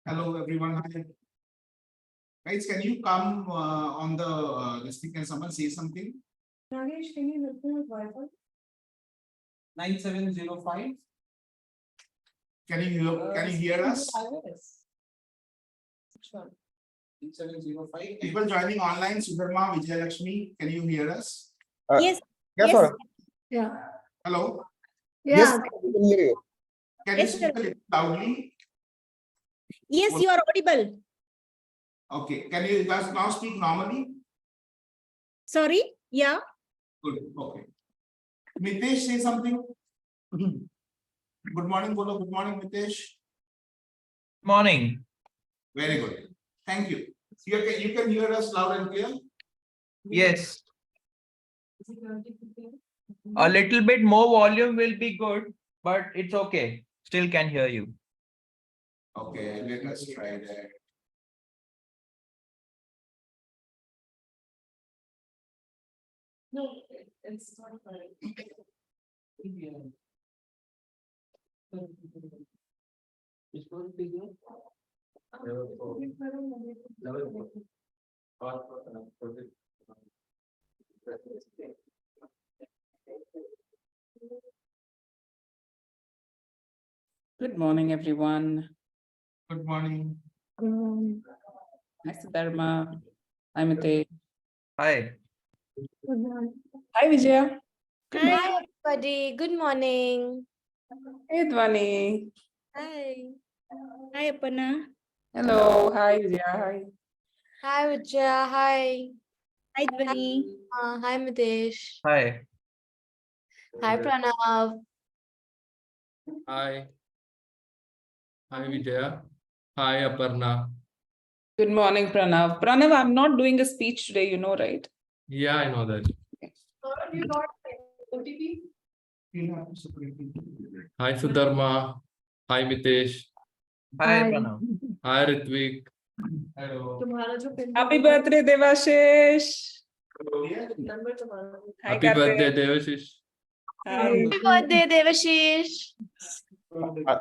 Hello, everyone. Hi. Guys, can you come on the this thing? Can someone say something? Nagesh, can you look at Wi-Fi? 9705. Can you hear us? Which one? 9705. People joining online, Sudharma, Vijayalakshmi, can you hear us? Yes. Yes, Yes. sir. Yeah. Hello? Yes, Yeah. we can hear you. Can you Yes, speak sir. a little loudly? Yes, you are audible. Okay. Can you guys now speak normally? Sorry. Yeah. Good. Okay. Mitesh, say something. Good morning, Bolo. Good morning, Mitesh. Morning. Very good. Thank you. You can hear us loud and clear? Yes. A little bit more volume will be good, but it's okay. Still can hear you. Okay, let us try that. No, it's not right. Good morning, everyone. Good morning. Hi, Sudharma. Hi, Mitesh. Hi. Hi, Vijaya. Hi, everybody. Good morning. Hey, Dhwani. Hi. Hi, Aparna. Hello. Hi, Vijaya. Hi. Hi Vijaya, hi. Hi, Dhwani. Hi Mitesh. Hi. Hi Pranav. Hi. Hi Vijaya. Hi Aparna. Good morning, Pranav. Pranav, I'm not doing a speech today, you know, right? Yeah, I know that. You got OTP? Hi Sudharma. Hi Mitesh. Hi, Pranav. Hi Ritwik. Hello. तुम्हारा जो pin Happy birthday, Devashish. number तुम्हारा. Hi, Happy birthday, Karthik. Devasish. Hi. Happy birthday Devashish.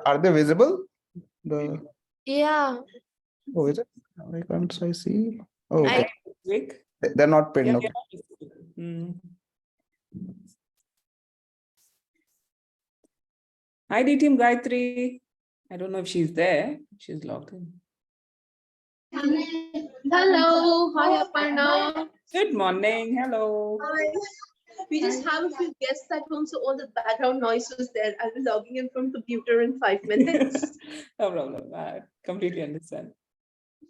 Are they visible? The Yeah. oh, is it? Why can't I see? Oh, I- okay. Vic. They're not pinned. Yeah, Okay. yeah. Hmm. Hi, DTM Gayatri. I don't know if she's there. She's logged in. Hello, hi Aparna. Good morning. Hello. Hi. We just have a few guests at home, so all the background noise was there. I'll be logging in from computer in 5 minutes. No problem. I completely understand.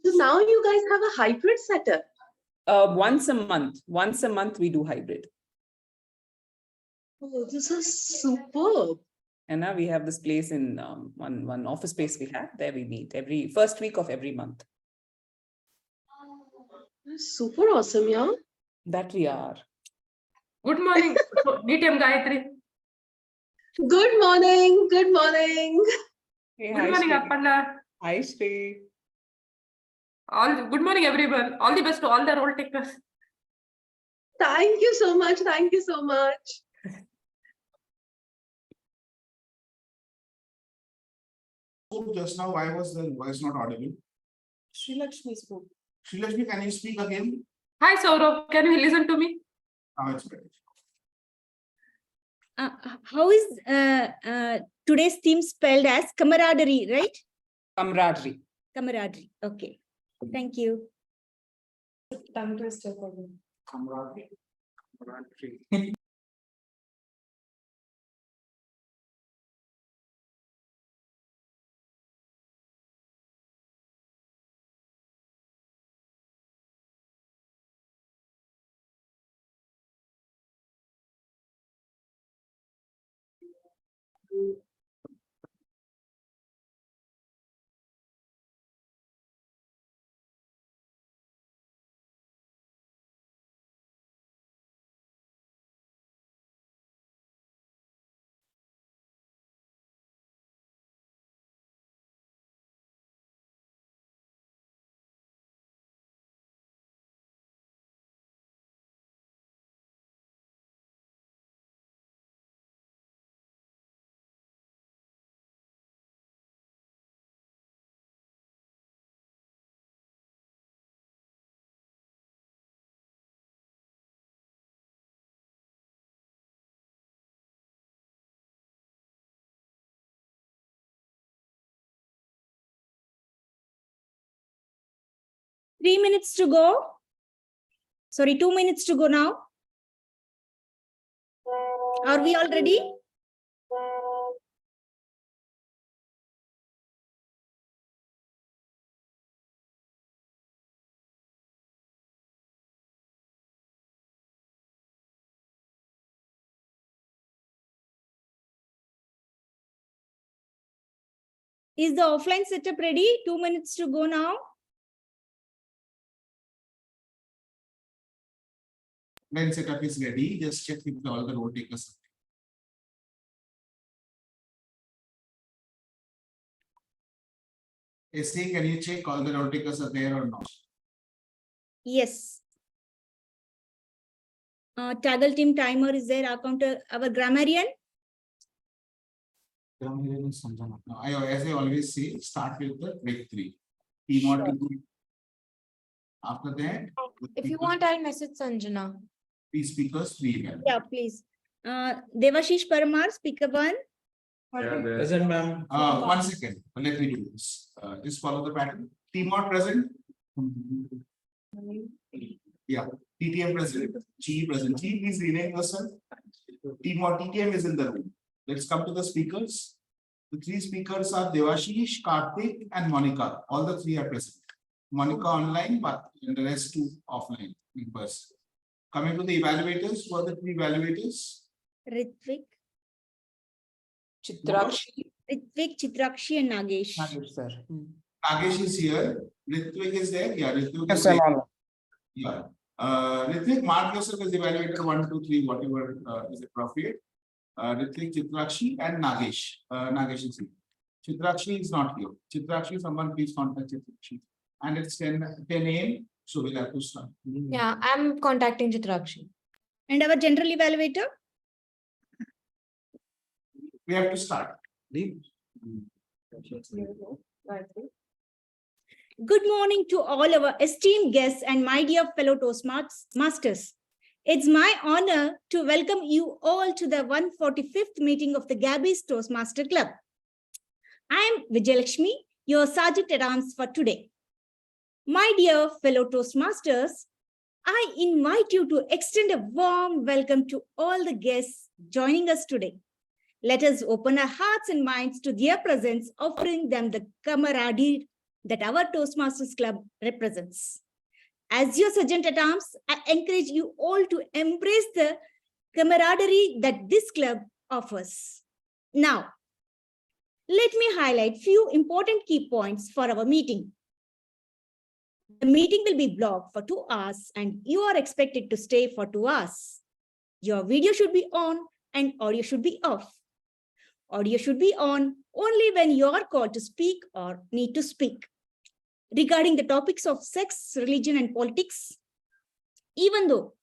So now you guys have a hybrid setup. Once a month. Once a month we do hybrid. Oh, this is superb. And now we have this place in one office space we have. There we meet every first week of every month. Super awesome, yeah. That we are. Good morning, DTM Gayatri. Good morning. Good morning. Hey, Good morning, Shri. Aparna. Hi, Shri. Good morning, everyone. All the best to all the role takers. Thank you so much. Thank you so much. Just now, why was the voice not audible? Sri Lakshmi spoke. Srilakshmi, can you speak again? Hi, Sourav. Can you listen to me? Now it's better. How is today's theme spelled as camaraderie, right? Camaraderie. Camaraderie. Okay. Thank you. Tongue twister for me. Camaraderie. 3 minutes to go. Sorry, 2 minutes to go now. Are we all ready? Is the offline setup ready? 2 minutes to go now. When setup is ready, just check if all the role takers. SA, can you check all the role takers are there or not? Yes. Toggle team timer is there. Our counter, our grammarian. As I always say, start with the break 3. TMOD. After that, If you want, I'll message Sanjana. 3 speakers, 3 evaluators. Yeah, please. Devashish Parmar, speaker 1. Present, ma'am. 1 second. Let me do this. Just follow the pattern. TMOD present. Yeah. TTM present. G present. G, please rename yourself. TMOD TTM is in the room. Let's come to the speakers. The 3 speakers are Devashish, Karthik, and Monica. All the 3 are present. Monica online, but the rest 2 offline in person. Coming to the evaluators, who are the 3 evaluators? Ritwik, Chitrakshi, and Nagesh. Sir. Nagesh is here. Ritwik is there. Yeah, Ritwik is Yes, I'm there. on. Yeah. Ritwik, mark yourself as evaluator 1, 2, 3, whatever is appropriate. Ritwik, Chitrakshi, and Nagesh. Nagesh is here. Chitrakshi is not here. Chitrakshi, someone please contact Chitrakshi. And it's 10 a.m. So we'll have to start. Yeah, I'm contacting Chitrakshi. And our general evaluator. We have to start. Good morning to all our esteemed guests and my dear fellow Toastmasters. It's my honor to welcome you all to the 145th meeting of the Gabbys Toastmaster Club. I am Vijayalakshmi, your Sergeant at Arms for today. My dear fellow Toastmasters, I invite you to extend a warm welcome to all the guests joining us today. Let us open our hearts and minds to their presence, offering them the camaraderie that our Toastmasters Club represents. As your Sergeant at Arms, I encourage you all to embrace the camaraderie that this club offers. Now, let me highlight few important key points for our meeting. The meeting will be blocked for 2 hours and you are expected to stay for 2 hours. Your video should be on and audio should be off. Audio should be on only when you are called to speak or need to speak. Regarding the topics of sex, religion, and politics, even though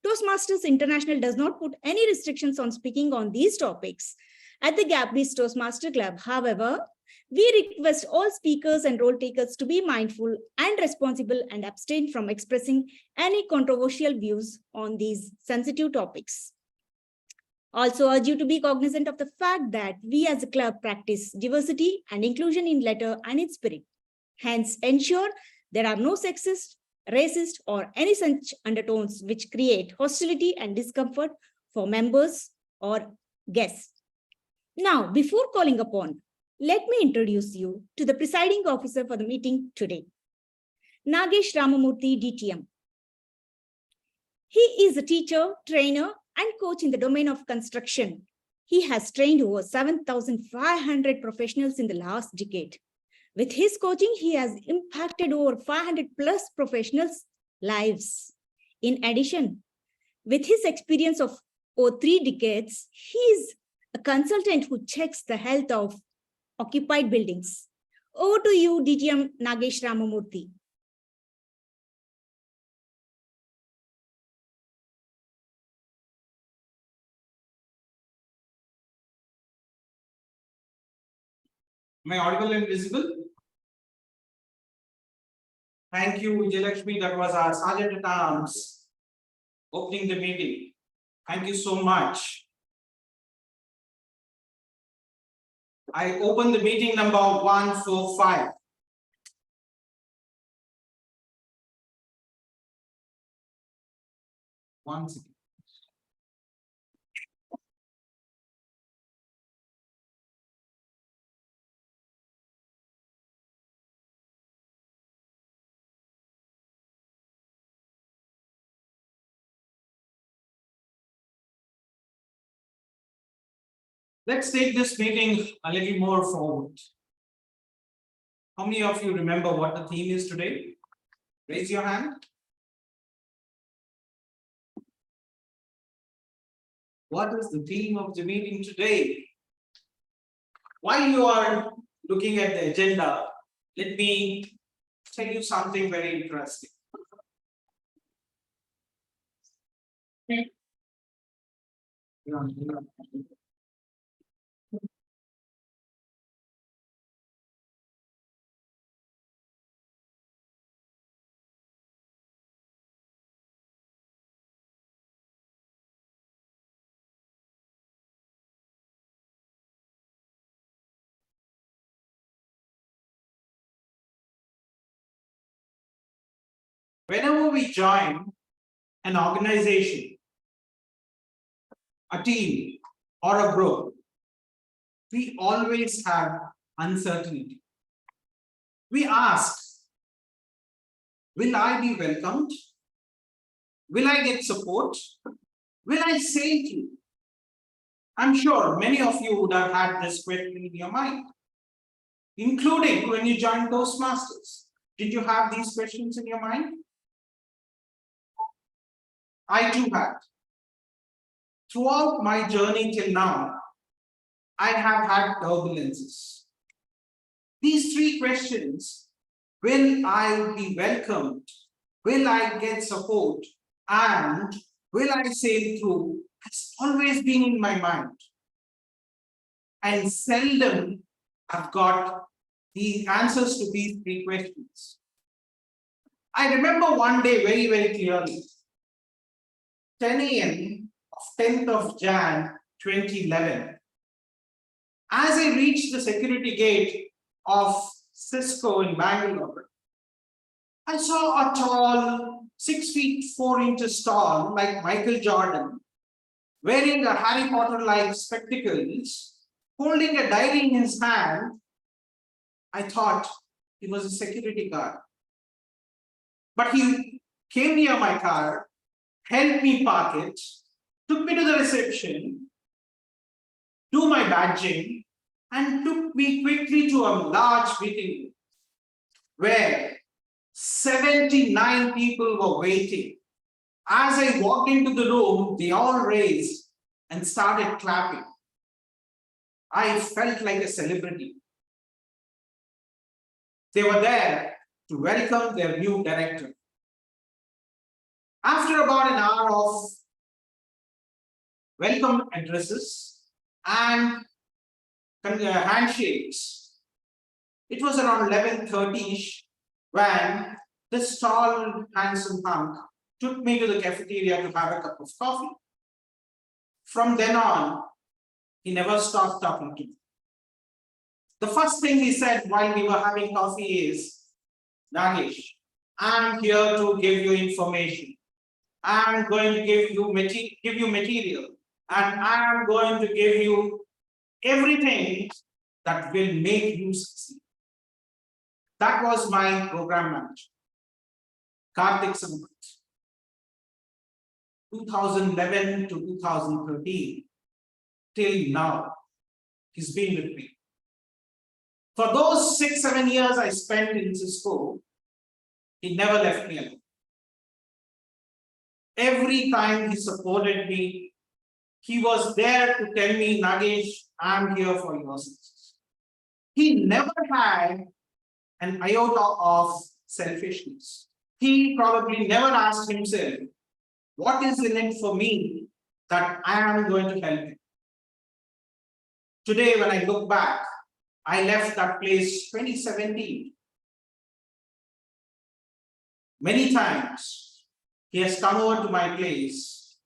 Toastmasters International does not put any restrictions on speaking on these topics, at the Gabbys Toastmaster Club, however, we request all speakers and role takers to be mindful and responsible and abstain from expressing any controversial views on these sensitive topics. Also urge you to be cognizant of the fact that we as a club practice diversity and inclusion in letter and in spirit. Hence, ensure there are no sexist, racist, or any such undertones which create hostility and discomfort for members or guests. Now, before calling upon, let me introduce you to the presiding officer for the meeting today, Nagesh Ramamurthy, DTM. He is a teacher, trainer, and coach in the domain of construction. He has trained over 7,500 professionals in the last decade. With his coaching, he has impacted over 500 plus professionals' lives. In addition, with his experience of over 3 decades, he is a consultant who checks the health of occupied buildings. Over to you, DTM Nagesh Ramamurthy. Am I audible and visible? Thank you, Vijayalakshmi. That was our Sergeant at Arms opening the meeting. Thank you so much. I open the meeting number 145. 1 second. Let's take this meeting a little more forward. How many of you remember what the theme is today? Raise your hand. What is the theme of the meeting today? While you are looking at the agenda, let me tell you something very interesting. Whenever we join an organization, a team, or a group, we always have uncertainty. We ask, will I be welcomed? Will I get support? Will I say through? I'm sure many of you would have had this question in your mind, including when you joined Toastmasters. Did you have these questions in your mind? I too had. Throughout my journey till now, I have had turbulences. These 3 questions: will I be welcomed? Will I get support? And will I sail through? Has always been in my mind. And seldom I've got the answers to these 3 questions. I remember one day very, very clearly. 10 a.m. of 10th of Jan 2011. As I reached the security gate of Cisco in Bangalore, I saw a tall, 6 feet 4 inches tall, like Michael Jordan, wearing a Harry Potter-like spectacles, holding a diary in his hand. I thought he was a security guard. But he came near my car, helped me park it, took me to the reception, do my badging, and took me quickly to a large meeting room where 79 people were waiting. As I walked into the room, they all raised and started clapping. I felt like a celebrity. They were there to welcome their new director. After about an hour of welcome addresses and handshakes, it was around 11:30-ish when this tall, handsome hunk took me to the cafeteria to have a cup of coffee. From then on, he never stopped talking to me. The first thing he said while we were having coffee is, Nagesh, I'm here to give you information. I'm going to give you material, and I'm going to give you everything that will make you succeed. That was my program manager, Karthik. 2011 to 2013, till now, he's been with me. For those 6-7 years I spent in Cisco, he never left me alone. Every time he supported me, he was there to tell me, Nagesh, I'm here for your success. He never had an iota of selfishness. He probably never asked himself, what is in it for me that I am going to help him? Today, when I look back, I left that place 2017. Many times, he has come over to my place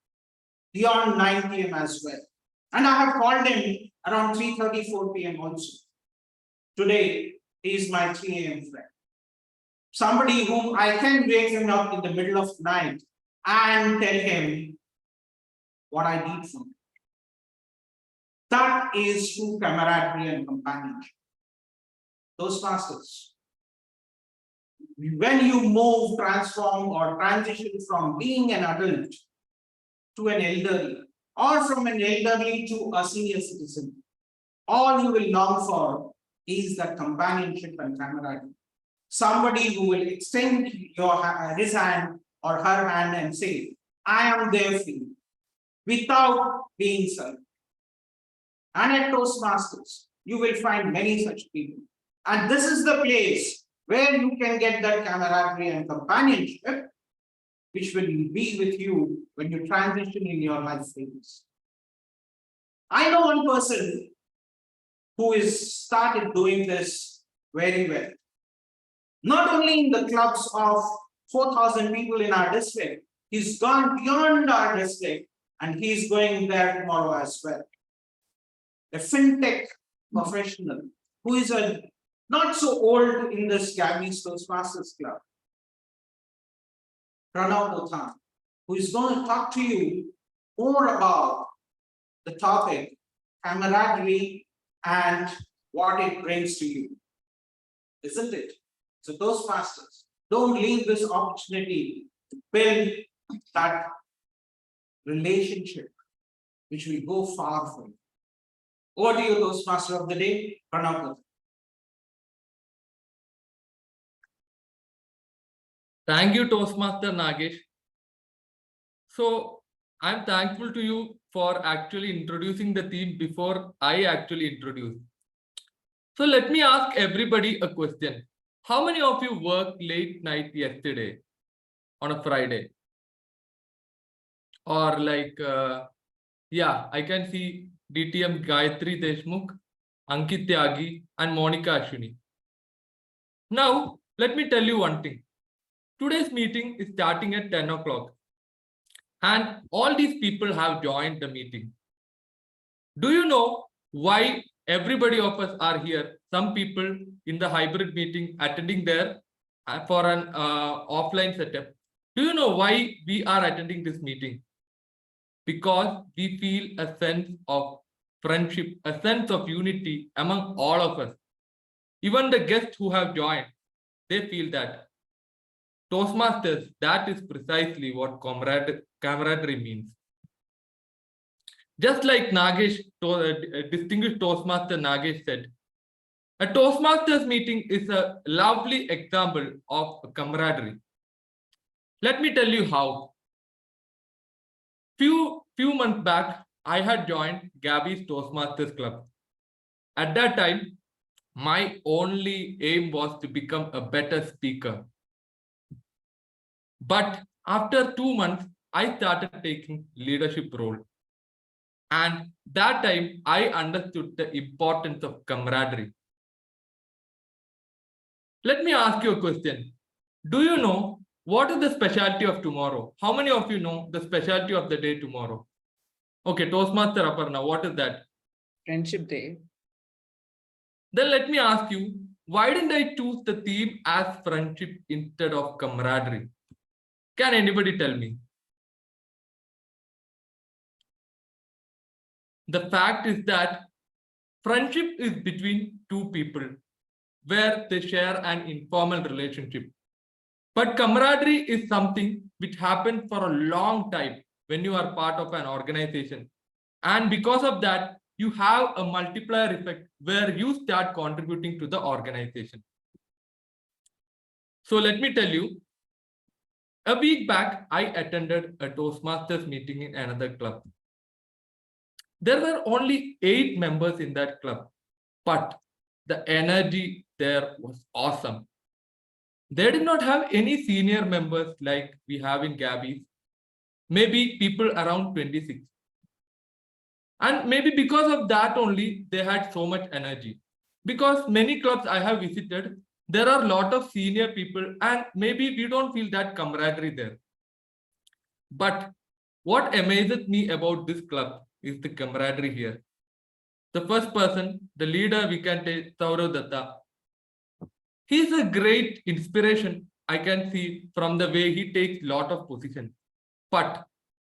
beyond 9 p.m. as well. And I have called him around 3:34 p.m. also. Today, he is my 3 a.m. friend. Somebody whom I can wake him up in the middle of the night and tell him what I did for him. That is true camaraderie and companionship. Toastmasters. When you move, transform, or transition from being an adult to an elderly, or from an elderly to a senior citizen, all you will long for is that companionship and camaraderie. Somebody who will extend his hand or her hand and say, I am there for you, without being selfish. And at Toastmasters, you will find many such people. And this is the place where you can get that camaraderie and companionship, which will be with you when you transition in your life phase. I know one person who has started doing this very well. Not only in the clubs of 4,000 people in our district, he's gone beyond our district and he's going there tomorrow as well. A fintech professional who is not so old in this Gabbys Toastmasters Club. Pranav Pothan, who is going to talk to you more about the topic, camaraderie, and what it brings to you. Isn't it? So Toastmasters, don't leave this opportunity to build that relationship, which will go far for you. Over to you, Toastmaster of the day, Pranav. Thank you, Toastmaster Nagesh. So I'm thankful to you for actually introducing the theme before I actually introduced. So let me ask everybody a question. How many of you worked late night yesterday on a Friday? Or like, yeah, I can see DTM Gayatri Deshmukh, Ankit Tyagi, and Monica Ashwini. Now, let me tell you one thing. Today's meeting is starting at 10 o'clock. And all these people have joined the meeting. Do you know why everybody of us are here? Some people in the hybrid meeting attending there for an offline setup. Do you know why we are attending this meeting? Because we feel a sense of friendship, a sense of unity among all of us. Even the guests who have joined, they feel that. Toastmasters, that is precisely what camaraderie means. Just like Nagesh, distinguished Toastmaster Nagesh said, a Toastmasters meeting is a lovely example of camaraderie. Let me tell you how. Few months back, I had joined Gabby's Toastmasters Club. At that time, my only aim was to become a better speaker. But after 2 months, I started taking leadership role. And that time, I understood the importance of camaraderie. Let me ask you a question. Do you know what is the specialty of tomorrow? How many of you know the specialty of the day tomorrow? Okay, Toastmaster Aparna, what is that? Friendship Day. Then let me ask you, why didn't I choose the theme as friendship instead of camaraderie? Can anybody tell me? The fact is that friendship is between two people where they share an informal relationship. But camaraderie is something which happens for a long time when you are part of an organization. And because of that, you have a multiplier effect where you start contributing to the organization. So let me tell you, a week back, I attended a Toastmasters meeting in another club. There were only 8 members in that club, but the energy there was awesome. They did not have any senior members like we have in Gabbys, maybe people around 26. And maybe because of that only, they had so much energy. Because many clubs I have visited, there are a lot of senior people and maybe we don't feel that camaraderie there. But what amazes me about this club is the camaraderie here. The first person, the leader, we can take Sourav Dutta. He's a great inspiration I can see from the way he takes a lot of position. But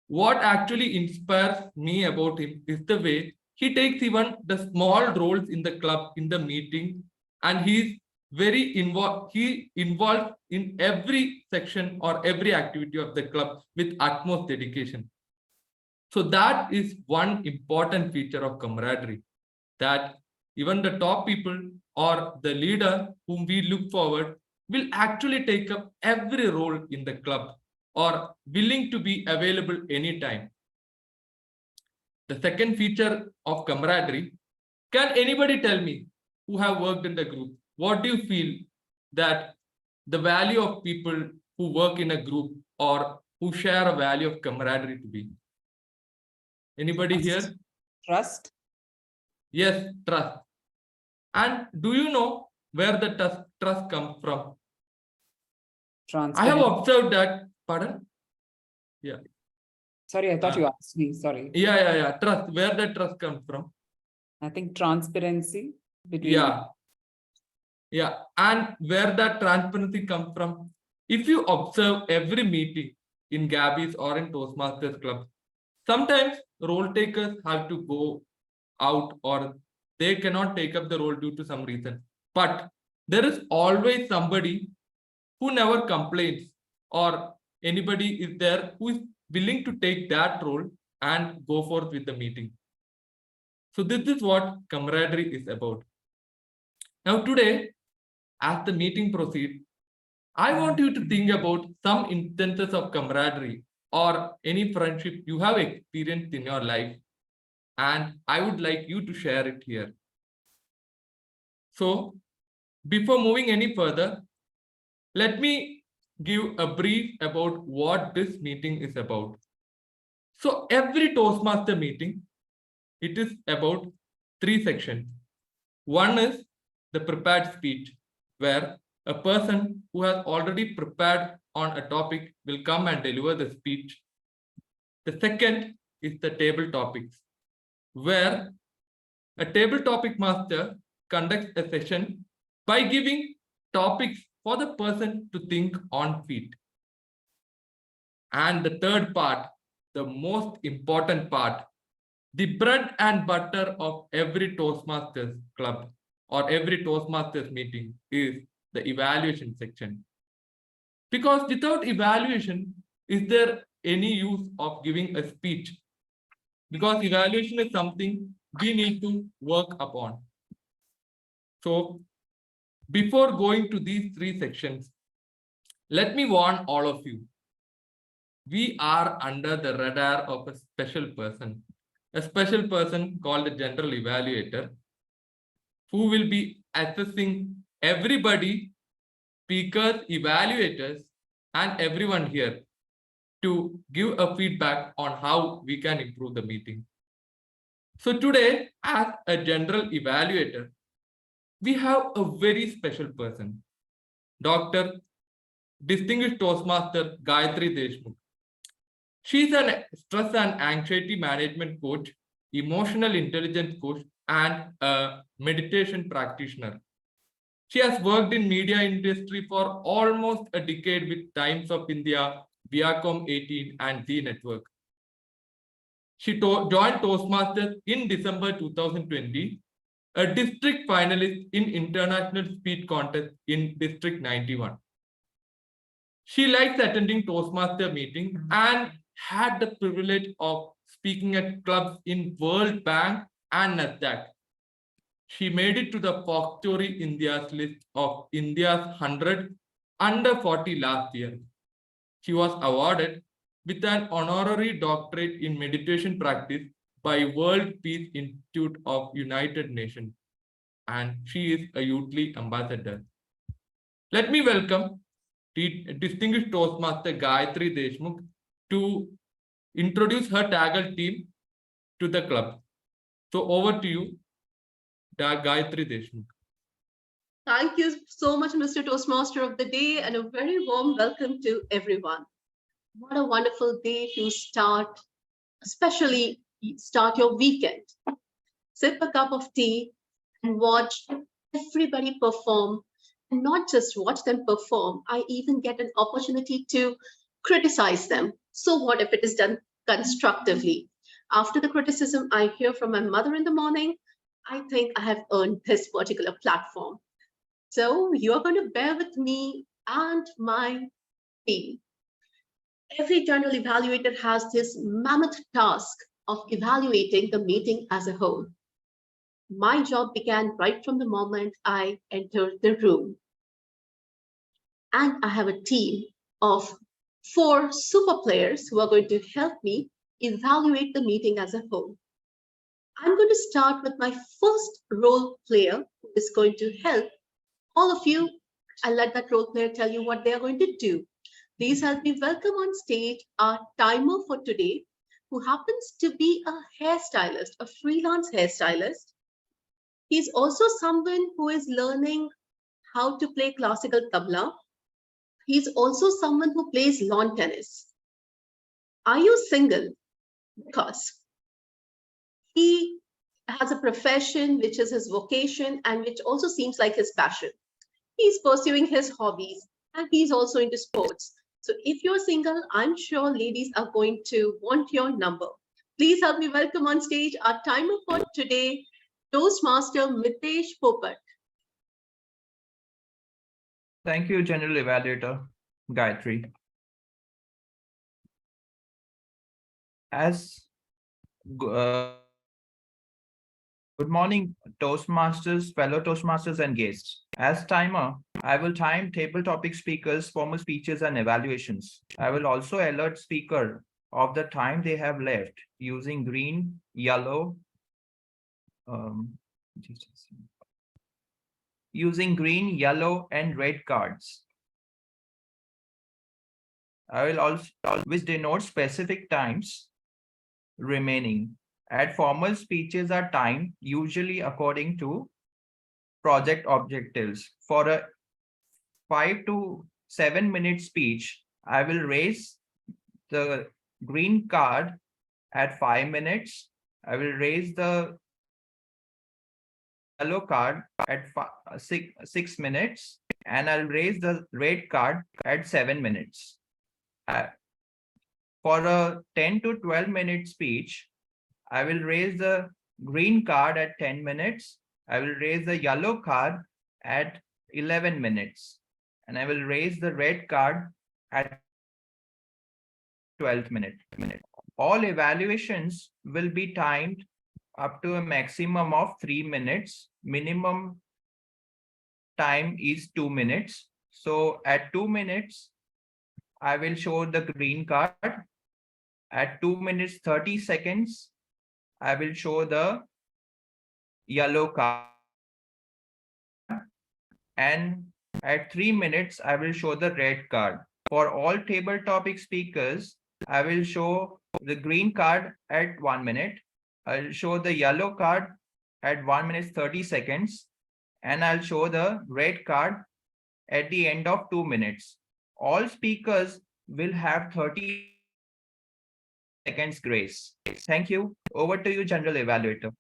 what actually inspires me about him is the way he takes even the small roles in the club, in the meeting, and he's very involved. He involved in every section or every activity of the club with utmost dedication. So that is one important feature of camaraderie, that even the top people or the leader whom we look forward will actually take up every role in the club or willing to be available anytime. The second feature of camaraderie, can anybody tell me who have worked in the group, what do you feel that the value of people who work in a group or who share a value of camaraderie to be? Anybody here? Trust. Yes, trust. And do you know where the trust comes from? I have observed that. Pardon? Yeah. Sorry, I thought you asked me. Sorry. Yeah. Trust. Where the trust comes from? I think transparency between. Yeah. And where that transparency comes from? If you observe every meeting in Gabbys or in Toastmasters Club, sometimes role takers have to go out or they cannot take up the role due to some reason. But there is always somebody who never complains, or anybody is there who is willing to take that role and go forth with the meeting. So this is what camaraderie is about. Now today, as the meeting proceeds, I want you to think about some instances of camaraderie or any friendship you have experienced in your life. And I would like you to share it here. So before moving any further, let me give a brief about what this meeting is about. So every Toastmaster meeting, it is about 3 sections. One is the prepared speech, where a person who has already prepared on a topic will come and deliver the speech. The second is the table topics, where a table topic master conducts a session by giving topics for the person to think on feet. And the third part, the most important part, the bread and butter of every Toastmasters club or every Toastmasters meeting is the evaluation section. Because without evaluation, is there any use of giving a speech? Because evaluation is something we need to work upon. So before going to these 3 sections, let me warn all of you. We are under the radar of a special person called a general evaluator, who will be assessing everybody, speakers, evaluators, and everyone here to give a feedback on how we can improve the meeting. So today, as a general evaluator, we have a very special person, Dr. Distinguished Toastmaster Gayatri Deshmukh. She is a stress and anxiety management coach, emotional intelligence coach, and a meditation practitioner. She has worked in media industry for almost a decade with Times of India, Viacom 18, and Z Network. She joined Toastmasters in December 2020, a district finalist in International Speed Contest in District 91. She likes attending Toastmaster meetings and had the privilege of speaking at clubs in World Bank and NASDAQ. She made it to the Factory India's list of India's 100 under 40 last year. She was awarded with an honorary doctorate in meditation practice by World Peace Institute of United Nations, and she is a Youthly ambassador. Let me welcome the distinguished Toastmaster Gayatri Deshmukh to introduce her Taggle team to the club. So over to you, Gayatri Deshmukh. Thank you so much, Mr. Toastmaster of the Day, and a very warm welcome to everyone. What a wonderful day to start, especially start your weekend. Sip a cup of tea and watch everybody perform, and not just watch them perform. I even get an opportunity to criticize them. So what if it is done constructively? After the criticism I hear from my mother in the morning, I think I have earned this particular platform. So you are going to bear with me and my team. Every general evaluator has this mammoth task of evaluating the meeting as a whole. My job began right from the moment I entered the room. And I have a team of 4 super players who are going to help me evaluate the meeting as a whole. I'm going to start with my first role player who is going to help all of you. I'll let that role player tell you what they are going to do. Please help me welcome on stage our timer for today, who happens to be a hairstylist, a freelance hairstylist. He's also someone who is learning how to play classical tabla. He's also someone who plays lawn tennis. Are you single? Because he has a profession which is his vocation and which also seems like his passion. He's pursuing his hobbies and he's also into sports. So if you're single, I'm sure ladies are going to want your number. Please help me welcome on stage our timer for today, Toastmaster Mitesh Popat. Thank you, General Evaluator Gayatri. Good morning, Toastmasters, fellow Toastmasters and guests. As timer, I will time table topic speakers, formal speeches and evaluations. I will also alert speaker of the time they have left using green, yellow, and red cards. I will also, which denote specific times remaining. At formal speeches are timed usually according to project objectives. For a 5 to 7 minute speech, I will raise the green card at 5 minutes. I will raise the yellow card at 6 minutes, and I'll raise the red card at 7 minutes. For a 10 to 12 minute speech, I will raise the green card at 10 minutes. I will raise the yellow card at 11 minutes. And I will raise the red card at 12 minutes. All evaluations will be timed up to a maximum of 3 minutes. Minimum time is 2 minutes. So at 2 minutes, I will show the green card. At 2 minutes 30 seconds, I will show the yellow card. And at 3 minutes, I will show the red card. For all table topic speakers, I will show the green card at 1 minute. I'll show the yellow card at 1 minute 30 seconds. And I'll show the red card at the end of 2 minutes. All speakers will have 30 seconds grace. Thank you. Over to you, General Evaluator.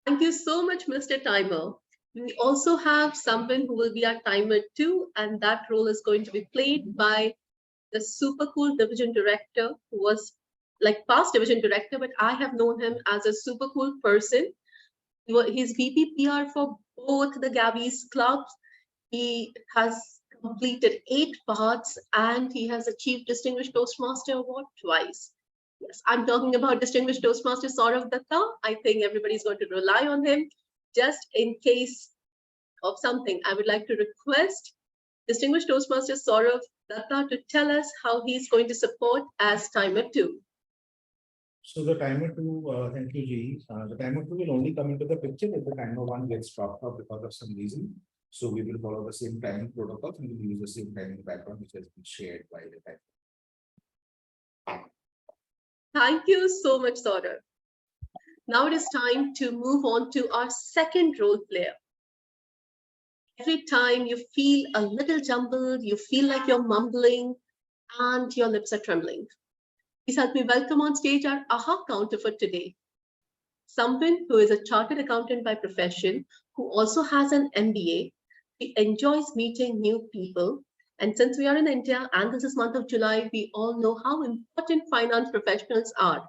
Thank you so much, Mr. Timer. We also have someone who will be our timer too, and that role is going to be played by the super cool division director who was like past division director, but I have known him as a super cool person. He's VP PR for both the Gabbys clubs. He has completed 8 parts and he has achieved Distinguished Toastmaster Award twice. Yes, I'm talking about Distinguished Toastmaster Sourav Dutta. I think everybody's going to rely on him. Just in case of something, I would like to request Distinguished Toastmaster Sourav Dutta to tell us how he's going to support as timer 2. So the timer 2, thank you, G. The timer 2 will only come into the picture if the timer 1 gets dropped off because of some reason. So we will follow the same timing protocol and we'll use the same timing background which has been shared by the timer. Thank you so much, Sourav. Now it is time to move on to our second role player. Every time you feel a little jumbled, you feel like you're mumbling and your lips are trembling. Please help me welcome on stage our AHA counter for today. Someone who is a chartered accountant by profession, who also has an MBA. He enjoys meeting new people And since we are in India and this is month of July, we all know how important finance professionals are.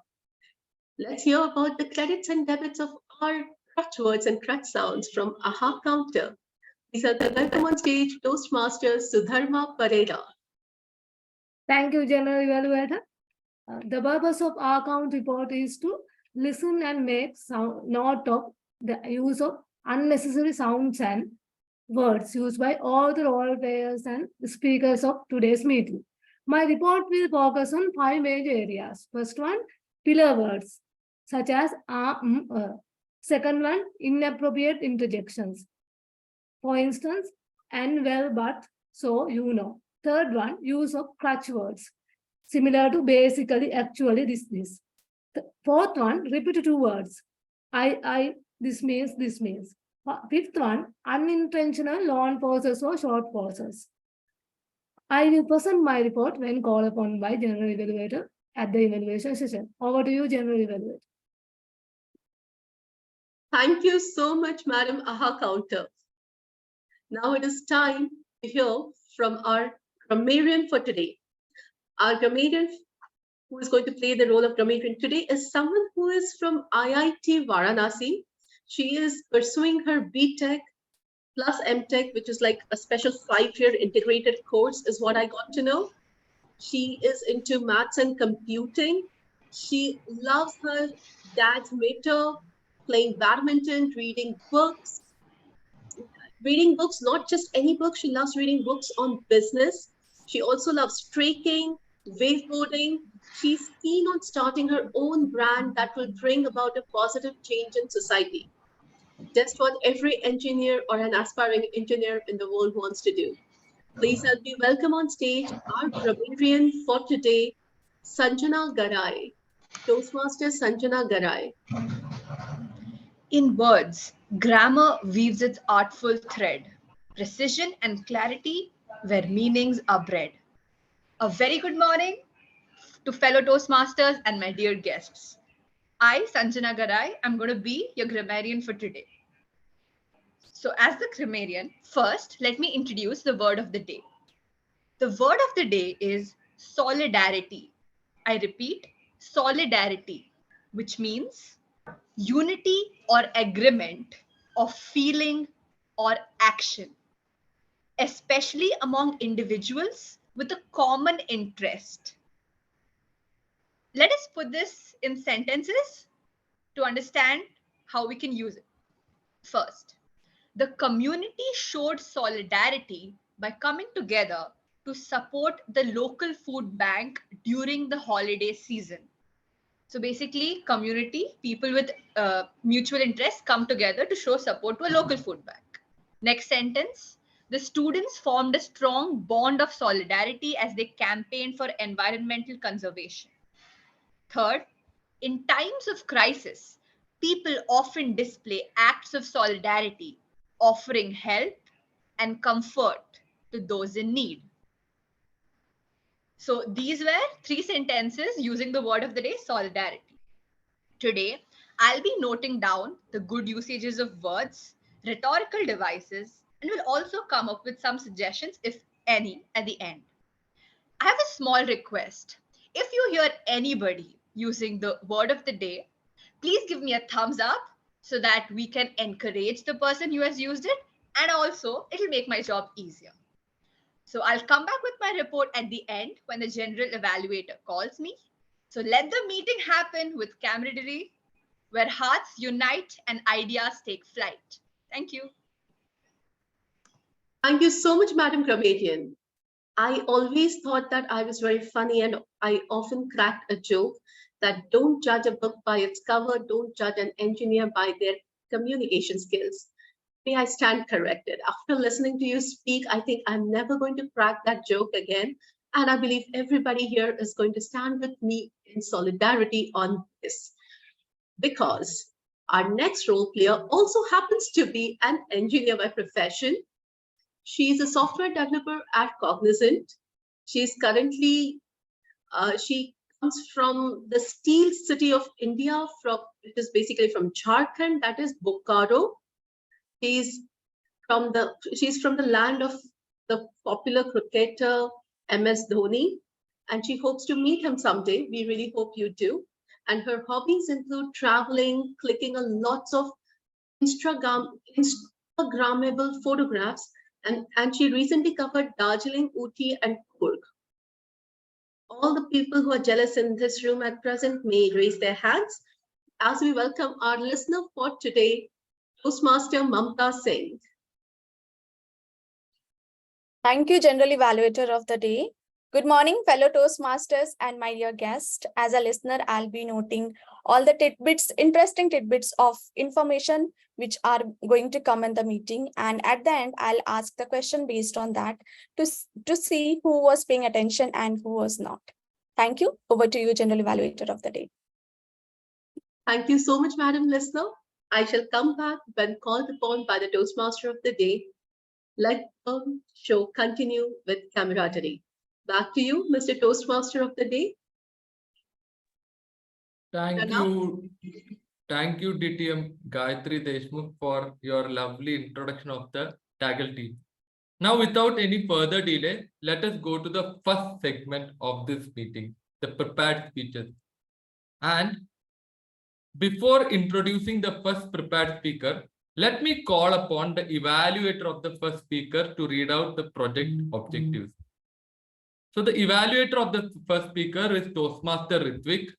Let's hear about the credits and debits of our crutch words and crutch sounds from AHA Counter. Please welcome on stage Toastmasters Sudharma Parera. Thank you, General Evaluator. The purpose of our account report is to listen and make note of the use of unnecessary sounds and words used by all the role players and the speakers of today's meeting. My report will focus on 5 major areas. First one, pillar words, such as Second one, inappropriate interjections. For instance, and well, but, so, you know. Third one, use of crutch words, similar to basically, actually, this. The fourth one, repetitive words. I, this means, this means. Fifth one, unintentional long pauses or short pauses. I will present my report when called upon by General Evaluator at the evaluation session. Over to you, General Evaluator. Thank you so much, Madam AHA Counter. Now it is time to hear from our grammarian for today. Our grammarian who is going to play the role of grammarian today is someone who is from IIT Varanasi. She is pursuing her BTech plus MTech, which is like a special 5-year integrated course, is what I got to know. She is into maths and computing. She loves her dad's meter, playing badminton, reading books. Reading books, not just any book, she loves reading books on business. She also loves trekking, wakeboarding. She's keen on starting her own brand that will bring about a positive change in society. Just what every engineer or an aspiring engineer in the world wants to do. Please help me welcome on stage our grammarian for today, Sanjana Garai. Toastmaster Sanjana Garai. In words, grammar weaves its artful thread, precision and clarity where meanings are bred. A very good morning to fellow Toastmasters and my dear guests. I, Sanjana Garai, am going to be your grammarian for today. So as the grammarian, first, let me introduce the word of the day. The word of the day is solidarity. I repeat, solidarity, which means unity or agreement of feeling or action, especially among individuals with a common interest. Let us put this in sentences to understand how we can use it. First, the community showed solidarity by coming together to support the local food bank during the holiday season. So basically, community, people with mutual interest come together to show support to a local food bank. Next sentence, the students formed a strong bond of solidarity as they campaigned for environmental conservation. Third, in times of crisis, people often display acts of solidarity, offering help and comfort to those in need. So these were 3 sentences using the word of the day, solidarity. Today, I'll be noting down the good usages of words, rhetorical devices, and will also come up with some suggestions, if any, at the end. I have a small request. If you hear anybody using the word of the day, please give me a thumbs up so that we can encourage the person who has used it, and also it'll make my job easier. So I'll come back with my report at the end when the general evaluator calls me. So let the meeting happen with camaraderie, where hearts unite and ideas take flight. Thank you. Thank you so much, Madam Grammarian. I always thought that I was very funny, and I often cracked a joke that don't judge a book by its cover, don't judge an engineer by their communication skills. May I stand corrected? After listening to you speak, I think I'm never going to crack that joke again. And I believe everybody here is going to stand with me in solidarity on this. Because our next role player also happens to be an engineer by profession. She's a software developer at Cognizant. She's currently, she comes from the steel city of India, it is basically from Jharkhand, that is Bokaro. She's from the land of the popular cricketer MS Dhoni, and she hopes to meet him someday. We really hope you do. And her hobbies include traveling, clicking on lots of Instagrammable photographs, and she recently covered Darjeeling, Ooty, and Coorg. All the people who are jealous in this room at present may raise their hands as we welcome our listener for today, Toastmaster Mamta Singh. Thank you, General Evaluator of the Day. Good morning, fellow Toastmasters and my dear guest. As a listener, I'll be noting all the tidbits, interesting tidbits of information which are going to come in the meeting. And at the end, I'll ask the question based on that to see who was paying attention and who was not. Thank you. Over to you, General Evaluator of the Day. Thank you so much, Madam Listener. I shall come back when called upon by the Toastmaster of the Day. Let the show continue with camaraderie. Back to you, Mr. Toastmaster of the Day. Thank you, DTM Gayatri Deshmukh, for your lovely introduction of the Taggle team. Now, without any further delay, let us go to the first segment of this meeting, the prepared speeches. And before introducing the first prepared speaker, let me call upon the evaluator of the first speaker to read out the project objectives. So the evaluator of the first speaker is Toastmaster Ritwik.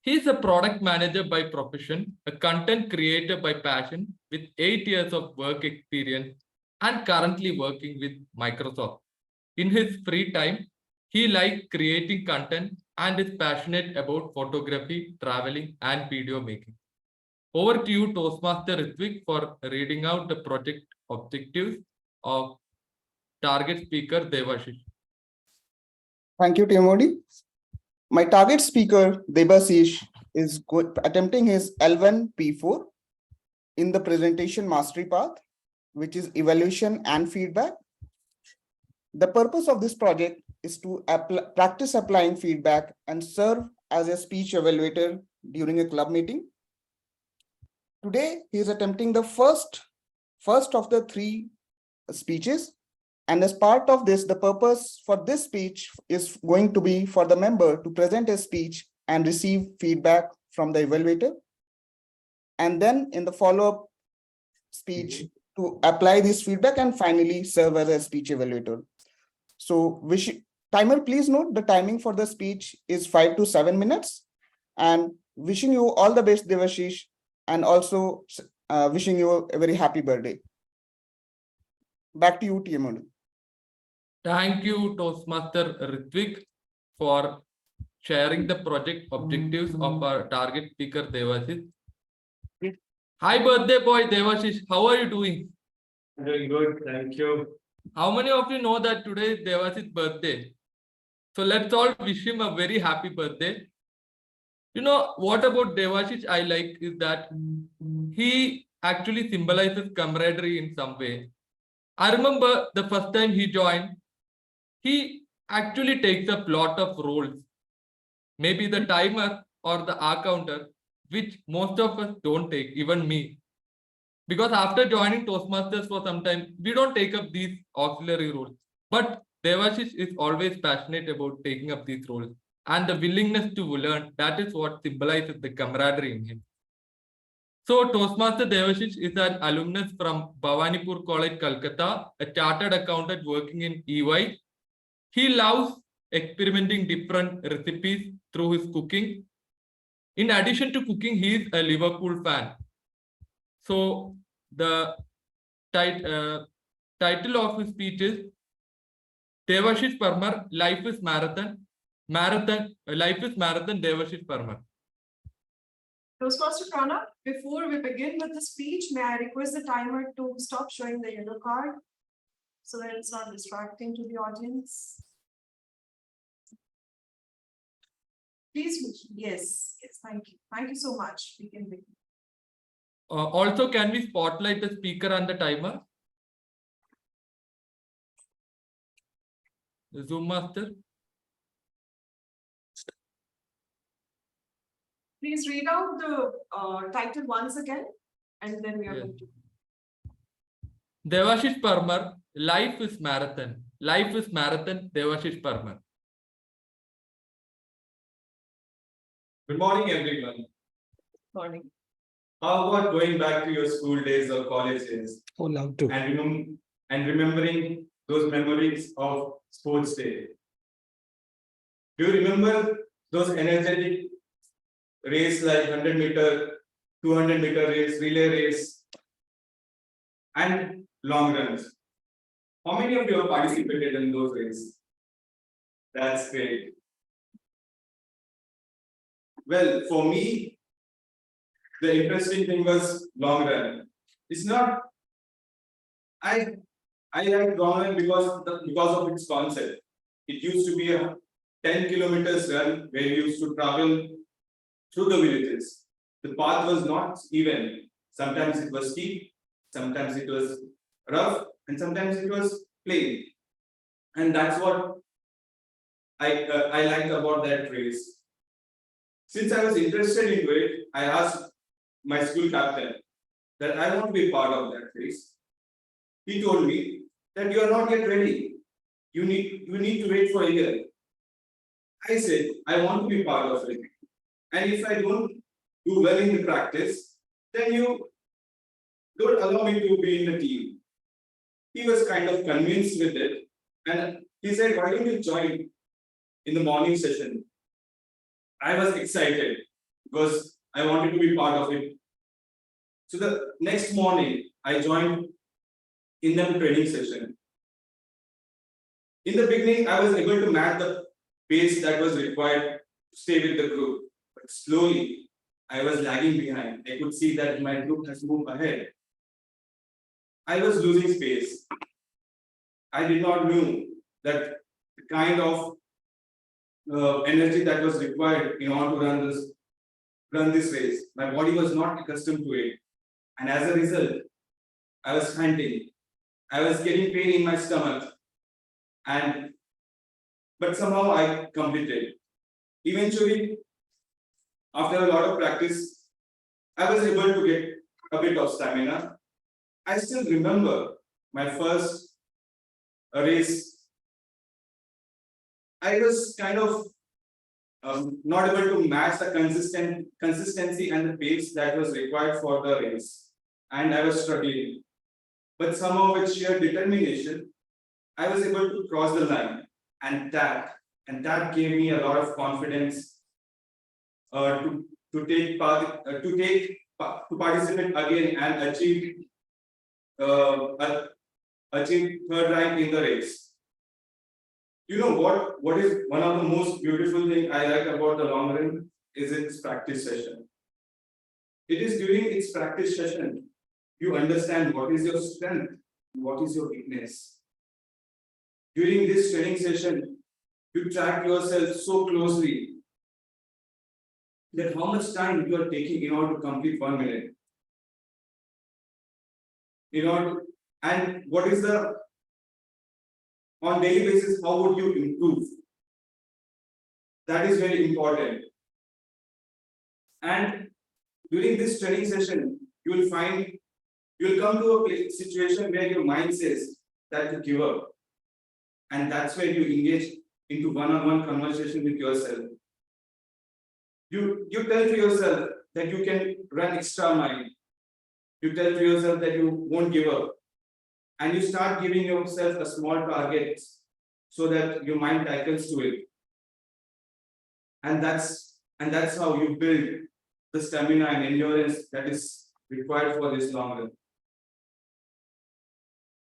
He is a product manager by profession, a content creator by passion with 8 years of work experience and currently working with Microsoft. In his free time, he likes creating content and is passionate about photography, traveling, and video making. Over to you, Toastmaster Ritwik, for reading out the project objectives of target speaker Devasish. Thank you, TMOD. My target speaker, Devasish, is attempting his L1 P4 in the presentation mastery path, which is evaluation and feedback. The purpose of this project is to practice applying feedback and serve as a speech evaluator during a club meeting. Today, he is attempting the first of the 3 speeches. And as part of this, the purpose for this speech is going to be for the member to present a speech and receive feedback from the evaluator. And then in the follow-up speech to apply this feedback and finally serve as a speech evaluator. So timer, please note the timing for the speech is 5 to 7 minutes. And wishing you all the best, Devashish, and also wishing you a very happy birthday. Back to you, TMOD. Thank you, Toastmaster Ritwik, for sharing the project objectives of our target speaker, Devasish. Hi, birthday boy, Devasish. How are you doing? Doing good, thank you. How many of you know that today is Devashish's birthday? So let's all wish him a very happy birthday. You know, what about Devashish I like is that he actually symbolizes camaraderie in some way. I remember the first time he joined, he actually takes up a lot of roles. Maybe the timer or the R counter, which most of us don't take, even me. Because after joining Toastmasters for some time, we don't take up these auxiliary roles. But Devashish is always passionate about taking up these roles. And the willingness to learn, that is what symbolizes the camaraderie in him. So Toastmaster Devashish is an alumnus from Bhawanipur College, Calcutta, a chartered accountant working in EY. He loves experimenting different recipes through his cooking. In addition to cooking, he is a Liverpool fan. So the title of his speech is Devashish Parmar, Life is Marathon. Life is Marathon, Devashish Parmar. Toastmaster Pranav, before we begin with the speech, may I request the timer to stop showing the yellow card so that it's not distracting to the audience? Please, yes, thank you. Thank you so much. We can begin. Also, can we spotlight the speaker and the timer? The Zoom master. Please read out the title once again, and then we are going to. Devashish Parmar, Life is marathon. Life is marathon. Devasish Parmar. Good morning, everyone. Morning. How about going back to your school days or college days? Oh, love to. And remembering those memories of sports day. Do you remember those energetic race like 100-meter, 200-meter race, relay race, and long runs? How many of you have participated in those races? That's great. Well, for me, the interesting thing was long run. It's not. I like long run because of its concept. It used to be a 10 kilometers run where we used to travel through the villages. The path was not even. Sometimes it was steep, sometimes it was rough, and sometimes it was plain. And that's what I liked about that race. Since I was interested into it, I asked my school captain that I want to be part of that race. He told me that you are not yet ready. You need to wait for a year. I said, I want to be part of it. And if I don't do well in the practice, then you don't allow me to be in the team. He was kind of convinced with it. And he said, why don't you join in the morning session? I was excited because I wanted to be part of it. So the next morning, I joined in the training session. In the beginning, I was able to match the pace that was required to stay with the group. But slowly, I was lagging behind. I could see that my group has moved ahead. I was losing space. I did not know that the kind of energy that was required in order to run this race. My body was not accustomed to it. And as a result, I was panting. I was getting pain in my stomach. But somehow I completed. Eventually, after a lot of practice, I was able to get a bit of stamina. I still remember my first race. I was kind of not able to match the consistency and the pace that was required for the race. And I was struggling. But somehow with sheer determination, I was able to cross the line. And that gave me a lot of confidence to participate again and achieve third rank in the race. You know what is one of the most beautiful thing I like about the long run is its practice session. It is during its practice session you understand what is your strength, what is your weakness. During this training session, you track yourself so closely that how much time you are taking in order to complete 1 minute. And what is the on daily basis, how would you improve? That is very important. And during this training session, you will come to a situation where your mind says that you give up. And that's where you engage into one-on-one conversation with yourself. You tell to yourself that you can run extra mile. You tell to yourself that you won't give up. And you start giving yourself a small target so that your mind tackles to it. And that's how you build the stamina and endurance that is required for this long run.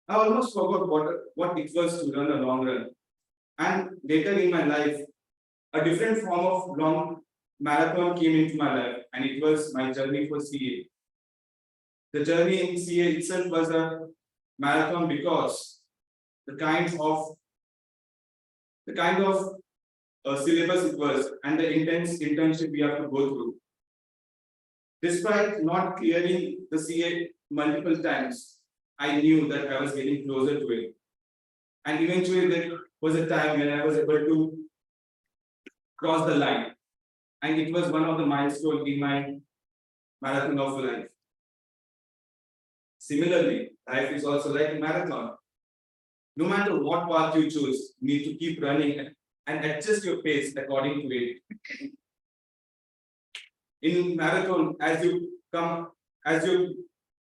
I almost forgot what it was to run a long run. And later in my life, a different form of long marathon came into my life, and it was my journey for CA. The journey in CA itself was a marathon because the kind of syllabus it was and the intense internship we have to go through. Despite not clearing the CA multiple times, I knew that I was getting closer to it. And eventually there was a time when I was able to cross the line. And it was one of the milestones in my marathon of life. Similarly, life is also like a marathon. no matter what path you choose, you need to keep running and adjust your pace according to it. In marathon, as you come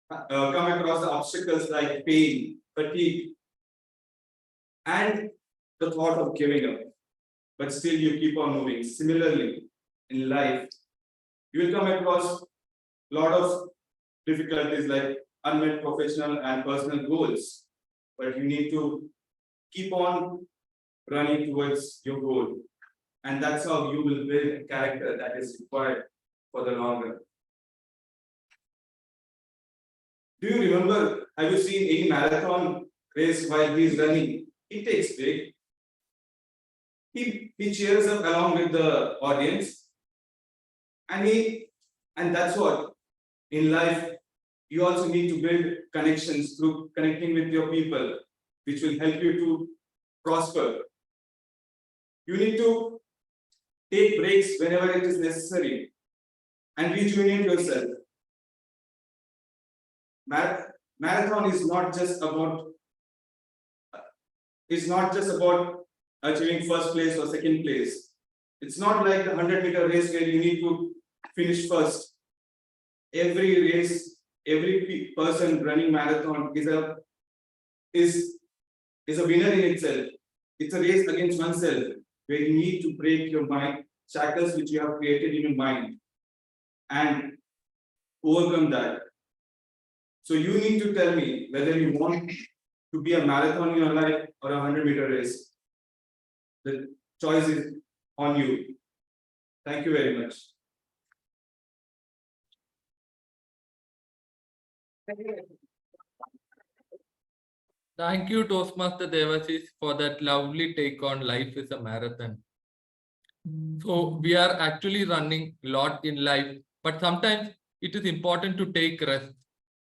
across the obstacles like pain, fatigue, and the thought of giving up, but still you keep on moving. Similarly, in life, you will come across a lot of difficulties like unmet professional and personal goals, but you need to keep on running towards your goal. And that's how you will build a character that is required for the long run. Do you remember, have you seen any marathon race while he's running? He takes break. He cheers up along with the audience. And that's what in life you also need to build connections through connecting with your people, which will help you to prosper. You need to take breaks whenever it is necessary and rejuvenate yourself. Marathon is not just about achieving first place or second place. It's not like the 100-meter race where you need to finish first. Every race, every person running marathon is a winner in itself. It's a race against oneself where you need to break your mind, shackles which you have created in your mind, and overcome that. So you need to tell me whether you want to be a marathon in your life or a 100-meter race. The choice is on you. Thank you very much. Thank you, Toastmaster Devasish, for that lovely take on life is a marathon. So we are actually running a lot in life, but sometimes it is important to take rest,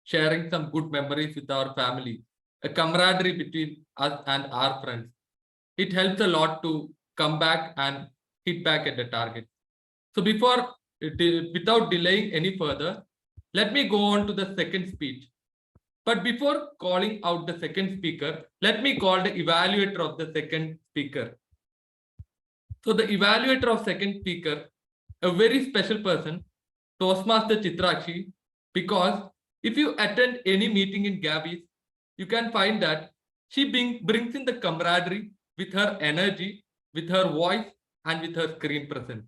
sharing some good memories with our family, a camaraderie between us and our friends. It helps a lot to come back and hit back at the target. So without delaying any further, let me go on to the second speech. But before calling out the second speaker, let me call the evaluator of the second speaker. So the evaluator of second speaker, a very special person, Toastmaster Chitrakshi, because if you attend any meeting in Gabbys, you can find that she brings in the camaraderie with her energy, with her voice, and with her screen presence.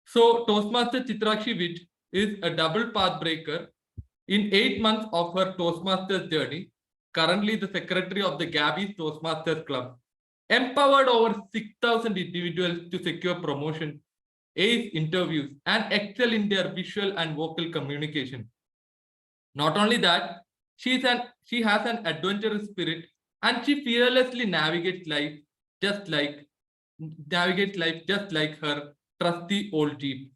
So Toastmaster Chitrakshi is a double path breaker. In 8 months of her Toastmasters journey, currently the secretary of the Gabbys Toastmasters Club, empowered over 6,000 individuals to secure promotion, ace interviews, and excel in their visual and vocal communication. Not only that, she has an adventurous spirit and she fearlessly navigates life just like her trusty old jeep.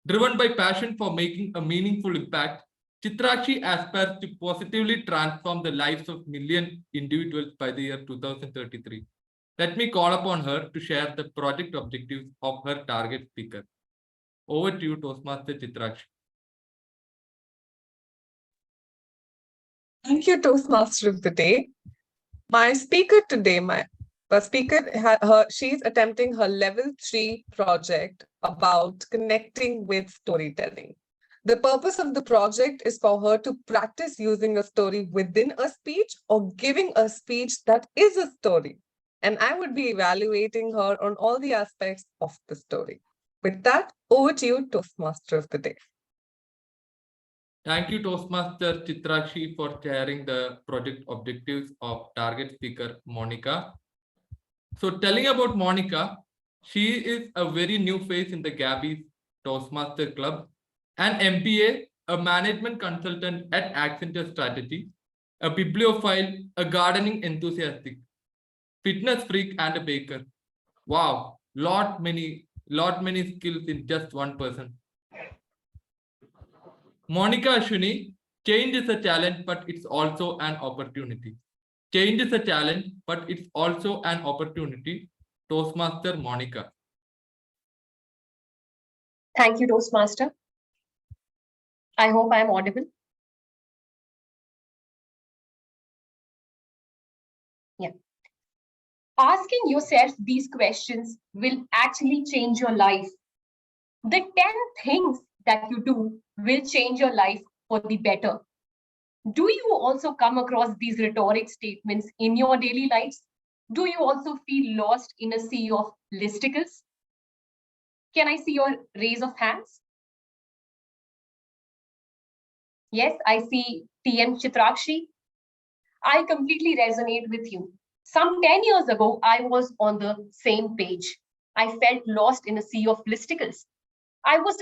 Driven by passion for making a meaningful impact, Chitrakshi aspires to positively transform the lives of million individuals by the year 2033. Let me call upon her to share the project objectives of her target speaker. Over to you, Toastmaster Chitrakshi. Thank you, Toastmaster of the Day. My speaker today, she's attempting her level 3 project about connecting with storytelling. The purpose of the project is for her to practice using a story within a speech or giving a speech that is a story. And I would be evaluating her on all the aspects of the story. With that, over to you, Toastmaster of the Day. Thank you, Toastmaster Chitrakshi, for sharing the project objectives of target speaker Monica. So telling about Monica, she is a very new face in the Gabbys Toastmaster Club, an MBA, a management consultant at Accenture Strategy, a bibliophile, a gardening enthusiast, fitness freak, and a baker. Wow, lot many skills in just one person. Monica Ashwini, change is a challenge, but it's also an opportunity. Change is a challenge, but it's also an opportunity. Toastmaster Monica. Thank you, Toastmaster. I hope I am audible. Yeah. Asking yourself these questions will actually change your life. The 10 things that you do will change your life for the better. Do you also come across these rhetoric statements in your daily lives? Do you also feel lost in a sea of listicles? Can I see your raise of hands? Yes, I see Chitrakshi. I completely resonate with you. Some 10 years ago, I was on the same page. I felt lost in a sea of listicles. I was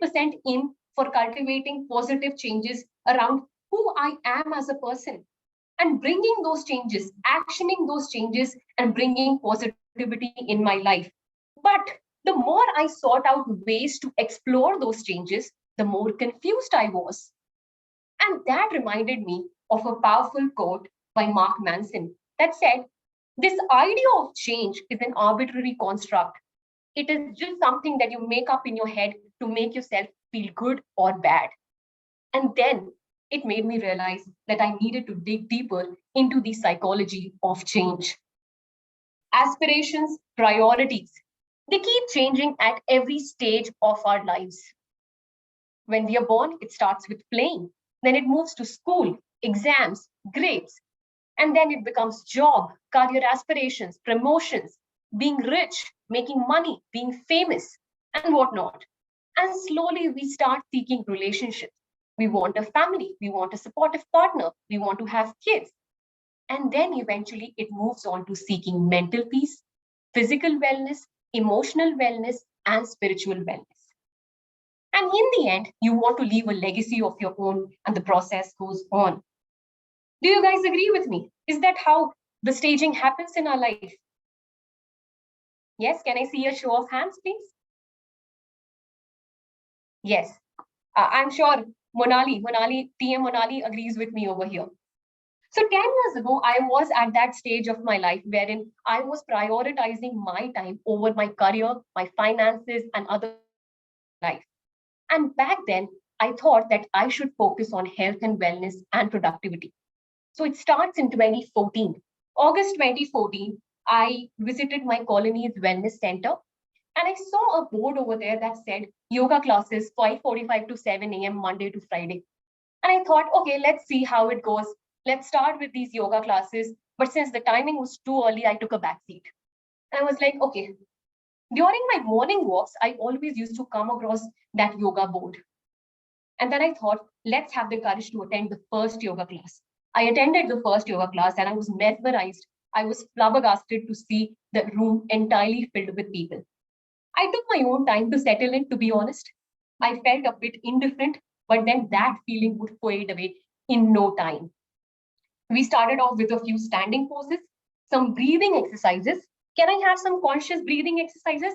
100% in for cultivating positive changes around who I am as a person and bringing those changes, actioning those changes and bringing positivity in my life. But the more I sought out ways to explore those changes, the more confused I was. And that reminded me of a powerful quote by Mark Manson that said, "This idea of change is an arbitrary construct. It is just something that you make up in your head to make yourself feel good or bad." And then it made me realize that I needed to dig deeper into the psychology of change. Aspirations, priorities, they keep changing at every stage of our lives. When we are born, it starts with playing. Then it moves to school, exams, grades, and then it becomes job, career aspirations, promotions, being rich, making money, being famous, and whatnot. And slowly we start seeking relationships. We want a family, we want a supportive partner, we want to have kids. And then eventually it moves on to seeking mental peace, physical wellness, emotional wellness, and spiritual wellness. And in the end, you want to leave a legacy of your own, and the process goes on. Do you guys agree with me? Is that how the staging happens in our life? Yes, can I see a show of hands, please? Yes, I'm sure Monali, TM Monali agrees with me over here. So 10 years ago, I was at that stage of my life wherein I was prioritizing my time over my career, my finances, and other life. And back then, I thought that I should focus on health and wellness and productivity. So it starts in 2014. August 2014, I visited my colony's wellness center and I saw a board over there that said yoga classes 5:45 to 7 a.m. Monday to Friday. And I thought, okay, let's see how it goes. Let's start with these yoga classes. But since the timing was too early, I took a back seat. And I was like, okay. During my morning walks, I always used to come across that yoga board. And then I thought, let's have the courage to attend the first yoga class. I attended the first yoga class and I was mesmerized. I was flabbergasted to see the room entirely filled with people. I took my own time to settle in, to be honest. I felt a bit indifferent, but then that feeling would fade away in no time. We started off with a few standing poses, some breathing exercises. Can I have some conscious breathing exercises?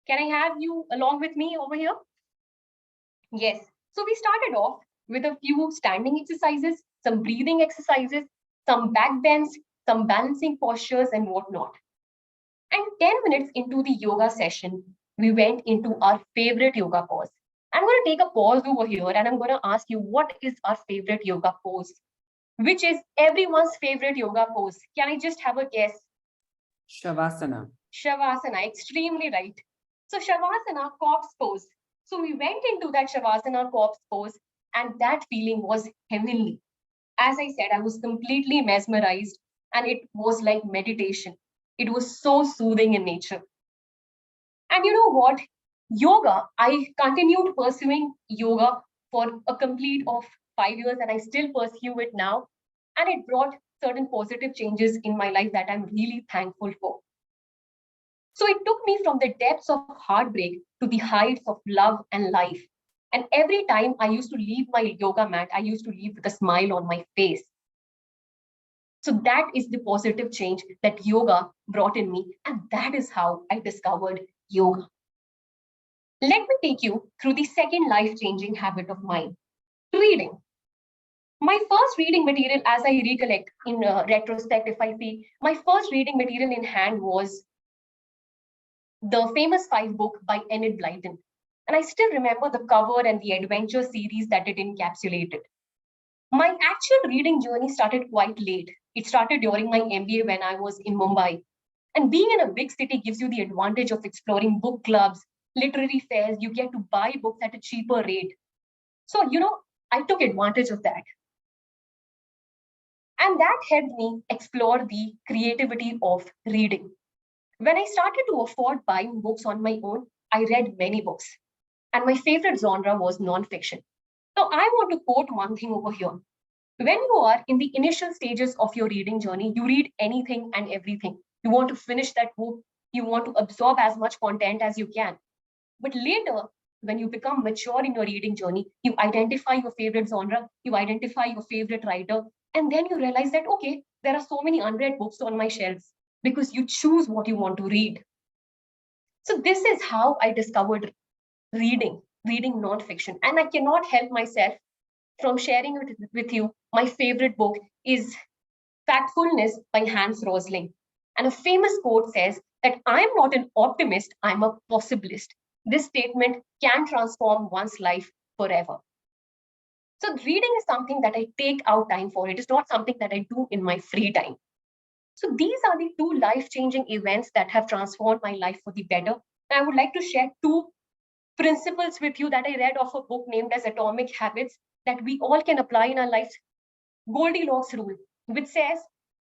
Can I have you along with me over here? Yes. So we started off with a few standing exercises, some breathing exercises, some back bends, some balancing postures and whatnot. And 10 minutes into the yoga session, we went into our favorite yoga pose. I'm going to take a pause over here and I'm going to ask you, what is our favorite yoga pose? Which is everyone's favorite yoga pose? Can I just have a guess? Shavasana. Shavasana, extremely right. So Shavasana, corpse pose. So we went into that Shavasana corpse pose and that feeling was heavenly. As I said, I was completely mesmerized and it was like meditation. It was so soothing in nature. And you know what? Yoga, I continued pursuing yoga for a complete of 5 years and I still pursue it now. And it brought certain positive changes in my life that I'm really thankful for. So it took me from the depths of heartbreak to the heights of love and life. And every time I used to leave my yoga mat, I used to leave with a smile on my face. So that is the positive change that yoga brought in me. And that is how I discovered yoga. Let me take you through the second life-changing habit of mine, reading. My first reading material, as I recollect in retrospect, if I see, my first reading material in hand was the famous 5 book by Enid Blyton. And I still remember the cover and the adventure series that it encapsulated. My actual reading journey started quite late. It started during my MBA when I was in Mumbai. And being in a big city gives you the advantage of exploring book clubs, literary fairs. You get to buy books at a cheaper rate. So, I took advantage of that. And that helped me explore the creativity of reading. When I started to afford buying books on my own, I read many books. And my favorite genre was nonfiction. So I want to quote one thing over here. When you are in the initial stages of your reading journey, you read anything and everything. You want to finish that book. You want to absorb as much content as you can. But later, when you become mature in your reading journey, you identify your favorite genre, you identify your favorite writer, and then you realize that, okay, there are so many unread books on my shelves because you choose what you want to read. So this is how I discovered reading nonfiction. And I cannot help myself from sharing it with you. My favorite book is Factfulness by Hans Rosling. And a famous quote says that I'm not an optimist, I'm a possibilist. This statement can transform one's life forever. So reading is something that I take out time for. It is not something that I do in my free time. So these are the two life-changing events that have transformed my life for the better. And I would like to share two principles with you that I read of a book named as Atomic Habits that we all can apply in our lives. Goldilocks rule, which says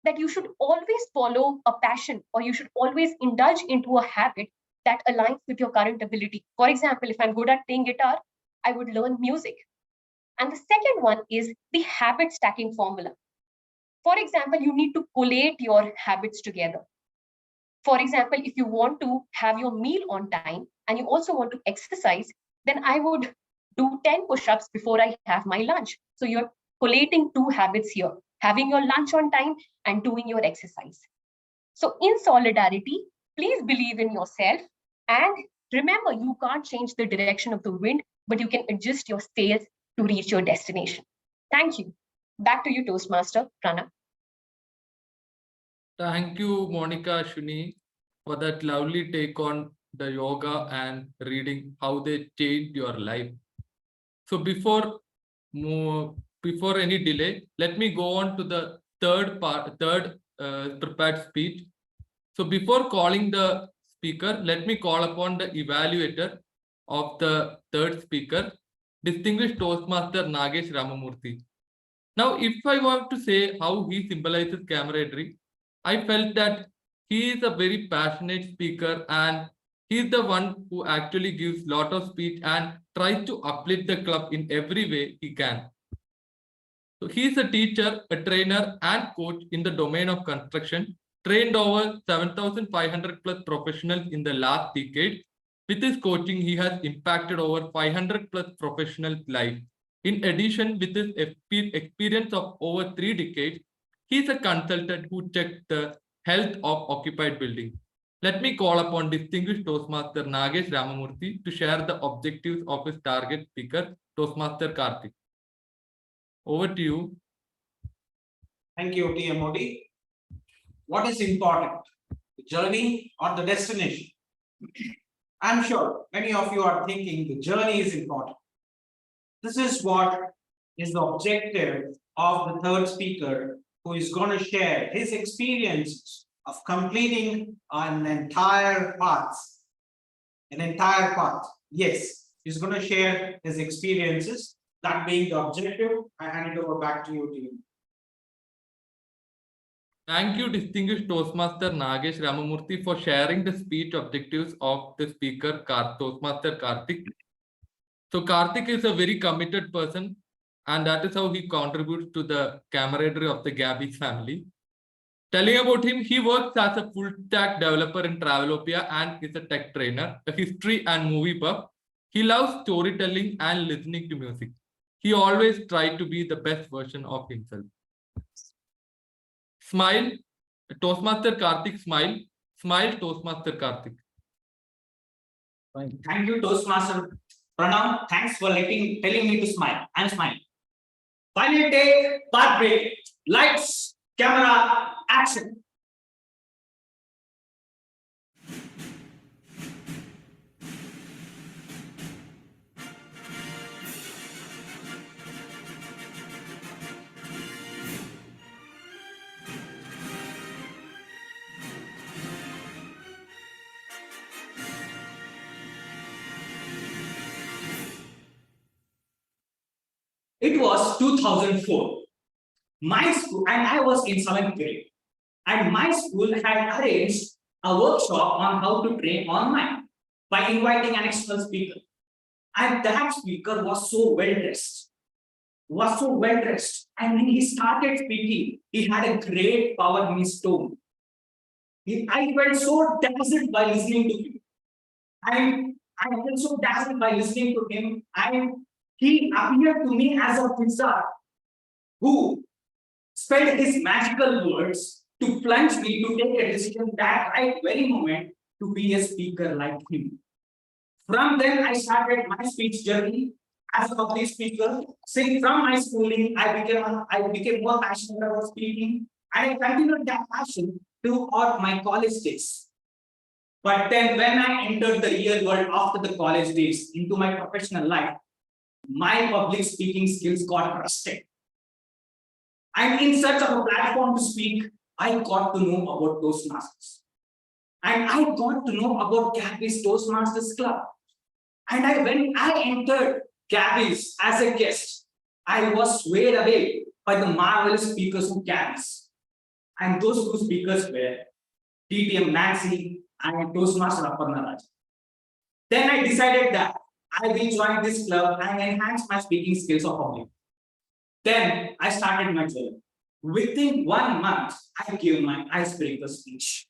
that you should always follow a passion or you should always indulge into a habit that aligns with your current ability. For example, if I'm good at playing guitar, I would learn music. And the second one is the habit stacking formula. For example, you need to collate your habits together. For example, if you want to have your meal on time and you also want to exercise, then I would do 10 push-ups before I have my lunch. So you're collating two habits here, having your lunch on time and doing your exercise. So in solidarity, please believe in yourself and remember, you can't change the direction of the wind, but you can adjust your sails to reach your destination. Thank you. Back to you, Toastmaster Pranav. Thank you, Monica Ashwini, for that lovely take on the yoga and reading, how they changed your life. So before any delay, let me go on to the third prepared speech. So before calling the speaker, let me call upon the evaluator of the third speaker, distinguished Toastmaster Nagesh Ramamurthy. Now, if I want to say how he symbolizes camaraderie, I felt that he is a very passionate speaker and he is the one who actually gives a lot of speech and tries to uplift the club in every way he can. So he is a teacher, a trainer and coach in the domain of construction, trained over 7,500 plus professionals in the last decade. With his coaching, he has impacted over 500 plus professionals' lives. In addition, with his experience of over 3 decades, he is a consultant who checked the health of occupied buildings. Let me call upon distinguished Toastmaster Nagesh Ramamurthy to share the objectives of his target speaker, Toastmaster Karthik. Over to you. Thank you, TMOD. What is important, the journey or the destination? I'm sure many of you are thinking the journey is important. This is what is the objective of the third speaker, who is going to share his experiences of completing an entire path. Yes, he's going to share his experiences. That being the objective, I hand it over back to you, team. Thank you, distinguished Toastmaster Nagesh Ramamurthy, for sharing the speech objectives of the speaker, Toastmaster Karthik. So Karthik is a very committed person, and that is how he contributes to the camaraderie of the Gabbys family. Telling about him, he works as a full-stack developer in Travelopia and is a tech trainer, a history and movie buff. He loves storytelling and listening to music. He always tried to be the best version of himself. Smile, Toastmaster Karthik, smile. Smile, Toastmaster Karthik. Thank you, Toastmaster Pranav. Thanks for telling me to smile. I'm smiling. Final take, part break. Lights, camera, action. was 2004. My school, and I was in 7th grade, and my school had arranged a workshop on how to train online by inviting an external speaker. And that speaker was so well dressed, and when he started speaking, he had a great power in his tone. I felt so dazzled by listening to him. I felt so dazzled by listening to him, and he appeared to me as a wizard who spelled his magical words to plunge me to take a decision that right very moment to be a speaker like him. From then, I started my speech journey as a public speaker. Since from my schooling, I became more passionate about speaking, and I continued that passion throughout my college days. But then, when I entered the real world after the college days into my professional life, my public speaking skills got rusted. And in search of a platform to speak, I got to know about Toastmasters. And I got to know about Gabby's Toastmasters Club. And when I entered Gabbys as a guest, I was swayed away by the marvelous speakers of Gabbys. And those two speakers were TTM Nancy and Toastmaster Aparna. Then I decided that I will join this club and enhance my speaking skills of public. Then I started my journey. Within 1 month, I gave my icebreaker speech.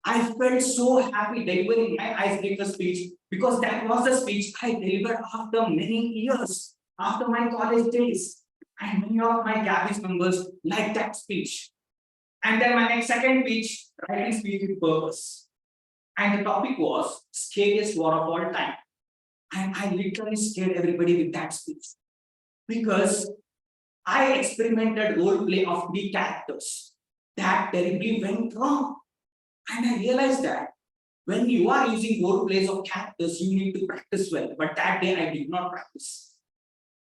I felt so happy delivering my icebreaker speech because that was the speech I delivered after many years, after my college days. And many of my Gabbys members liked that speech. And then my second speech, writing speech with purpose. And the topic was scariest war of all time. And I literally scared everybody with that speech. Because I experimented role play of 3 characters that terribly went wrong. And I realized that when you are using role plays of characters, you need to practice well. But that day I did not practice.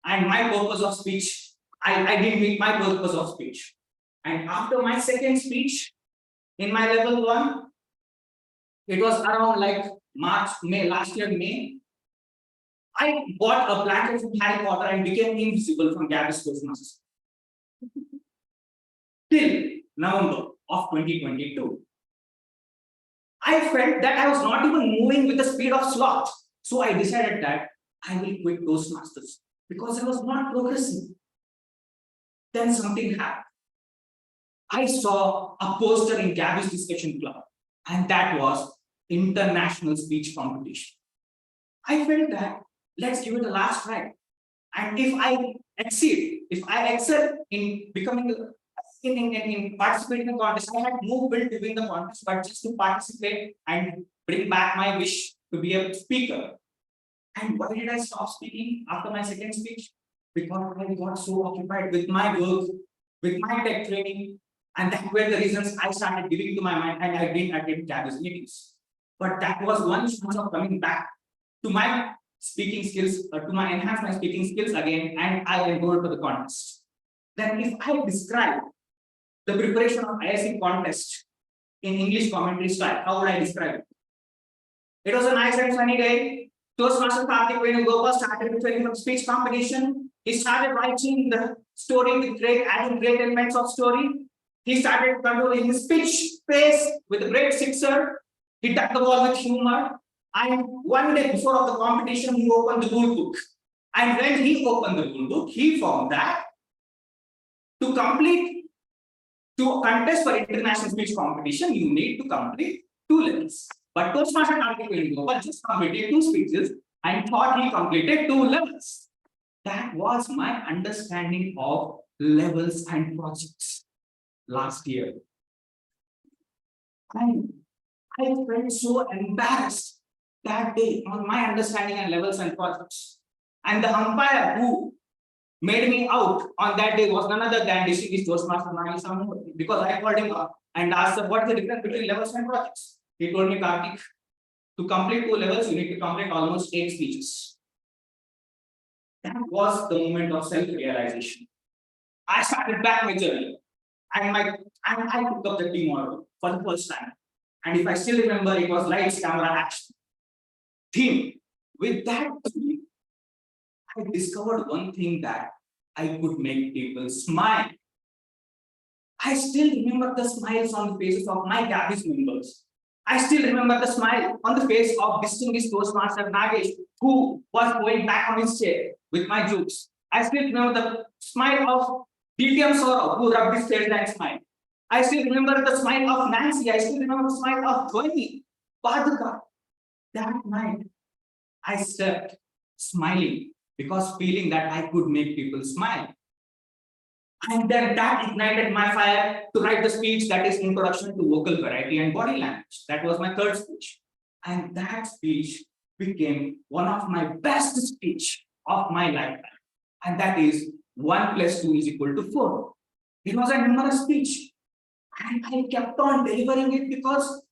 And my purpose of speech, I didn't meet my purpose of speech. And after my second speech, in my level 1, it was around like May, last year, May. I bought a blanket from Harry Potter and became invisible from Gabbys Toastmasters. Till November of 2022. I felt that I was not even moving with the speed of sloth. So I decided that I will quit Toastmasters because I was not progressing. Then something happened. I saw a poster in Gabby's discussion club, and that was international speech competition. I felt that let's give it a last try. And if I excel in becoming in participating in the contest, I had no will to win the contest, but just to participate and bring back my wish to be a speaker. And why did I stop speaking after my second speech? Because I got so occupied with my work, with my tech training, and that were the reasons I started giving to my mind, and I didn't attend Gabbys meetings. But that was one chance of coming back to my speaking skills, to enhance my speaking skills again, and I enrolled to the contest. Then if I describe the preparation of ISC contest in English commentary style, how would I describe it? It was a nice and sunny day. Toastmaster Karthik Venugopal started preparing for speech competition. He started writing the story with adding great elements of story. He started controlling his speech pace with a great sixer. He dug the ball with humor. And one day before of the competition, he opened the rule book. And when he opened the rule book, he found that to contest for international speech competition, you need to complete 2 levels. But Toastmaster Karthik just completed 2 speeches and thought he completed 2 levels. That was my understanding of levels and projects last year. And I felt so embarrassed that day on my understanding and levels and projects. And the umpire who made me out on that day was none other than Distinguished Toastmaster Ramamurthy, because I called him up and asked him what is the difference between levels and projects. He told me, Karthik, to complete 2 levels, you need to complete almost 8 speeches. That was the moment of self-realization. I started back my journey, and I took up the TMOD for the first time. And if I still remember, it was lights, camera, action. Theme. With that theme, I discovered one thing, that I could make people smile. I still remember the smiles on the faces of my Gabbys members. I still remember the smile on the face of distinguished Toastmaster Nagesh, who was going back on his chair with my jokes. I still remember the smile of DTM Sourav, who rubbed his face and smiled. I still remember the smile of Nancy. I still remember the smile of Dhoni, Paduka. That night, I slept smiling because feeling that I could make people smile. And then that ignited my fire to write the speech that is Introduction to Vocal Variety and Body Language. That was my third speech. And that speech became one of my best speech of my lifetime. And that is 1 + 2 = 4. It was a numerous speech. And I kept on delivering it because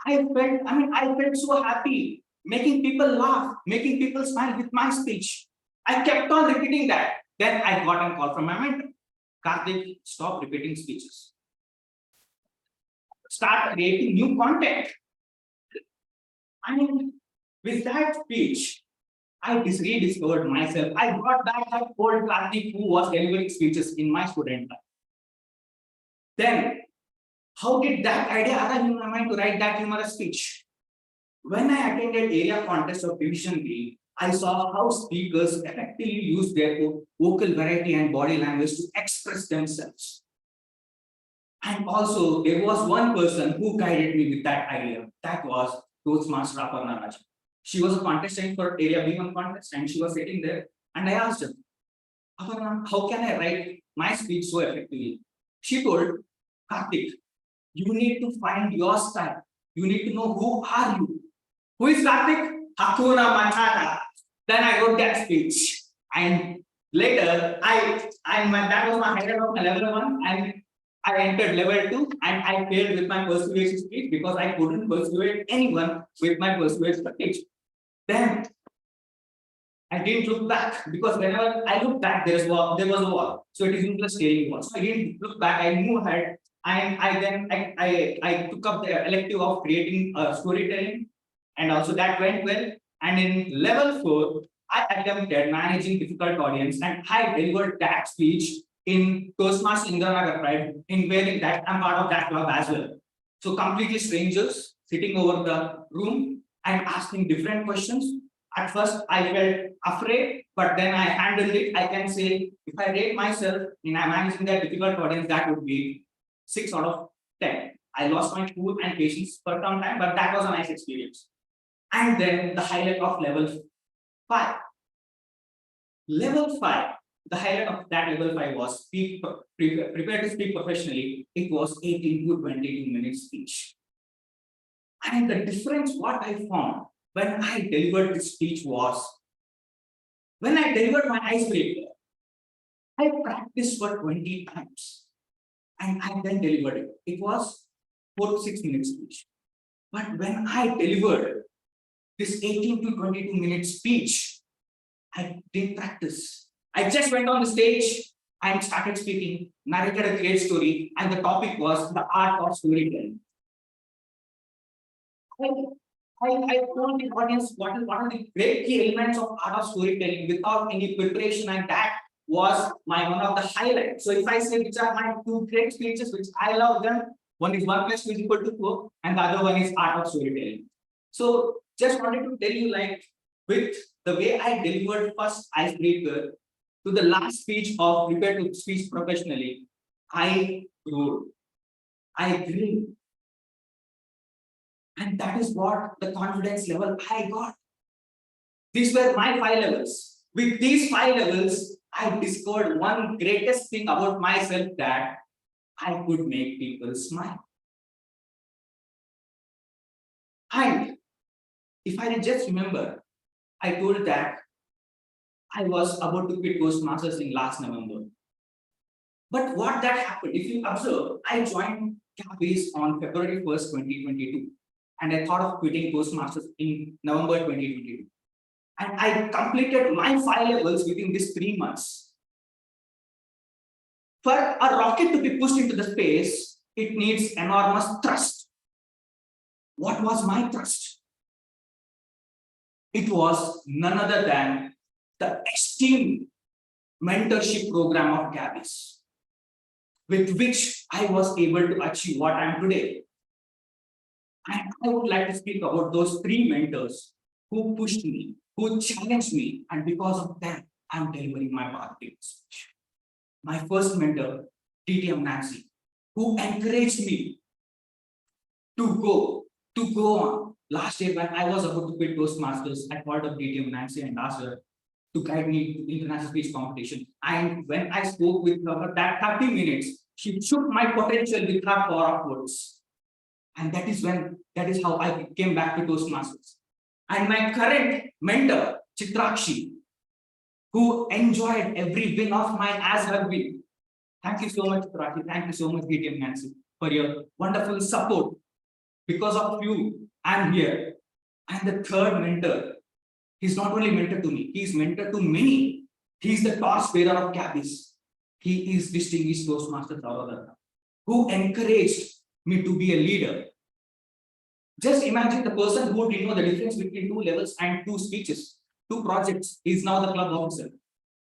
I felt so happy, making people laugh, making people smile with my speech. I kept on repeating that. Then I got a call from my mentor. Karthik, stop repeating speeches. Start creating new content. And with that speech, I rediscovered myself. I brought back that old Karthik who was delivering speeches in my student life. Then, how did that idea arrive in my mind to write that humorous speech? When I attended area contest of Division B, I saw how speakers effectively use their vocal variety and body language to express themselves. And also, there was one person who guided me with that idea. That was Toastmaster Aparna. She was a contestant for Area B1 contest, and she was sitting there. And I asked her, Aparna, how can I write my speech so effectively? She told, Karthik, you need to find your style. You need to know who are you. Who is Karthik? Hakuna Matata. Then I wrote that speech. And later, that was my highlight of my level 1. And I entered level 2 and I failed with my persuasive speech because I couldn't persuade anyone with my persuasive speech. Then I didn't look back because whenever I look back, there was a wall. So it is useless staring wall. So I didn't look back, I moved ahead. And I took up the elective of creating storytelling, and also that went well. And in level 4, I attempted managing difficult audience, and I delivered that speech in Toastmasters Indra Pride, in where that I'm part of that club as well. So completely strangers sitting over the room and asking different questions. At first, I felt afraid, but then I handled it. I can say, if I rate myself in managing that difficult audience, that would be 6 out of 10. I lost my cool and patience for some time, but that was a nice experience. And then the highlight of level 5. Level 5, the highlight of that level 5 was prepare to speak professionally. It was 18 to 22 minutes speech. And the difference what I found when I delivered this speech was, when I delivered my icebreaker, I practiced for 20 times. And I then delivered it. It was 4 to 6 minutes speech. But when I delivered this 18 to 22 minute speech, I didn't practice. I just went on the stage and started speaking, narrated a great story, and the topic was the art of storytelling. I told the audience what are the great key elements of art of storytelling without any preparation, and that was one of the highlights. So if I say which are my 2 great speeches which I love them, one is 1 + 2 = 4, and the other one is art of storytelling. So just wanted to tell you, like, with the way I delivered first icebreaker to the last speech of prepare to speak professionally, I grew. I grew. And that is what the confidence level I got. These were my 5 levels. With these 5 levels, I discovered one greatest thing about myself, that I could make people smile. And if I just remember, I told that I was about to quit Toastmasters in last November. But what that happened, if you observe, I joined Gabbys on February 1st, 2022. And I thought of quitting Toastmasters in November 2022. And I completed my 5 levels within these 3 months. For a rocket to be pushed into the space, it needs enormous thrust. What was my thrust? It was none other than the esteem mentorship program of Gabbys, with which I was able to achieve what I am today. And I would like to speak about those 3 mentors who pushed me, who challenged me, and because of them, I'm delivering my party speech. My first mentor, TTM Nancy, who encouraged me to go on. Last year, when I was about to quit Toastmasters, I called up TTM Nancy and asked her to guide me to the international speech competition. And when I spoke with her for that 30 minutes, she shook my potential with her power of words. And that is how I came back to Toastmasters. And my current mentor, Chitrakshi, who enjoyed every win of mine as her win. Thank you so much, Chitrakshi. Thank you so much, TTM Nancy, for your wonderful support. Because of you, I'm here. And the third mentor, he's not only mentor to me, he's mentor to many. He's the torch bearer of Gabbys. He is distinguished Toastmaster Sourav, who encouraged me to be a leader. Just imagine the person who didn't know the difference between 2 levels and 2 speeches, 2 projects, is now the club officer.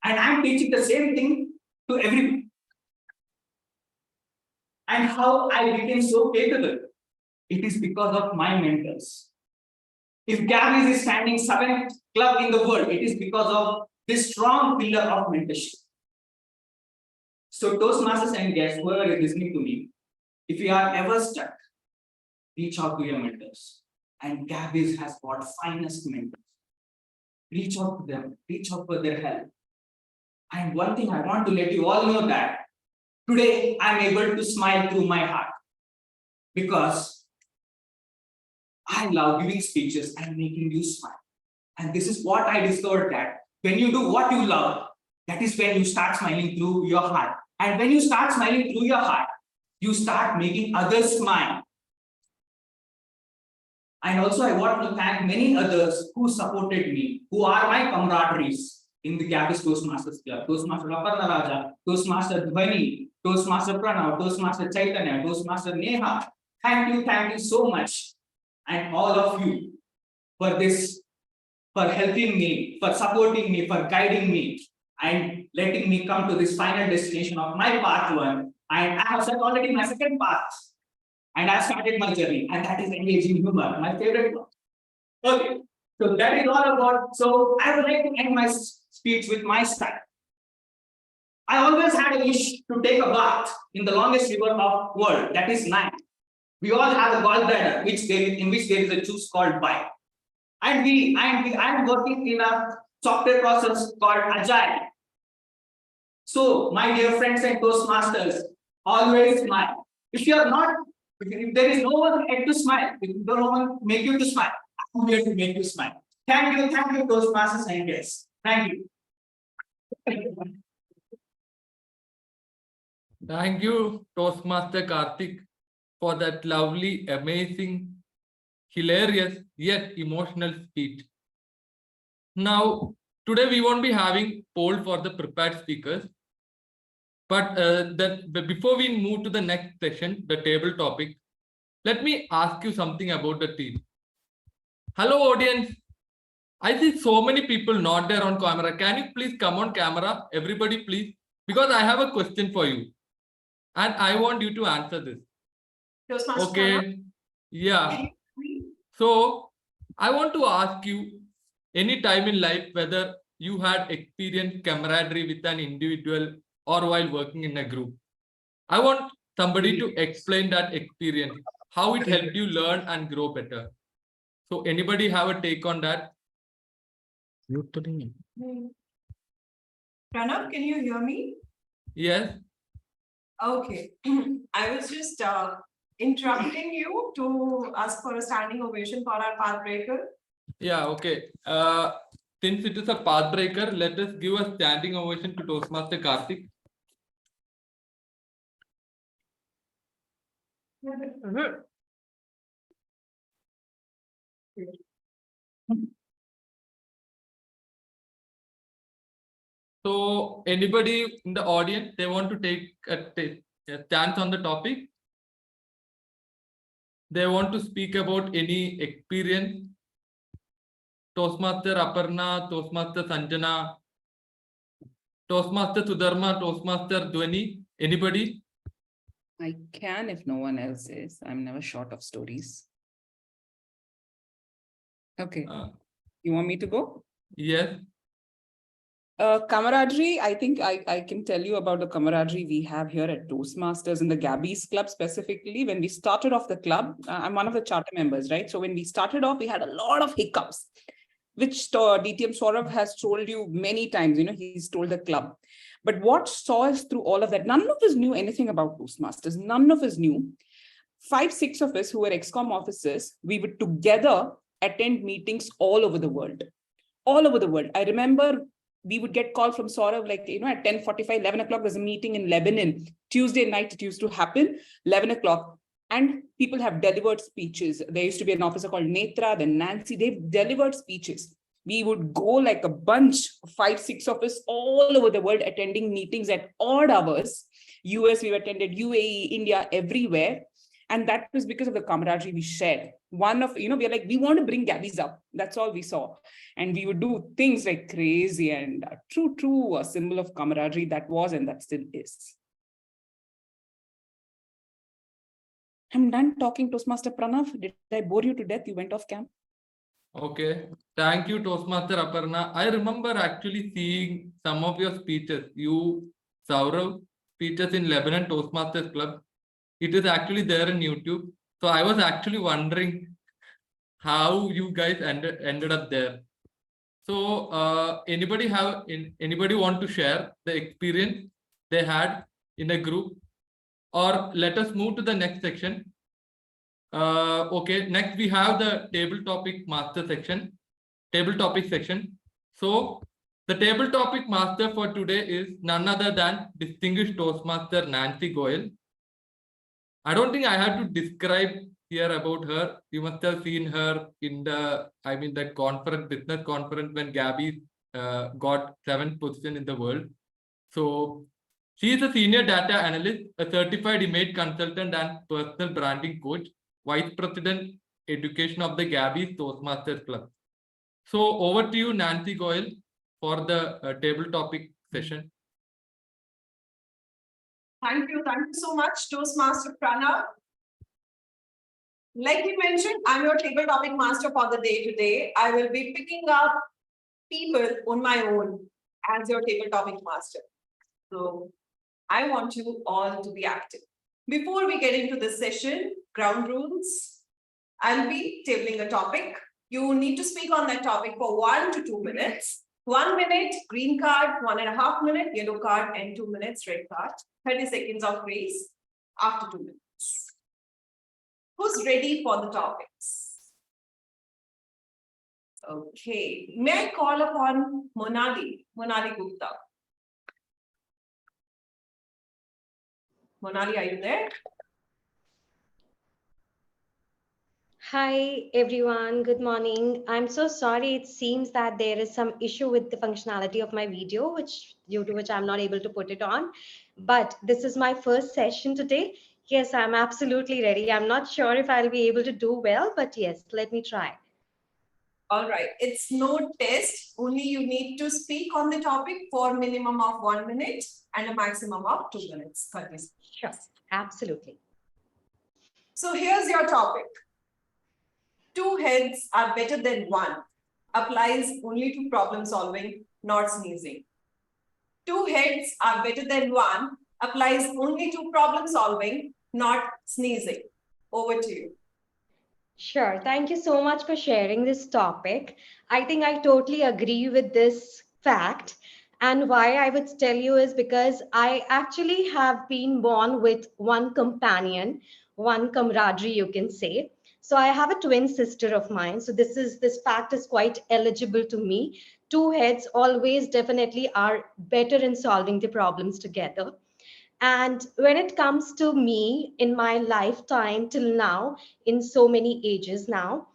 And I'm teaching the same thing to everyone. And how I became so capable, it is because of my mentors. If Gabbys is standing 7th club in the world, it is because of this strong pillar of mentorship. So Toastmasters and guests, whoever is listening to me, if you are ever stuck, reach out to your mentors. And Gabbys has got finest mentors. Reach out to them, reach out for their help. And one thing I want to let you all know that today I'm able to smile through my heart because I love giving speeches and making you smile. And this is what I discovered, that when you do what you love, that is when you start smiling through your heart. And when you start smiling through your heart, you start making others smile. And also I want to thank many others who supported me, who are my camaraderies in the Gabbys Toastmasters Club. Toastmaster Aparna, Toastmaster Devani, Toastmaster Pranav, Toastmaster Chaitanya, Toastmaster Neha. Thank you so much. And all of you for this, for helping me, for supporting me, for guiding me, and letting me come to this final destination of my part 1. And I have said already my second part. And I started my journey, and that is engaging humor, my favorite one. Okay, so that is all about. So I would like to end my speech with my style. I always had a wish to take a bath in the longest river of the world, that is Nile. We all have a gallbladder, in which there is a juice called bile. And I am working in a software process called Agile. So, my dear friends and Toastmasters, always smile. If there is no one here to smile, if no one make you to smile, I'm here to make you smile. Thank you, Toastmasters and guests. Thank you. Thank you, Toastmaster Karthik, for that lovely, amazing, hilarious, yet emotional speech. Now, today we won't be having poll for the prepared speakers. But before we move to the next session, the table topic, let me ask you something about the team. Hello, audience. I see so many people not there on camera. Can you please come on camera? Everybody, please. Because I have a question for you. And I want you to answer this. Okay. Yeah. So, I want to ask you, any time in life, whether you had experienced camaraderie with an individual or while working in a group. I want somebody to explain that experience, how it helped you learn and grow better. So anybody have a take on that? Pranav, can you hear me? Yes. Okay. I was just interrupting you to ask for a standing ovation for our path breaker. Yeah, okay. Since it is a path breaker, let us give a standing ovation to Toastmaster Karthik. So anybody in the audience, they want to take a stance on the topic? They want to speak about any experience? Toastmaster Aparna, Toastmaster Sanjana, Toastmaster Sudharma, Toastmaster Dhwani, anybody? I can if no one else is. I'm never short of stories. Okay. You want me to go? Yes. Camaraderie, I think I can tell you about the camaraderie we have here at Toastmasters in the Gabbys club specifically. When we started off the club, I'm one of the charter members, right? So when we started off, we had a lot of hiccups, which DTM Sourav has told you many times, he's told the club. But what saw us through all of that, none of us knew anything about Toastmasters. None of us knew. 5-6 of us who were ExCom officers, we would together attend meetings all over the world. All over the world. I remember we would get call from Sourav, like, at 10:45, 11 o'clock, there's a meeting in Lebanon. Tuesday night, it used to happen, 11 o'clock. And people have delivered speeches. There used to be an officer called Netra, then Nancy, they've delivered speeches. We would go like a bunch, 5-6 of us all over the world attending meetings at odd hours. US, we've attended UAE, India, everywhere. And that was because of the camaraderie we shared. One of, we're like, we want to bring Gabbys up. That's all we saw. And we would do things like crazy and true a symbol of camaraderie that was and that still is. I'm done talking, Toastmaster Pranav. Did I bore you to death? You went off cam. Okay. Thank you, Toastmaster Aparna. I remember actually seeing some of your speeches. You, Sourav, speeches in Lebanon Toastmasters Club. It is actually there in YouTube. So I was actually wondering how you guys ended up there. So anybody want to share the experience they had in a group? Or let us move to the next section. Okay, next we have the table topic master section. Table topic section. So the table topic master for today is none other than distinguished Toastmaster Nancy Goel. I don't think I have to describe here about her. You must have seen her in the conference, business conference when Gabby got 7th position in the world. So she is a senior data analyst, a certified image consultant and personal branding coach, vice president education of the Gabby Toastmasters Club. So over to you, Nancy Goel, for the table topic session. Thank you so much, Toastmaster Pranav. Like you mentioned, I'm your table topic master for the day today. I will be picking up people on my own as your table topic master. So I want you all to be active. Before we get into this session, ground rules, I'll be tabling a topic. You need to speak on that topic for 1 to 2 minutes. 1 minute, green card, 1.5 minutes, yellow card, and 2 minutes, red card. 30 seconds of grace after 2 minutes. Who's ready for the topics? Okay, may I call upon Monali Gupta? Monali, are you there? Hi, everyone. Good morning. I'm so sorry. It seems that there is some issue with the functionality of my video, due to which I'm not able to put it on. But this is my first session today. Yes, I'm absolutely ready. I'm not sure if I'll be able to do well, but yes, let me try. All right, it's no test. Only you need to speak on the topic for minimum of 1 minute and a maximum of 2 minutes. Sure, absolutely. So here's your topic. 2 heads are better than 1 applies only to problem solving, not sneezing. 2 heads are better than 1 applies only to problem solving, not sneezing. Over to you. Sure. Thank you so much for sharing this topic. I think I totally agree with this fact. And why I would tell you is because I actually have been born with one companion, one camaraderie, you can say. So I have a twin sister of mine. So this fact is quite eligible to me. 2 heads always definitely are better in solving the problems together. And when it comes to me in my lifetime till now, in so many ages now,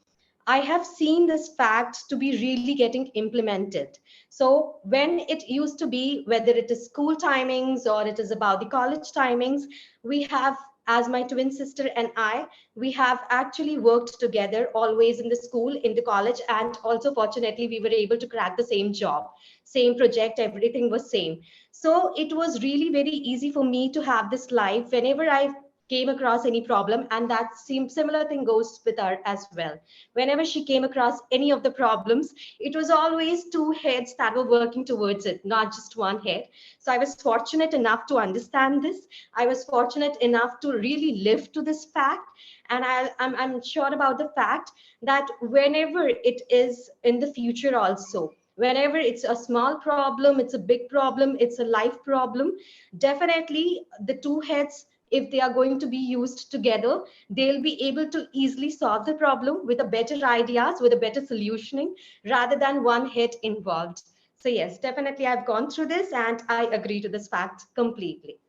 I have seen this fact to be really getting implemented. So when it used to be, whether it is school timings or it is about the college timings, we have as my twin sister and I, we have actually worked together always in the school, in the college, and also fortunately we were able to crack the same job, same project, everything was same. So it was really very easy for me to have this life whenever I came across any problem, and that same similar thing goes with her as well. Whenever she came across any of the problems, it was always two heads that were working towards it, not just one head. So I was fortunate enough to understand this. I was fortunate enough to really live to this fact. And I'm sure about the fact that whenever it is in the future also, whenever it's a small problem, it's a big problem, it's a life problem, definitely the two heads, if they are going to be used together, they'll be able to easily solve the problem with a better ideas, with a better solutioning, rather than one head involved. So yes, definitely I've gone through this and I agree to this fact completely.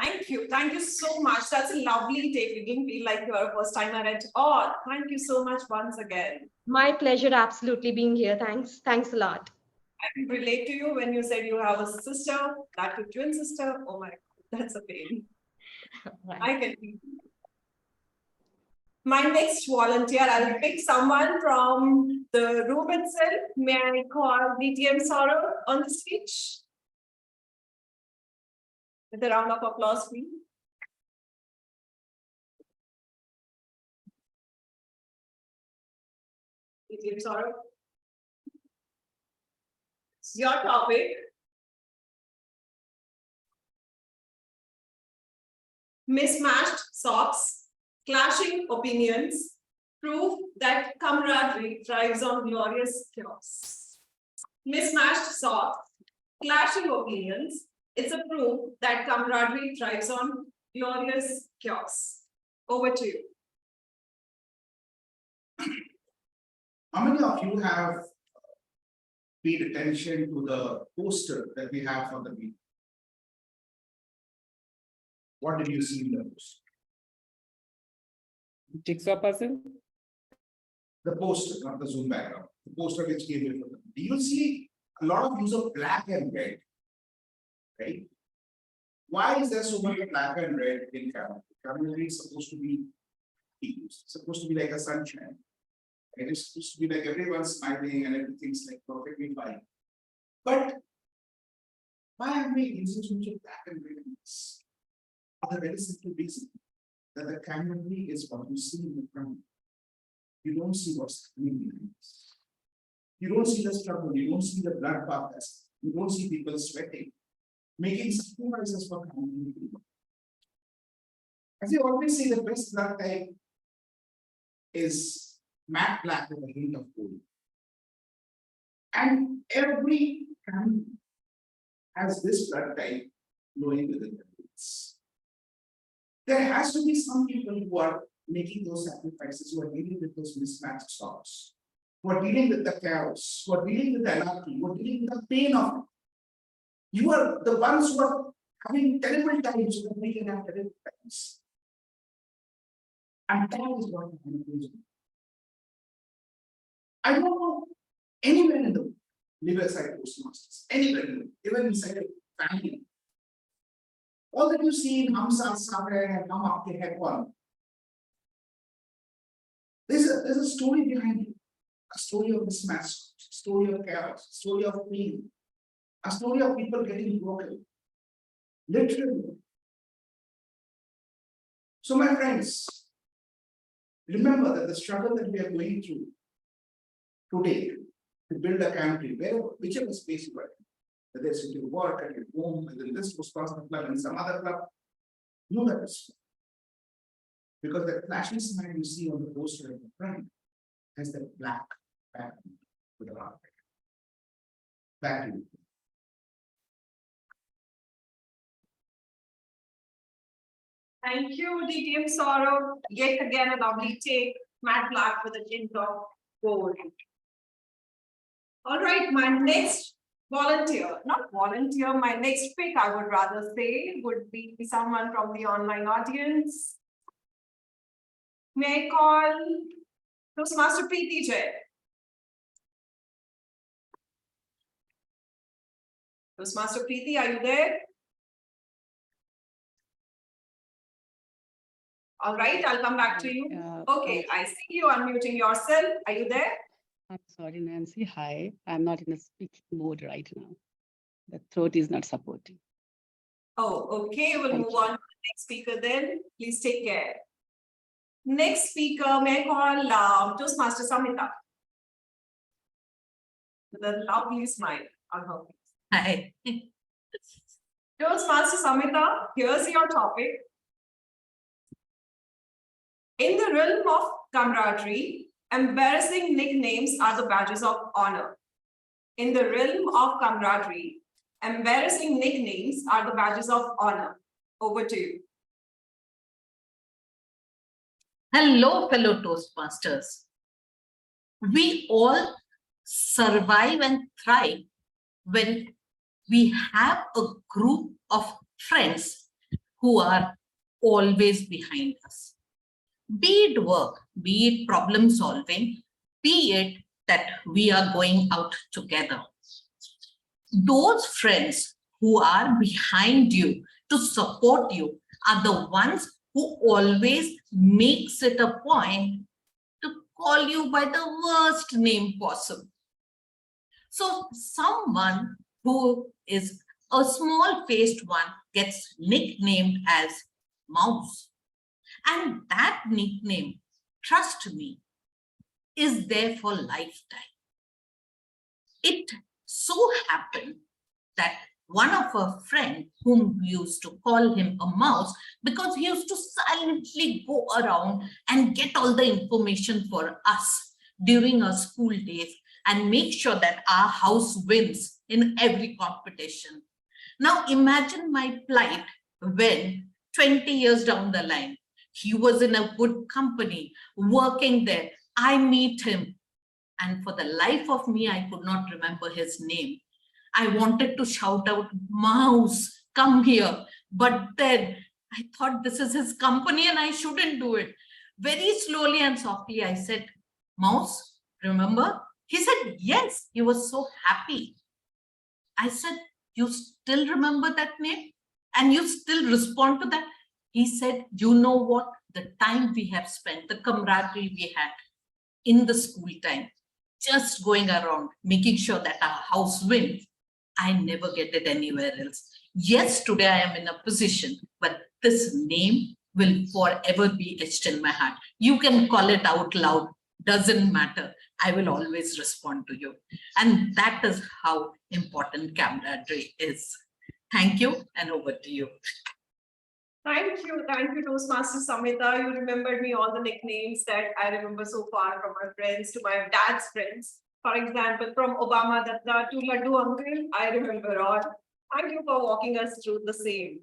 Thank you. Thank you so much. That's a lovely take. You didn't feel like you're a first timer at all. Thank you so much once again. My pleasure, absolutely being here. Thanks. Thanks a lot. I can relate to you when you said you have a sister, that your twin sister. Oh my God, that's a pain. I can. My next volunteer, I'll pick someone from the room itself. May I call DTM Sourav on the stage? With a round of applause, please. DTM Sourav. It's your topic. Mismatched socks, clashing opinions, prove that camaraderie thrives on glorious chaos. Mismatched socks, clashing opinions, it's a proof that camaraderie thrives on glorious chaos. Over to you. How many of you have paid attention to the poster that we have for the meeting? What did you see in the poster? Jigsaw puzzle? The poster, not the Zoom background. The poster which came before them. Do you see a lot of use of black and red? Right? Why is there so much black and red in camera? Camera is supposed to be used. It's supposed to be like a sunshine. It is supposed to be like everyone's smiling and everything's like perfectly fine. But why are we using so much black and red in this? For the very simple reason that the camera is what you see in the front. You don't see what's happening behind this. You don't see the struggle, you don't see the blood baths, you don't see people sweating, making sacrifices for community. As you always say, the best blood type is matte black with a hint of gold. And every family has this blood type flowing within the roots. There has to be some people who are making those sacrifices, who are dealing with those mismatched stocks, who are dealing with the chaos, who are dealing with the anarchy, who are dealing with the pain of it. You are the ones who are having terrible times so that we can have terrible times. And that is what is. I don't know anywhere in the world, live aside Toastmasters, anywhere in the world, even inside a family. All that you see in Hum Saath Saath Hai and Hum Aapke Hai Kaun. There's a story behind it, a story of mismatch, a story of chaos, a story of pain, a story of people getting broken. Literally. So, my friends, remember that the struggle that we are going through today to build a country, whichever space you are in, whether it's at your work, at your home, whether this was Toastmaster club and some other club, know that it's because the flashing smile you see on the poster at the front has that black background with a heart. Back to you. Thank you, DTM Sourav. Yet again, a lovely take, matte black with a hint of gold. All right, my next volunteer, not volunteer, my next pick, I would rather say, would be someone from the online audience. May I call Toastmaster Preeti Jain? Toastmaster Preeti, are you there? All right, I'll come back to you. Okay, I see you unmuting yourself. Are you there? I'm sorry, Nancy. Hi. I'm not in a speaking mode right now. The throat is not supporting. Oh, okay. We'll Thank move you. on to the next speaker then. Please take care. Next speaker, may I call Toastmaster Samita. With a lovely smile on her face. Hi. Toastmaster Samita, here's your topic. In the realm of camaraderie, embarrassing nicknames are the badges of honor. In the realm of camaraderie, embarrassing nicknames are the badges of honor. Over to you. Hello, fellow Toastmasters. We all survive and thrive when we have a group of friends who are always behind us. Be it work, be it problem solving, be it that we are going out together. Those friends who are behind you to support you are the ones who always makes it a point to call you by the worst name possible. So someone who is a small-faced one gets nicknamed as Mouse. And that nickname, trust me, is there for lifetime. It so happened that one of our friends, whom we used to call him a mouse, because he used to silently go around and get all the information for us during our school days and make sure that our house wins in every competition. Now imagine my plight when 20 years down the line, he was in a good company, working there. I meet him. And for the life of me, I could not remember his name. I wanted to shout out, Mouse, come here. But then I thought this is his company and I shouldn't do it. Very slowly and softly, I said, Mouse, remember? He said, yes. He was so happy. I said, you still remember that name? And you still respond to that? He said, you know what? The time we have spent, the camaraderie we had in the school time, just going around, making sure that our house wins, I never get it anywhere else. Yes, today I am in a position, but this name will forever be etched in my heart. You can call it out loud, doesn't matter. I will always respond to you. And that is how important camaraderie is. Thank you, and over to you. Thank you, Toastmaster Samita. You remembered me all the nicknames that I remember so far from my friends to my dad's friends. For example, from Obama Dutta to Laddu Uncle, I remember all. Thank you for walking us through the same.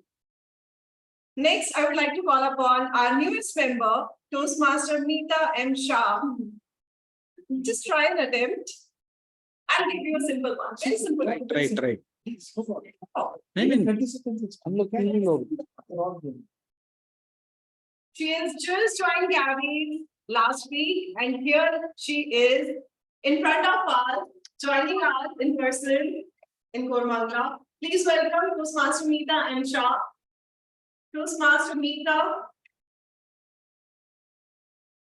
Next, I would like to call upon our newest member, Toastmaster Meeta M. Shah. Just try an attempt. I'll give you a simple one. Very simple. Try. Maybe 30 seconds. I'm looking over. She has just joined Gabby last week, and here she is in front of us, joining us in person in Koramangala. Please welcome Toastmaster Meeta M. Shah. Toastmaster Meeta,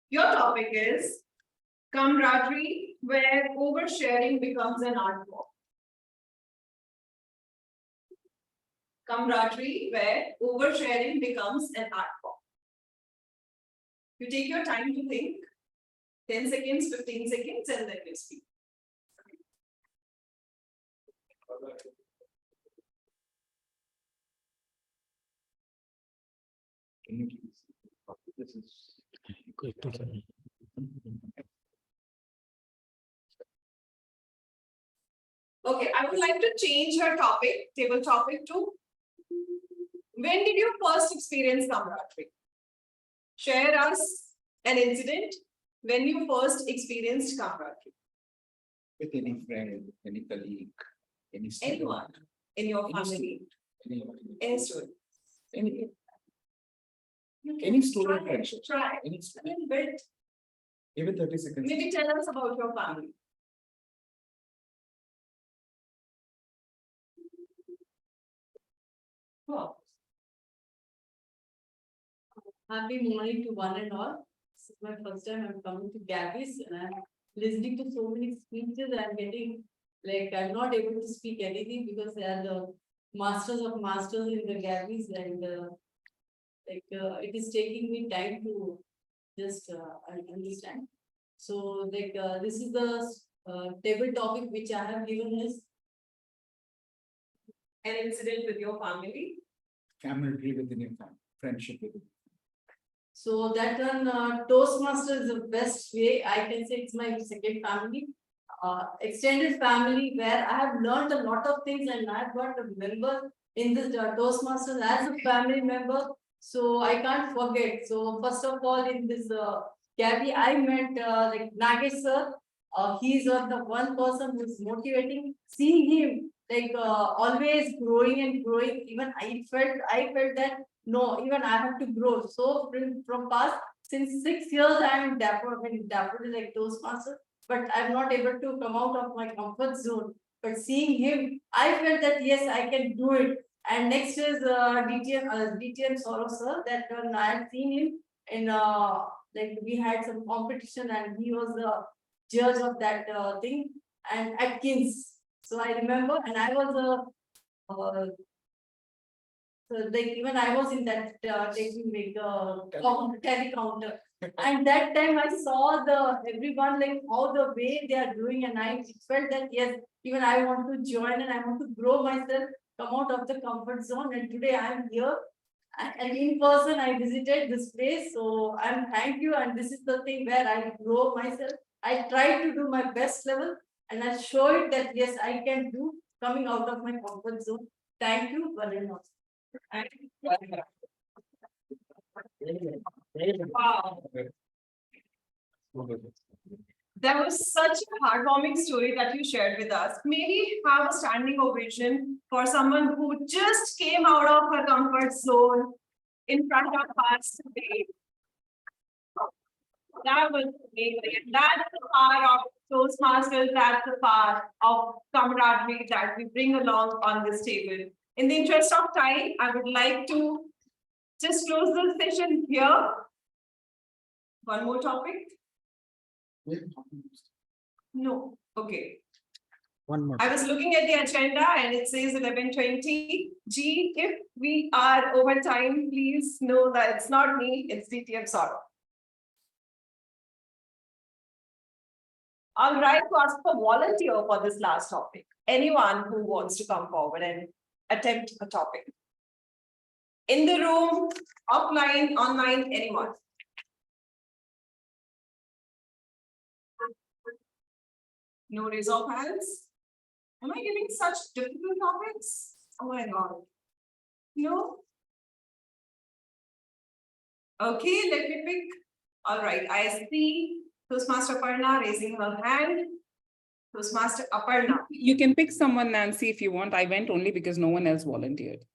your topic is camaraderie, where oversharing becomes an art form. Camaraderie, where oversharing becomes an art form. You take your time to think, 10 seconds, 15 seconds, and then you speak. Okay, I would like to change her table topic to when did you first experience camaraderie? Share us an incident when you first experienced camaraderie. With any friend, any colleague, any student. Anyone in your family, any student. Any student friendship. Try Any a little bit. Even 30 seconds. Maybe tell us about your family. Wow. Happy morning to one and all. This is my first time I'm coming to Gabbys and I'm listening to so many speeches. I'm getting like I'm not able to speak anything because they are the masters of masters in the Gabbys and it is taking me time to just understand. So this is the table topic which I have given is an incident with your family. Camaraderie within your family, friendship within. So that one, Toastmaster is the best way. I can say it's my second family, extended family where I have learned a lot of things and I've got a member in this Toastmasters as a family member. So I can't forget. So first of all, in this Gabby, I met like Nagesh sir. He's the one person who's motivating. Seeing him always growing and growing. Even I felt that no, even I have to grow. So from past since 6 years, I am dapper like Toastmaster, but I'm not able to come out of my comfort zone. But seeing him, I felt that yes, I can do it. And next is DTM Sourav sir. That when I had seen him in we had some competition and he was the judge of that thing and Atkins. So I remember, and I was even I was in that telecounter. And that time I saw everyone how the way they are doing, and I felt that yes, even I want to join and I want to grow myself, come out of the comfort zone. And today I am here, and in person I visited this place. So I'm thank you, and this is the thing where I grow myself. I try to do my best level, and I show it that yes, I can do coming out of my comfort zone. Thank you very much. Wow. That was such a heartwarming story that you shared with us. Maybe have a standing ovation for someone who just came out of her comfort zone in front of us today. That was amazing. That's the power of Toastmasters. That's the power of camaraderie that we bring along on this table. In the interest of time, I would like to just close the session here. One more topic? No. Okay. One more. I was looking at the agenda and it says 11:20. G, if we are over time, please know that it's not me, it's DTM Sourav. I'll write to ask for volunteer for this last topic. Anyone who wants to come forward and attempt a topic. In the room, offline, online, anyone. No raise of hands. Am I giving such difficult topics? Oh my God. No? Okay, let me pick. All right, I see Toastmaster Aparna raising her hand. Toastmaster Aparna. You can pick someone, Nancy, if you want. I went only because no one else volunteered.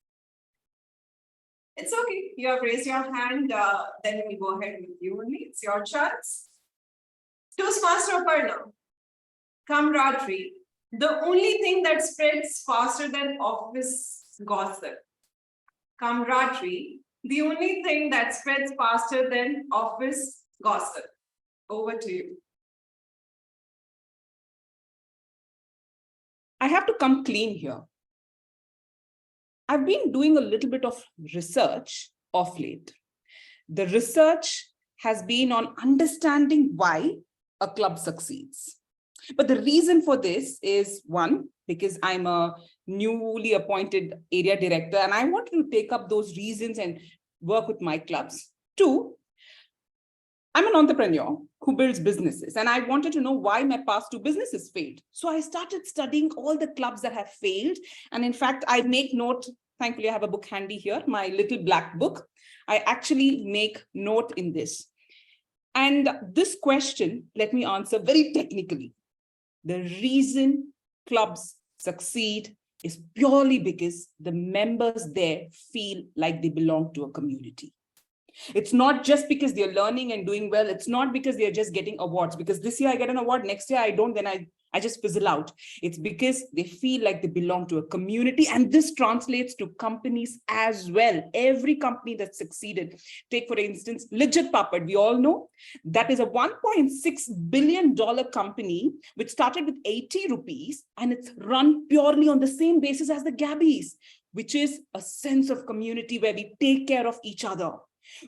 It's okay. You have raised your hand. Then we go ahead with you only. It's your chance. Toastmaster Aparna. Camaraderie. The only thing that spreads faster than office gossip. Camaraderie. The only thing that spreads faster than office gossip. Over to you. I have to come clean here. I've been doing a little bit of research of late. The research has been on understanding why a club succeeds. But the reason for this is one, because I'm a newly appointed area director and I wanted to take up those reasons and work with my clubs. Two, I'm an entrepreneur who builds businesses and I wanted to know why my past two businesses failed. So I started studying all the clubs that have failed. And in fact, I make note, thankfully I have a book handy here, my little black book. I actually make note in this. And this question, let me answer very technically. The reason clubs succeed is purely because the members there feel like they belong to a community. It's not just because they're learning and doing well. It's not because they're just getting awards, because this year I get an award, next year I don't, then I I just fizzle out. It's because they feel like they belong to a community, and this translates to companies as well. Every company that succeeded. Take, for instance, Legit Papad. We all know that is a $1.6 billion company which started with 80 rupees, and it's run purely on the same basis as the Gabbys, which is a sense of community where we take care of each other.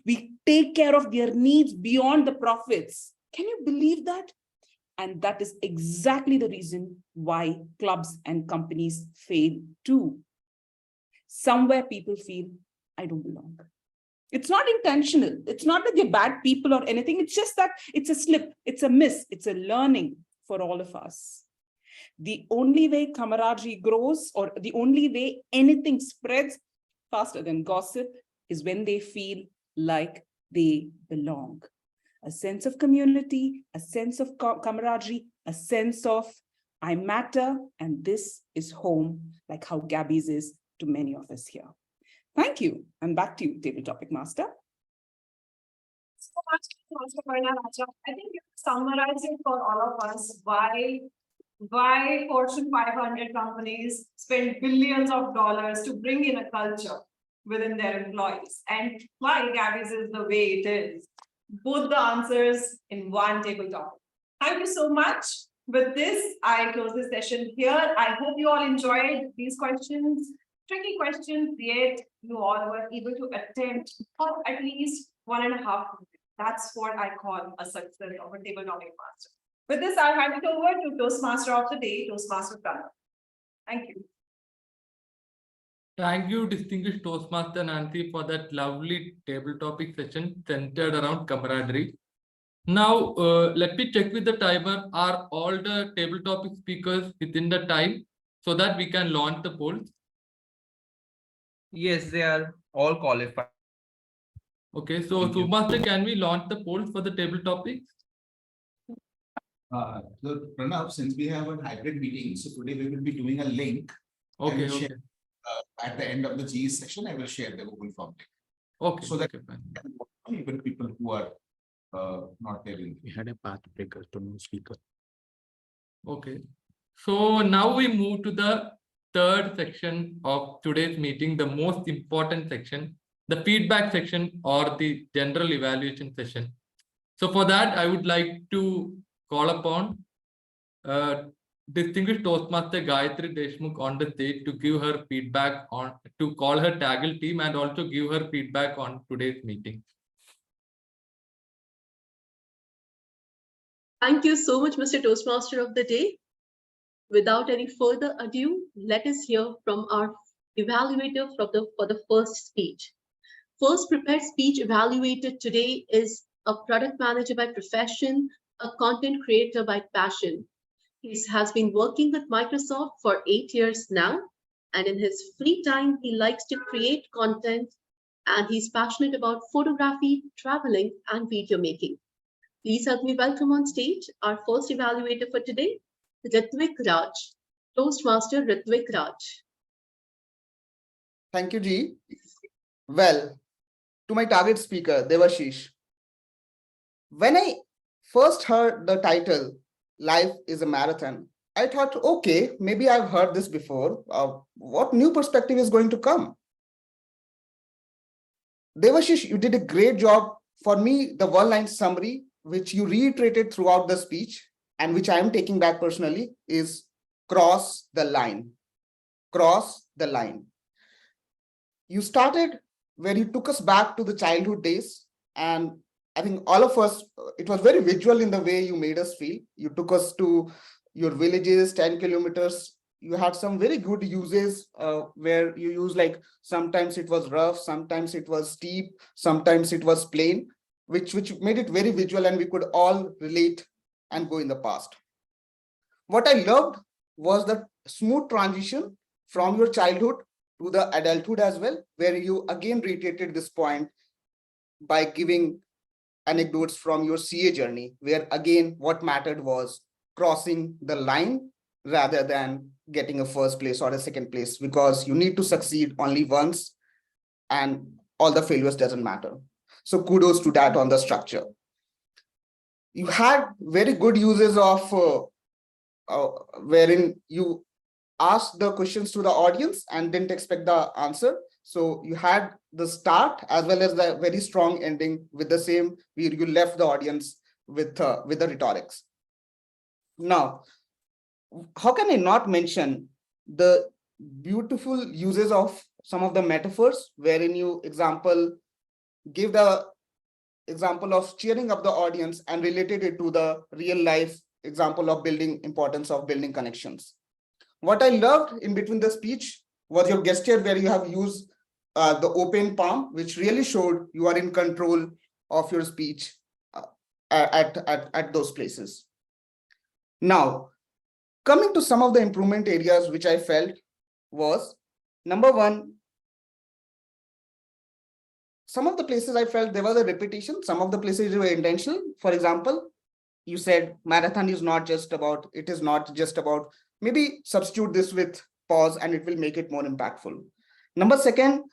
We take care of their needs beyond the profits. Can you believe that? And that is exactly the reason why clubs and companies fail too. Somewhere people feel, I don't belong. It's not intentional. It's not that they're bad people or anything. It's just that it's a slip, it's a miss, it's a learning for all of us. The only way camaraderie grows, or the only way anything spreads faster than gossip, is when they feel like they belong. A sense of community, a sense of camaraderie, a sense of I matter, and this is home, like how Gabbys is to many of us here. Thank you, and back to you, Table Topic Master. So much, Master Parera. I think you summarizing for all of us why Fortune 500 companies spend billions of dollars to bring in a culture within their employees, and why Gabbys is the way it is. Both the answers in one table topic. Thank you so much. With this, I close this session here. I hope you all enjoyed these questions, tricky questions, yet you all were able to attempt for at least 1.5 minutes. That's what I call a success of a table topic master. With this, I'll hand it over to Toastmaster of the day, Toastmaster Pranav. Thank you. Thank you, distinguished Toastmaster Nancy, for that lovely table topic session centered around camaraderie. Now, let me check with the timer. Are all the table topic speakers within the time so that we can launch the polls? Yes, they are all qualified. Okay, so Toastmaster, can we launch the polls for the table topics? So Pranav, since we have a hybrid meeting, so today we will be doing a link. Okay, and okay. share, at the end of the GE session, I will share the Google form link. Okay. So that okay, even people who are not there in. We had a path breaker to no speaker. Okay. So now we move to the third section of today's meeting, the most important section, the feedback section or the general evaluation session. So for that, I would like to call upon distinguished Toastmaster Gayatri Deshmukh on the stage to give her feedback on, to call her Taggle team and also give her feedback on today's meeting. Thank you so much, Mr. Toastmaster of the day. Without any further ado, let us hear from our evaluator for the first speech. First prepared speech evaluated today is a product manager by profession, a content creator by passion. He has been working with Microsoft for 8 years now, and in his free time, he likes to create content, and he's passionate about photography, traveling, and video making. Please help me welcome on stage our first evaluator for today, Ritwik Raj, Toastmaster Ritwik Raj. Thank you, G. Well, to my target speaker, Devasish. When I first heard the title, Life is a Marathon, I thought, okay, maybe I've heard this before. What new perspective is going to come? Devasish, you did a great job. For me, the one-line summary, which you reiterated throughout the speech, and which I am taking back personally, is cross the line. Cross the line. You started where you took us back to the childhood days, and I think all of us, it was very visual in the way you made us feel. You took us to your villages, 10 kilometers. You had some very good uses where you use, like, sometimes it was rough, sometimes it was steep, sometimes it was plain, which made it very visual and we could all relate and go in the past. What I loved was the smooth transition from your childhood to the adulthood as well, where you again reiterated this point by giving anecdotes from your CA journey, where again, what mattered was crossing the line rather than getting a first place or a second place, because you need to succeed only once and all the failures doesn't matter. So kudos to that on the structure. You had very good uses of wherein you asked the questions to the audience and didn't expect the answer. So you had the start as well as the very strong ending with the same, where you left the audience with the rhetorics. Now, how can I not mention the beautiful uses of some of the metaphors, wherein you give the example of cheering up the audience and related it to the real life example of importance of building connections. What I loved in between the speech was your gesture, where you have used the open palm, which really showed you are in control of your speech at those places. Now, coming to some of the improvement areas which I felt was, number one, some of the places I felt there was a repetition, some of the places were intentional. For example, you said marathon is not just about, it is not just about, maybe substitute this with pause and it will make it more impactful. Number second,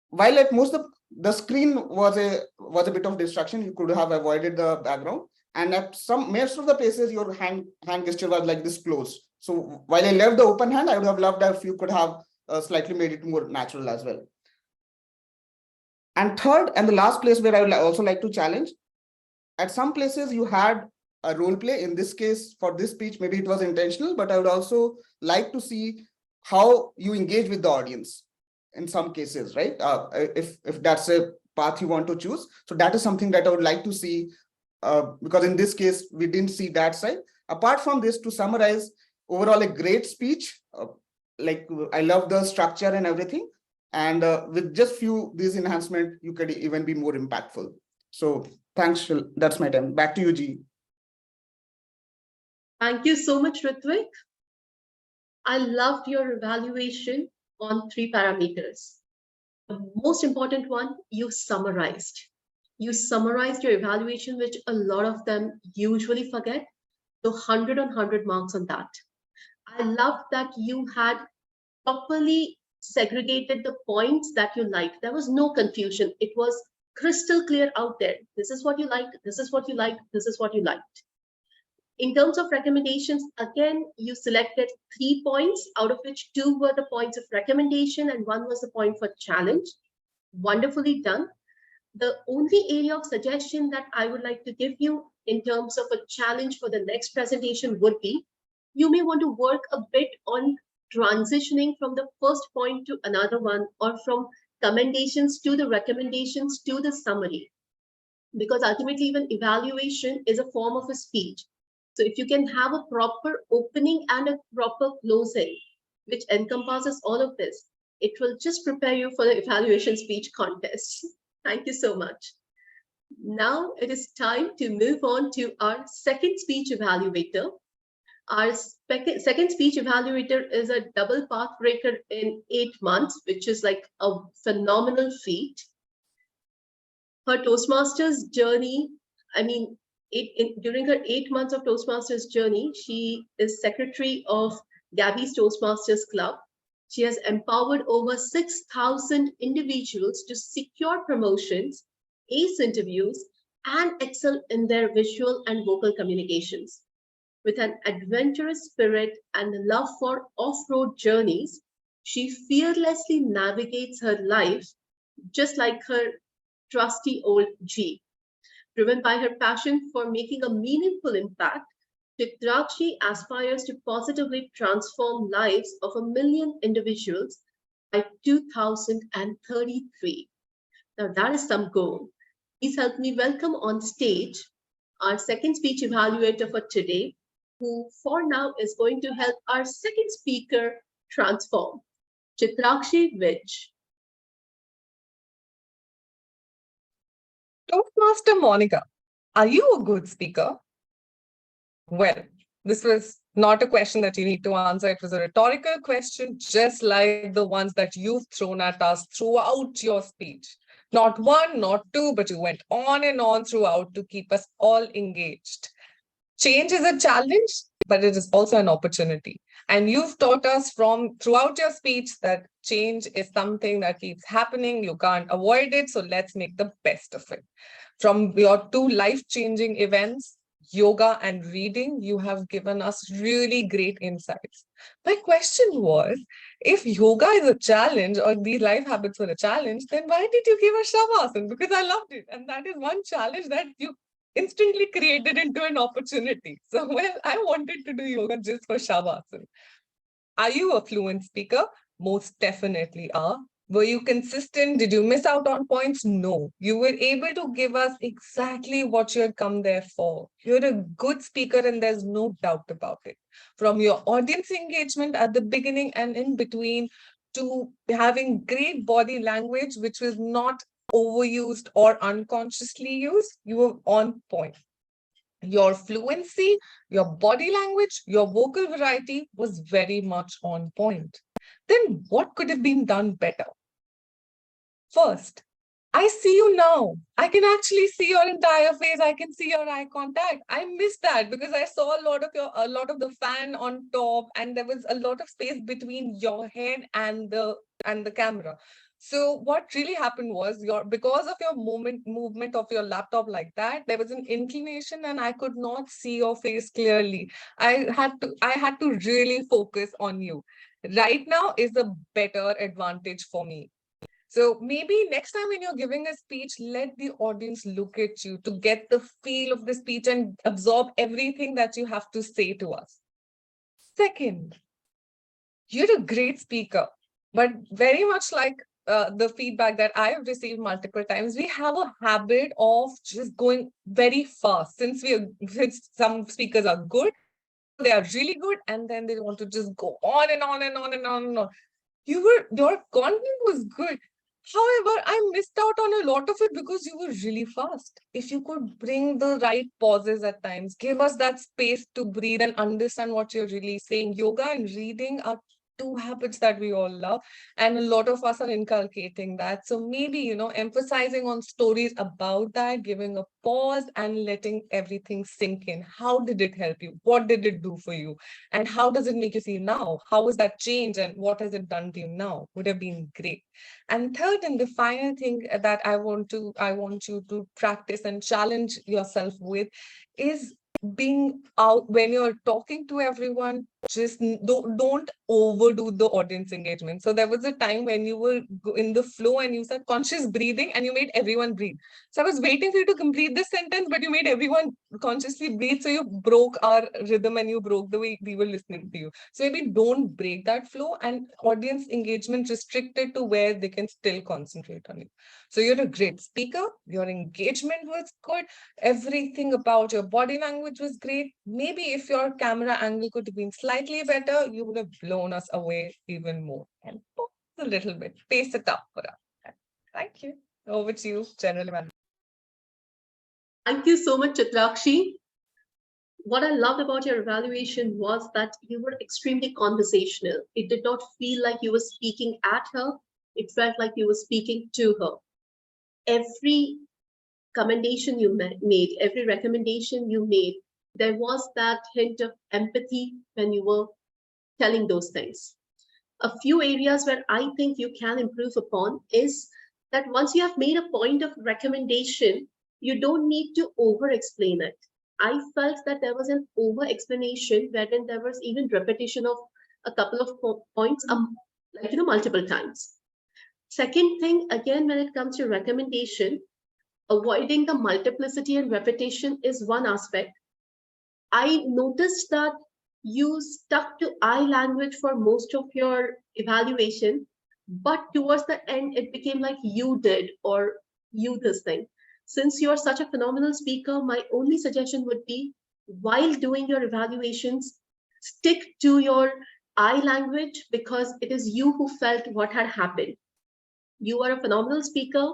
while at most the screen was a bit of distraction, you could have avoided the background. And at most of the places, your hand gesture was like this close. So while I left the open hand, I would have loved if you could have slightly made it more natural as well. And third, and the last place where I would also like to challenge, at some places you had a role play. In this case, for this speech, maybe it was intentional, but I would also like to see how you engage with the audience in some cases, right? If that's a path you want to choose. So that is something that I would like to see, because in this case, we didn't see that side. Apart from this, to summarize, overall a great speech. Like I love the structure and everything. And with just these enhancements, you could even be more impactful. So thanks, that's my time. Back to you, G. Thank you so much, Ritwik. I loved your evaluation on 3 parameters. The most important one, you summarized. You summarized your evaluation, which a lot of them usually forget. So 100 on 100 marks on that. I loved that you had properly segregated the points that you liked. There was no confusion. It was crystal clear out there. This is what you liked. This is what you liked. This is what you liked. In terms of recommendations, again, you selected 3 points, out of which 2 were the points of recommendation and 1 was the point for challenge. Wonderfully done. The only area of suggestion that I would like to give you in terms of a challenge for the next presentation would be, you may want to work a bit on transitioning from the first point to another one, or from commendations to the recommendations to the summary. Because ultimately, even evaluation is a form of a speech. So if you can have a proper opening and a proper closing, which encompasses all of this, it will just prepare you for the evaluation speech contest. Thank you so much. Now it is time to move on to our second speech evaluator. Our second speech evaluator is a double path breaker in 8 months, which is like a phenomenal feat. Her Toastmasters journey, I mean, during her 8 months of Toastmasters journey, she is secretary of Gabby's Toastmasters Club. She has empowered over 6,000 individuals to secure promotions, ace interviews, and excel in their visual and vocal communications. With an adventurous spirit and a love for off-road journeys, she fearlessly navigates her life just like her trusty old G. Driven by her passion for making a meaningful impact, Chitrakshi aspires to positively transform lives of 1 million individuals by 2033. Now that is some goal. Please help me welcome on stage our second speech evaluator for today, who for now is going to help our second speaker transform. Chitrakshi Vij. Toastmaster Monica, are you a good speaker? Well, this was not a question that you need to answer. It was a rhetorical question, just like the ones that you've thrown at us throughout your speech. Not 1, not 2, but you went on and on throughout to keep us all engaged. Change is a challenge, but it is also an opportunity. And you've taught us throughout your speech that change is something that keeps happening. You can't avoid it. So let's make the best of it. From your 2 life-changing events, yoga and reading, you have given us really great insights. My question was, if yoga is a challenge or these life habits were a challenge, then why did you give us Shavasana? Because I loved it. And that is one challenge that you instantly created into an opportunity. So, well, I wanted to do yoga just for Shavasana. Are you a fluent speaker? Most definitely are. Were you consistent? Did you miss out on points? No. You were able to give us exactly what you had come there for. You're a good speaker and there's no doubt about it. From your audience engagement at the beginning and in between to having great body language, which was not overused or unconsciously used, you were on point. Your fluency, your body language, your vocal variety was very much on point. Then what could have been done better? First, I see you now. I can actually see your entire face. I can see your eye contact. I missed that because I saw a lot of the fan on top, and there was a lot of space between your head and the camera. So what really happened was because of your movement of your laptop like that, there was an inclination and I could not see your face clearly. I had to really focus on you. Right now is a better advantage for me. So maybe next time when you're giving a speech, let the audience look at you to get the feel of the speech and absorb everything that you have to say to us. Second, you're a great speaker, but very much like the feedback that I have received multiple times, we have a habit of just going very fast. Since some speakers are good, they are really good, and then they want to just go on and on and on and on and on. Your content was good. However, I missed out on a lot of it because you were really fast. If you could bring the right pauses at times, give us that space to breathe and understand what you're really saying. Yoga and reading are two habits that we all love, and a lot of us are inculcating that. So maybe, emphasizing on stories about that, giving a pause and letting everything sink in. How did it help you? What did it do for you? And how does it make you feel now? How was that change and what has it done to you now? Would have been great. And third and the final thing that I want you to practice and challenge yourself with is being out when you're talking to everyone. Just don't overdo the audience engagement. So there was a time when you were in the flow and you said conscious breathing and you made everyone breathe. So I was waiting for you to complete this sentence, but you made everyone consciously breathe. So you broke our rhythm and you broke the way we were listening to you. So maybe don't break that flow, and audience engagement restricted to where they can still concentrate on you. So you're a great speaker. Your engagement was good. Everything about your body language was great. Maybe if your camera angle could have been slightly better, you would have blown us away even more. And pause a little bit, pace it up for us. Thank you. Over to you, General Manager. Thank you so much, Chitrakshi. What I loved about your evaluation was that you were extremely conversational. It did not feel like you were speaking at her. It felt like you were speaking to her. Every commendation you made, every recommendation you made, there was that hint of empathy when you were telling those things. A few areas where I think you can improve upon is that once you have made a point of recommendation, you don't need to over-explain it. I felt that there was an over-explanation wherein there was even repetition of a couple of points, multiple times. Second thing, again, when it comes to recommendation, avoiding the multiplicity and repetition is one aspect. I noticed that you stuck to eye language for most of your evaluation, but towards the end, it became like you did or you this thing. Since you're such a phenomenal speaker, my only suggestion would be, while doing your evaluations, stick to your eye language because it is you who felt what had happened. You are a phenomenal speaker.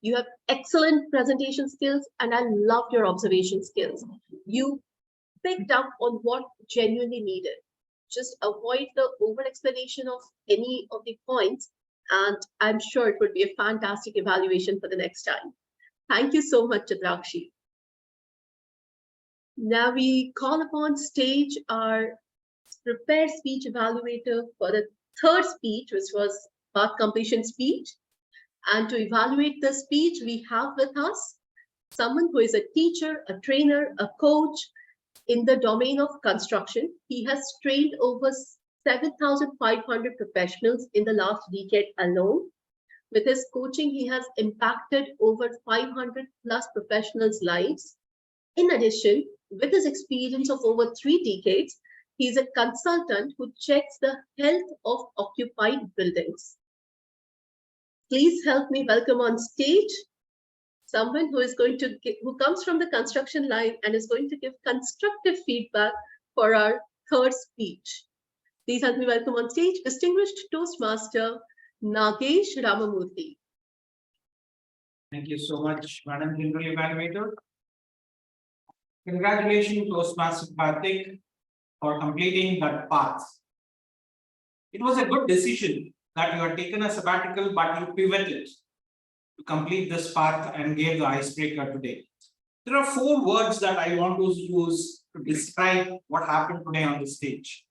You have excellent presentation skills, and I loved your observation skills. You picked up on what genuinely needed. Just avoid the over explanation of any of the points, and I'm sure it would be a fantastic evaluation for the next time. Thank you so much, Chitrakshi. Now we call upon stage our prepared speech evaluator for the third speech, which was path completion speech. And to evaluate the speech, we have with us someone who is a teacher, a trainer, a coach in the domain of construction. He has trained over 7,500 professionals in the last decade alone. With his coaching, he has impacted over 500 plus professionals' lives. In addition, with his experience of over 3 decades, he is a consultant who checks the health of occupied buildings. Please help me welcome on stage someone who is going to who comes from the construction line and is going to give constructive feedback for our third speech. Please help me welcome on stage distinguished Toastmaster Nagesh Ramamurthy. Thank you so much, Madam General Evaluator. Congratulations, Toastmaster Karthik, for completing that path. It was a good decision that you had taken a sabbatical, but you pivoted to complete this path and gave the icebreaker today. There are 4 words that I want to use to describe what happened today on the stage.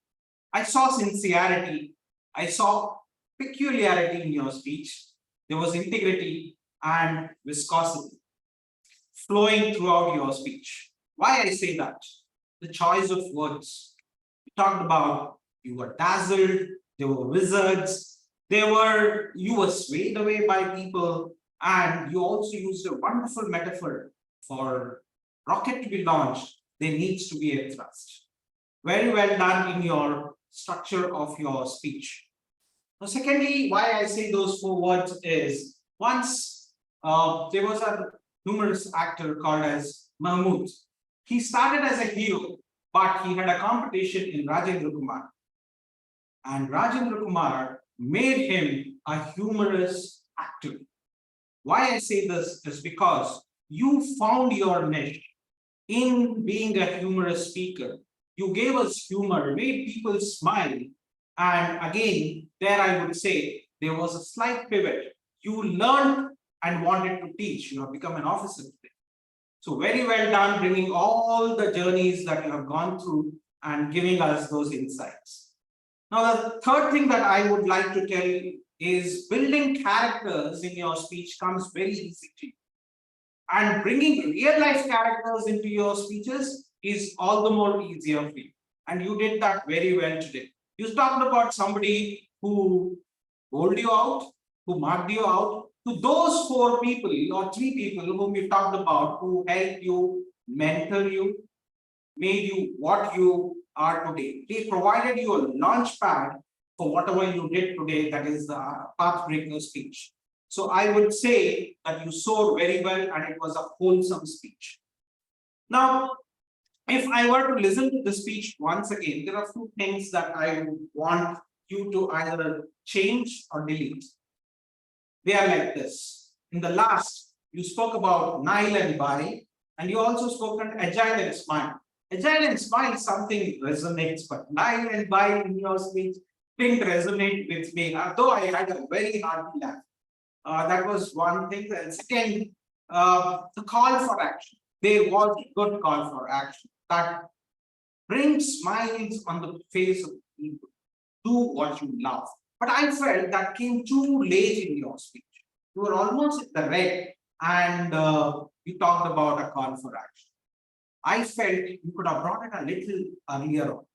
I saw sincerity, I saw peculiarity in your speech, there was integrity and viscosity flowing throughout your speech. Why I say that? The choice of words. You talked about you were dazzled, there were wizards, you were swayed away by people, and you also used a wonderful metaphor for rocket to be launched, there needs to be a thrust. Very well done in your structure of your speech. Now, secondly, why I say those 4 words is once there was a humorous actor called as Mahmood. He started as a hero, but he had a competition in Rajendra Kumar. And Rajendra Kumar made him a humorous actor. Why I say this is because you found your niche in being a humorous speaker. You gave us humor, made people smile. And again, there I would say there was a slight pivot. You learned and wanted to teach. You have become an officer today. So very well done bringing all the journeys that you have gone through and giving us those insights. Now, the third thing that I would like to tell you is building characters in your speech comes very easy to you. And bringing real life characters into your speeches is all the more easier for you. And you did that very well today. You talked about somebody who called you out, who marked you out. To those 4 people or 3 people whom we talked about, who helped you, mentor you, made you what you are today. They provided you a launch pad for whatever you did today, that is the pathbreaker speech. So I would say that you soared very well and it was a wholesome speech. Now, if I were to listen to the speech once again, there are 2 things that I would want you to either change or delete. They are like this. In the last, you spoke about Nile and Bari, and you also spoke on agile and smile. Agile and smile, something resonates, but Nile and Bari in your speech didn't resonate with me, though I had a very hearty laugh. That was one thing. And second, the call for action. There was a good call for action that brings smiles on the face of people. Do what you love. But I felt that came too late in your speech. You were almost at the red and you talked about a call for action. I felt you could have brought it a little earlier on.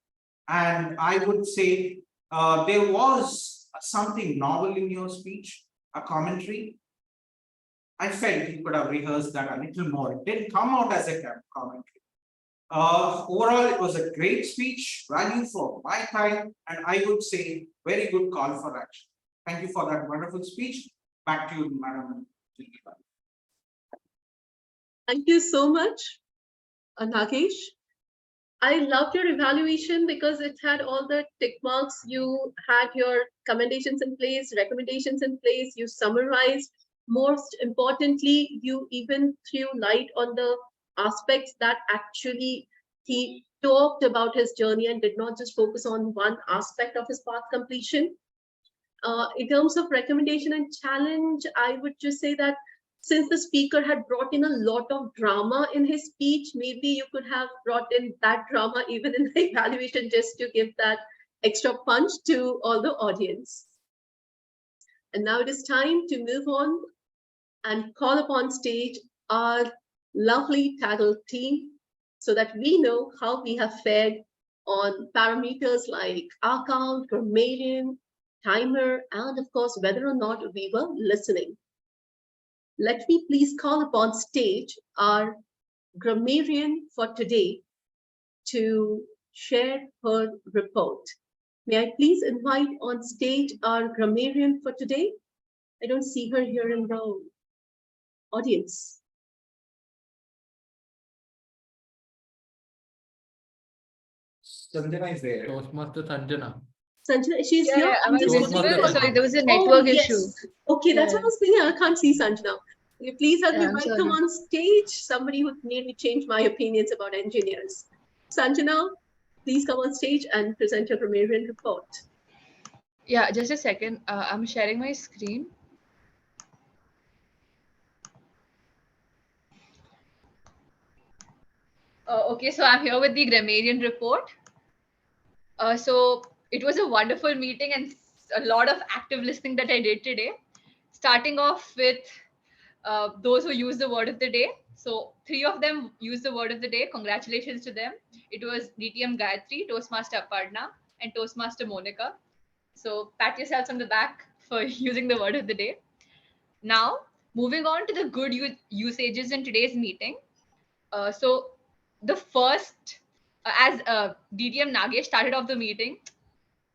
And I would say there was something novel in your speech, a commentary. I felt you could have rehearsed that a little more. It didn't come out as a commentary. Overall, it was a great speech, value for my time, and I would say very good call for action. Thank you for that wonderful speech. Back to you, Madam. Thank you so much, Nagesh. I loved your evaluation because it had all the tick marks. You had your commendations in place, recommendations in place, you summarized. Most importantly, you even threw light on the aspects that actually he talked about his journey and did not just focus on one aspect of his path completion. In terms of recommendation and challenge, I would just say that since the speaker had brought in a lot of drama in his speech, maybe you could have brought in that drama even in the evaluation just to give that extra punch to all the audience. And now it is time to move on and call upon stage our lovely tackle team so that we know how we have fared on parameters like our count, grammarian, timer, and of course, whether or not we were listening. Let me please call upon stage our grammarian for today to share her report. May I please invite on stage our grammarian for today? I don't see her here in the audience. Sanjana is there. Toastmaster Sanjana. Sanjana, she's Yeah, here. yeah, am I Just visible? one- Sorry, there was a Oh, network yes. issue. Okay, that's Yeah. what I was thinking. I can't see Sanjana. Will you please help me Yeah, I'm welcome sorry. on stage somebody who made me change my opinions about engineers. Sanjana, please come on stage and present your grammarian report. Yeah, just a second. I'm sharing my screen. Okay, so I'm here with the grammarian report. So it was a wonderful meeting and a lot of active listening that I did today. Starting off with those who use the word of the day. So 3 of them used the word of the day. Congratulations to them. It was DTM Gayatri, Toastmaster Aparna, and Toastmaster Monica. So pat yourselves on the back for using the word of the day. Now, moving on to the good usages in today's meeting. So the first, as DTM Nagesh started off the meeting,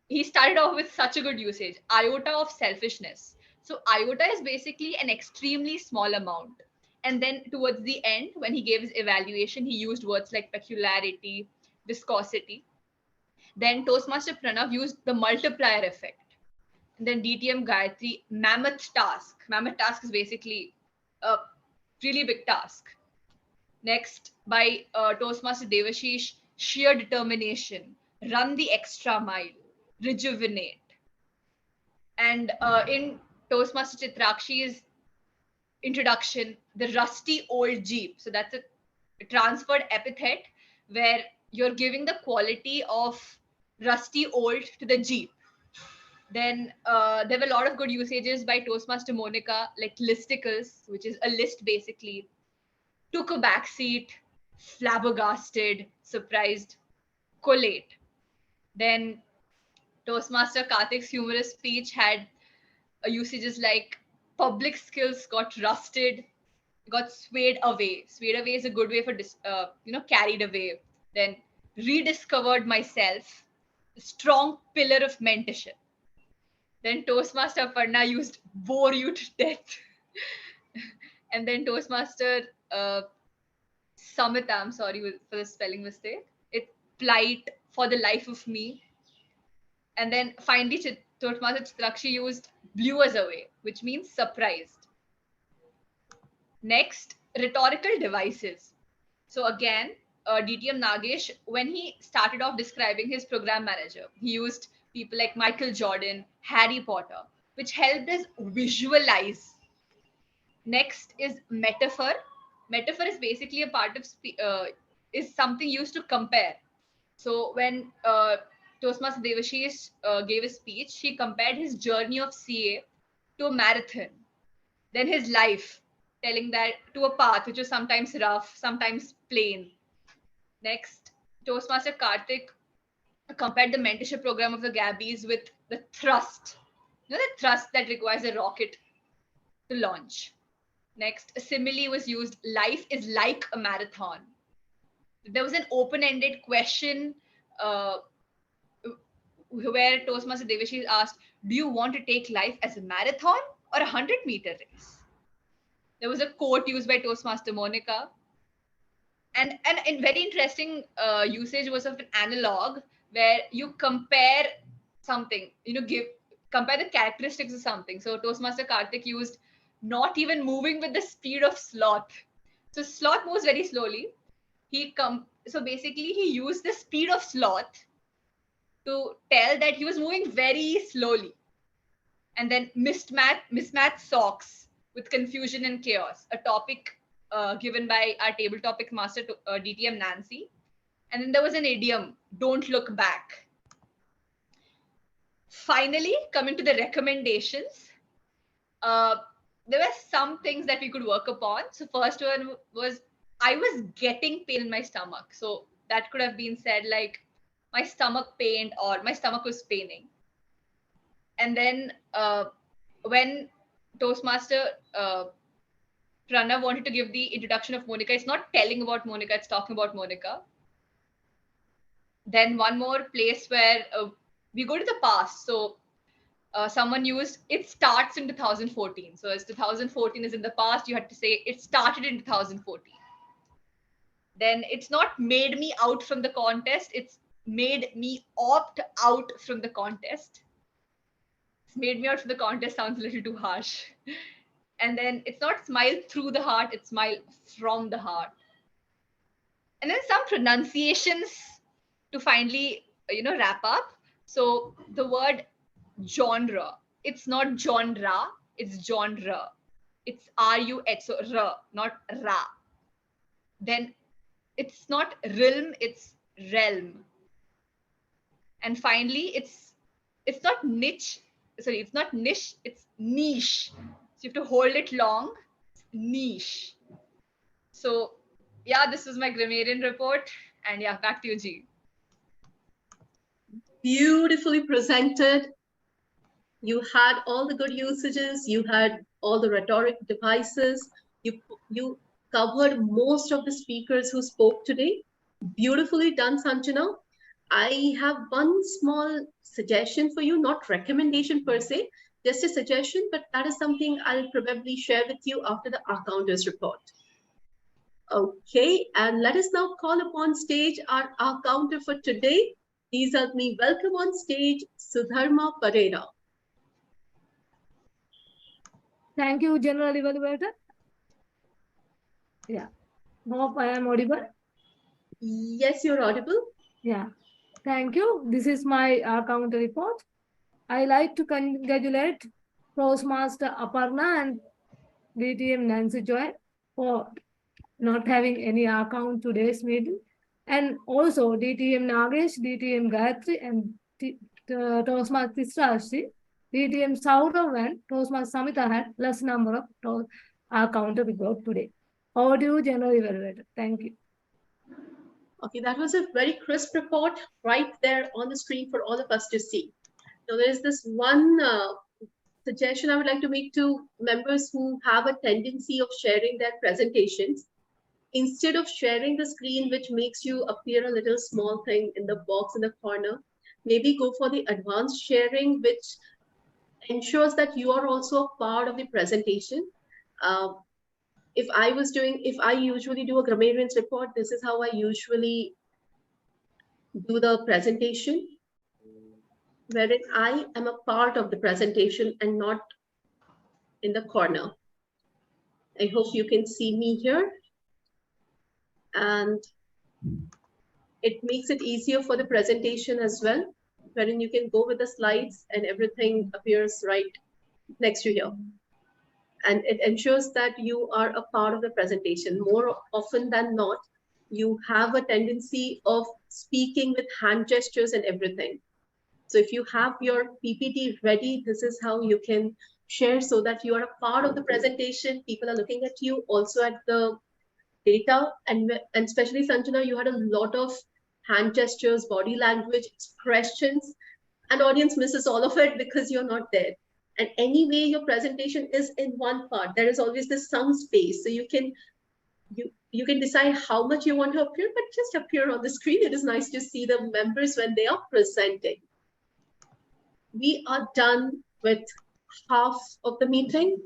he started off with such a good usage, iota of selfishness. So iota is basically an extremely small amount. And then towards the end, when he gave his evaluation, he used words like peculiarity, viscosity. Then Toastmaster Pranav used the multiplier effect. And then DTM Gayatri, mammoth task. Mammoth task is basically a really big task. Next, by Toastmaster Devashish, sheer determination, run the extra mile, rejuvenate. And in Toastmaster Chitrakshi's introduction, the rusty old Jeep. So that's a transferred epithet where you're giving the quality of rusty old to the Jeep. Then there were a lot of good usages by Toastmaster Monica, like listicles, which is a list basically. Took a backseat, flabbergasted, surprised, collate. Then Toastmaster Karthik's humorous speech had usages like public skills got rusted, got swayed away. Swayed away is a good way for carried away. Then rediscovered myself, strong pillar of mentorship. Then Toastmaster Aparna used bore you to death. And then Toastmaster Samita, I'm sorry for the spelling mistake. It plight for the life of me. And then finally, Toastmaster Chitrakshi used blew us away, which means surprised. Next, rhetorical devices. So again, DTM Nagesh, when he started off describing his program manager, he used people like Michael Jordan, Harry Potter, which helped us visualize. Next is metaphor. Metaphor is basically a part of is something used to compare. So when Toastmaster Devashish gave a speech, he compared his journey of CA to a marathon, then his life, telling that to a path which was sometimes rough, sometimes plain. Next, Toastmaster Karthik compared the mentorship program of the Gabbys with the thrust, the thrust that requires a rocket to launch. Next, a simile was used. Life is like a marathon. There was an open-ended question where Toastmaster Devashish asked, do you want to take life as a marathon or a 100-meter race? There was a quote used by Toastmaster Monica. And very interesting usage was of an analog where you compare something, compare the characteristics of something. So Toastmaster Karthik used not even moving with the speed of sloth. So sloth moves very slowly. So basically he used the speed of sloth to tell that he was moving very slowly. And then mismatched socks with confusion and chaos, a topic given by our table topic master DTM Nancy. And then there was an idiom, don't look back. Finally, coming to the recommendations, there were some things that we could work upon. So first one was I was getting pain in my stomach. So that could have been said like my stomach pained or my stomach was paining. And then when Toastmaster Pranav wanted to give the introduction of Monica, it's not telling about Monica, it's talking about Monica. Then one more place where we go to the past. So someone used it starts in 2014. So as 2014 is in the past, you had to say it started in 2014. Then it's not made me out from the contest, it's made me opt out from the contest. It's made me out from the contest sounds a little too harsh. And then it's not smile through the heart, it's smile from the heart. And then some pronunciations to finally, wrap up. So the word genre, it's not genre, it's genre. It's R-U-H, so R, not ra. Then it's not realm, it's realm. And finally, it's not niche. Sorry, it's not niche, it's niche. So you have to hold it long. Niche. So yeah, this was my grammarian report. And yeah, back to you, G. Beautifully presented. You had all the good usages. You had all the rhetoric devices. You covered most of the speakers who spoke today. Beautifully done, Sanjana. I have one small suggestion for you, not recommendation per se, just a suggestion, but that is something I'll probably share with you after the accounters report. Okay, and let us now call upon stage our accounter for today. Please help me welcome on stage Sudharma Parera. Thank you, General Evaluator. Yeah, hope I am audible. Yes, you're audible. Yeah, thank you. This is my account report. I like to congratulate Toastmaster Aparna and DTM Nancy Joy for not having any account today's meeting. And also DTM Nagesh, DTM Gayatri, and Toastmaster Chitrakshi, DTM Sourav and Toastmaster Samita had less number of account report today. Over to you, General Evaluator. Thank you. Okay, that was a very crisp report right there on the screen for all of us to see. Now, there's this one suggestion I would like to make to members who have a tendency of sharing their presentations. Instead of sharing the screen, which makes you appear a little small thing in the box in the corner, maybe go for the advanced sharing, which ensures that you are also a part of the presentation. If I usually do a grammarian's report, this is how I usually do the presentation, wherein I am a part of the presentation and not in the corner. I hope you can see me here. And it makes it easier for the presentation as well, wherein you can go with the slides and everything appears right next to you. And it ensures that you are a part of the presentation. More often than not, you have a tendency of speaking with hand gestures and everything. So if you have your PPT ready, this is how you can share so that you are a part of the presentation. People are looking at you, also at the data, and especially Sanjana, you had a lot of hand gestures, body language, expressions, and audience misses all of it because you're not there. And anyway, your presentation is in one part. There is always this some space, so you can decide how much you want to appear, but just appear on the screen. It is nice to see the members when they are presenting. We are done with half of the meeting.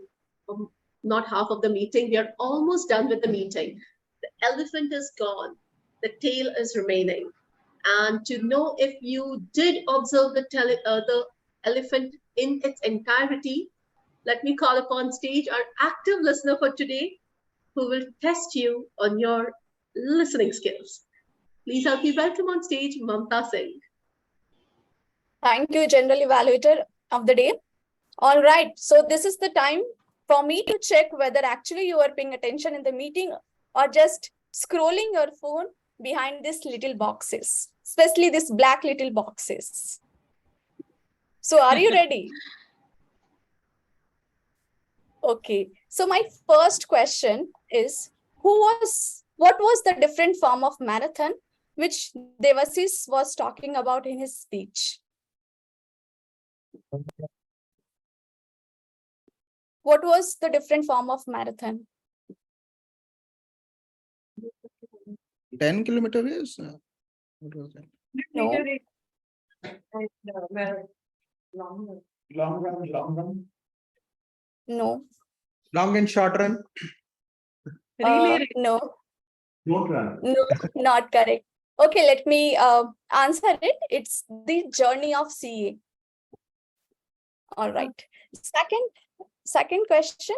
Not half of the meeting. We are almost done with the meeting. The elephant is gone. The tail is remaining. And to know if you did observe the elephant in its entirety, let me call upon stage our active listener for today, who will test you on your listening skills. Please help me welcome on stage Mamta Singh. Thank you, General Evaluator of the day. All right, so this is the time for me to check whether actually you are paying attention in the meeting or just scrolling your phone behind these little boxes, especially these black little boxes. So are you ready? Okay, so my first question is, who What was the different form of marathon which Devasish was talking about in his speech? What was the different form of marathon? 10 kilometer is what was that? No. Long run. No. Long and short run. No. Don't run. No, not correct. Okay, let me answer it. It's the journey of CA. All right. Second question.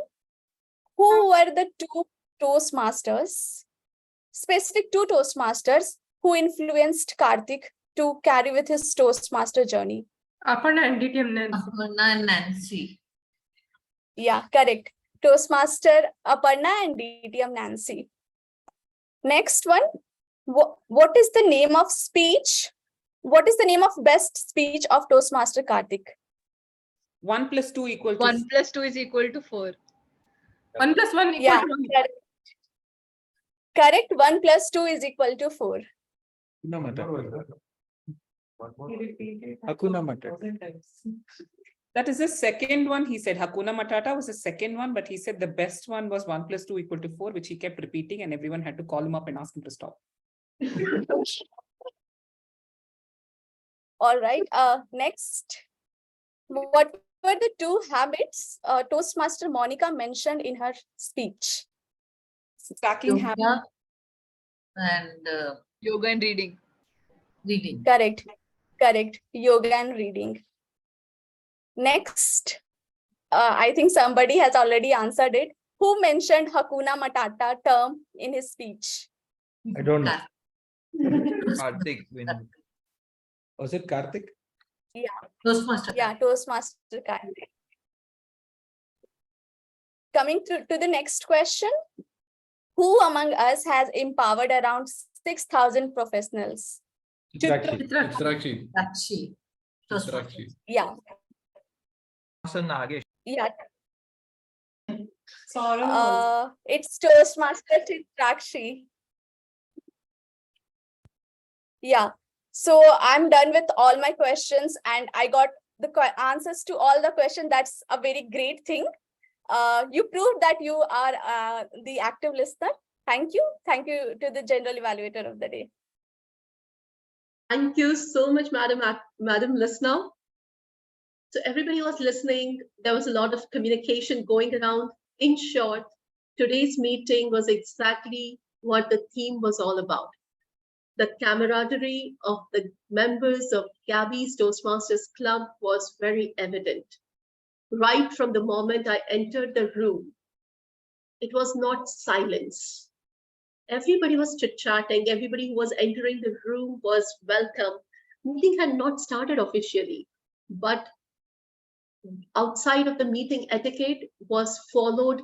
Who were the two Toastmasters, specific two Toastmasters who influenced Karthik to carry with his Toastmaster journey? Aparna and DTM Nancy. Aparna and Nancy. Yeah, correct. Toastmaster Aparna and DTM Nancy. Next one. What is the name of speech? What is the name of best speech of Toastmaster Karthik? 1 + 2 = 1 + 2 is equal to 4. 1 + 1 = Yeah, 1. correct. 1 + 2 is equal to 4. Hakuna Matata. That is the second one. He said Hakuna Matata was the second one, but he said the best one was 1 + 2 = 4, which he kept repeating, and everyone had to call him up and ask him to stop. All right. Next. What were the two habits Toastmaster Monica mentioned in her speech? Stacking habit and yoga and reading. Correct. Yoga and reading. Next. I think somebody has already answered it. Who mentioned Hakuna Matata term in his speech? I don't know. Karthik. Was it Karthik? Yeah. Toastmaster. Yeah, Toastmaster Karthik. Coming to the next question. Who among us has empowered around 6,000 professionals? Chitrakshi. Chitrakshi. Yeah. So Nagesh. Yeah. Sourav. It's Toastmaster Chitrakshi. Yeah. So I'm done with all my questions and I got the answers to all the questions. That's a very great thing. You proved that you are the active listener. Thank you. Thank you to the general evaluator of the day. Thank you so much, Madam Listener. So everybody was listening. There was a lot of communication going around. In short, today's meeting was exactly what the theme was all about. The camaraderie of the members of Gabby's Toastmasters Club was very evident. Right from the moment I entered the room, it was not silence. Everybody was chit-chatting. Everybody who was entering the room was welcome. Meeting had not started officially, but outside of the meeting etiquette was followed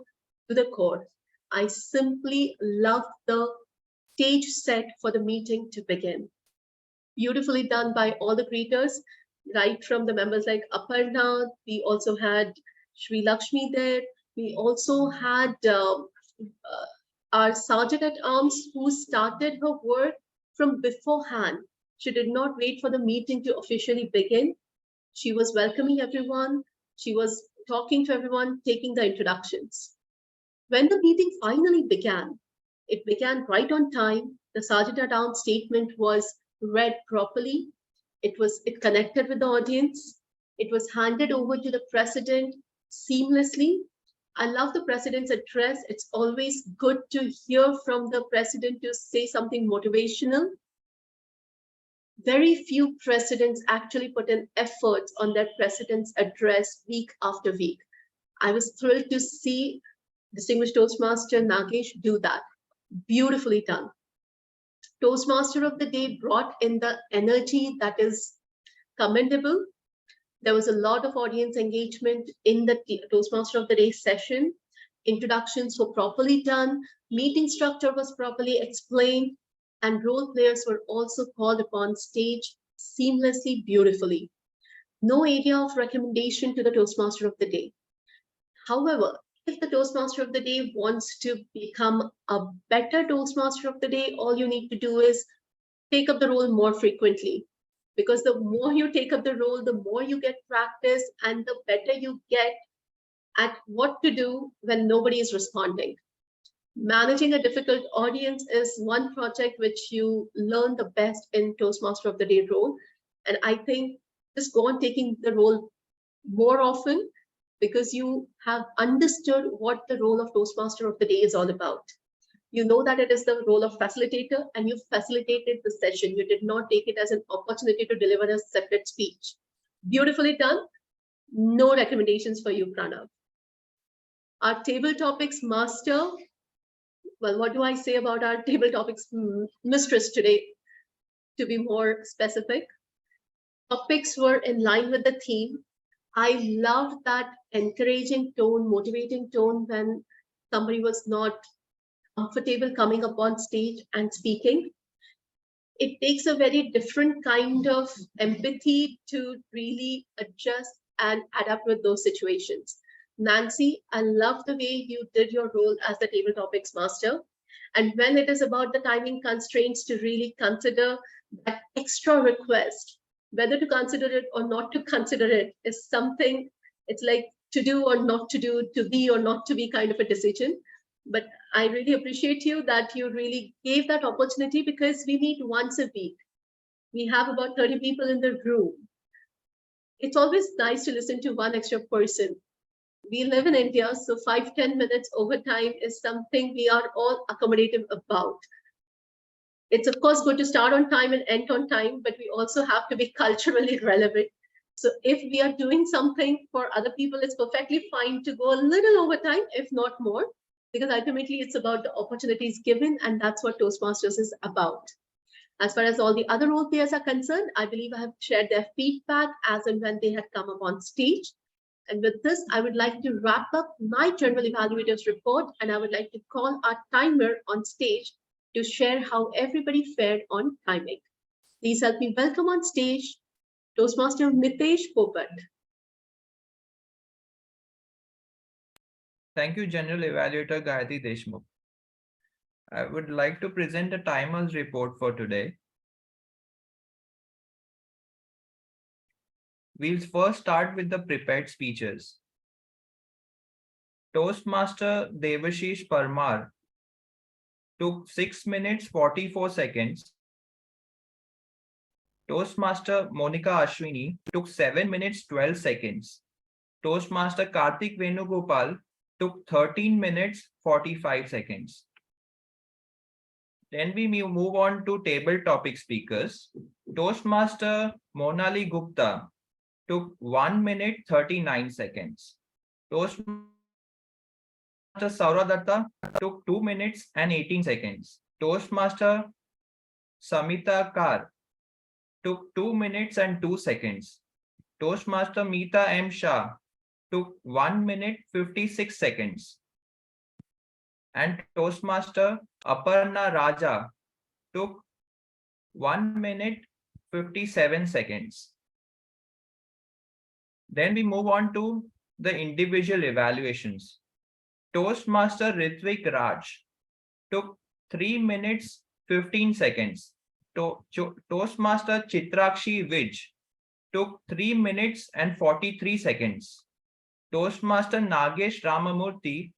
to the core. I simply loved the stage set for the meeting to begin. Beautifully done by all the greeters, right from the members like Aparna. We also had Sri Lakshmi there. We also had our Sergeant at Arms who started her work from beforehand. She did not wait for the meeting to officially begin. She was welcoming everyone. She was talking to everyone, taking the introductions. When the meeting finally began, it began right on time. The Sergeant at Arms statement was read properly. It connected with the audience. It was handed over to the President seamlessly. I love the President's address. It's always good to hear from the President to say something motivational. Very few presidents actually put in efforts on their President's address week after week. I was thrilled to see distinguished Toastmaster Nagesh do that. Beautifully done. Toastmaster of the Day brought in the energy that is commendable. There was a lot of audience engagement in the Toastmaster of the Day session. Introductions were properly done. Meeting structure was properly explained. And role players were also called upon stage seamlessly, beautifully. No area of recommendation to the Toastmaster of the Day. However, if the Toastmaster of the day wants to become a better Toastmaster of the day, all you need to do is take up the role more frequently. Because the more you take up the role, the more you get practice and the better you get at what to do when nobody is responding. Managing a difficult audience is one project which you learn the best in Toastmaster of the Day role. And I think just go on taking the role more often because you have understood what the role of Toastmaster of the Day is all about. You know that it is the role of facilitator and you facilitated the session. You did not take it as an opportunity to deliver a separate speech. Beautifully done. No recommendations for you, Pranav. Our table topics master. Well, what do I say about our table topics mistress today? To be more specific, topics were in line with the theme. I loved that encouraging tone, motivating tone when somebody was not comfortable coming up on stage and speaking. It takes a very different kind of empathy to really adjust and adapt with those situations. Nancy, I love the way you did your role as the table topics master. And when it is about the timing constraints, to really consider that extra request, whether to consider it or not to consider it is something, it's like to do or not to do, to be or not to be kind of a decision. But I really appreciate you that you really gave that opportunity because we meet once a week. We have about 30 people in the room. It's always nice to listen to one extra person. We live in India, so 5-10 minutes overtime is something we are all accommodative about. It's of course good to start on time and end on time, but we also have to be culturally relevant. So if we are doing something for other people, it's perfectly fine to go a little overtime, if not more, because ultimately it's about the opportunities given, and that's what Toastmasters is about. As far as all the other role players are concerned, I believe I have shared their feedback as and when they had come up on stage. And with this, I would like to wrap up my general evaluators report, and I would like to call our timer on stage to share how everybody fared on timing. Please help me welcome on stage Toastmaster Mitesh Popat. Thank you, General Evaluator Gayatri Deshmukh. I would like to present the timers report for today. We'll first start with the prepared speeches. Toastmaster Devasish Parmar took 6 minutes 44 seconds. Toastmaster Monica Ashwini took 7 minutes 12 seconds. Toastmaster Karthik Venugopal took 13 minutes 45 seconds. Then we move on to table topic speakers. Toastmaster Monali Gupta took 1 minute 39 seconds. Toastmaster Sourav took 2 minutes and 18 seconds. Toastmaster Samita Kar took 2 minutes and 2 seconds. Toastmaster Meeta M. Shah took 1 minute 56 seconds. And Toastmaster Aparna Raja took 1 minute 57 seconds. Then we move on to the individual evaluations. Toastmaster Ritwik Raj took 3 minutes 15 seconds. Toastmaster Chitrakshi Vij took 3 minutes and 43 seconds. Toastmaster Nagesh Ramamurthy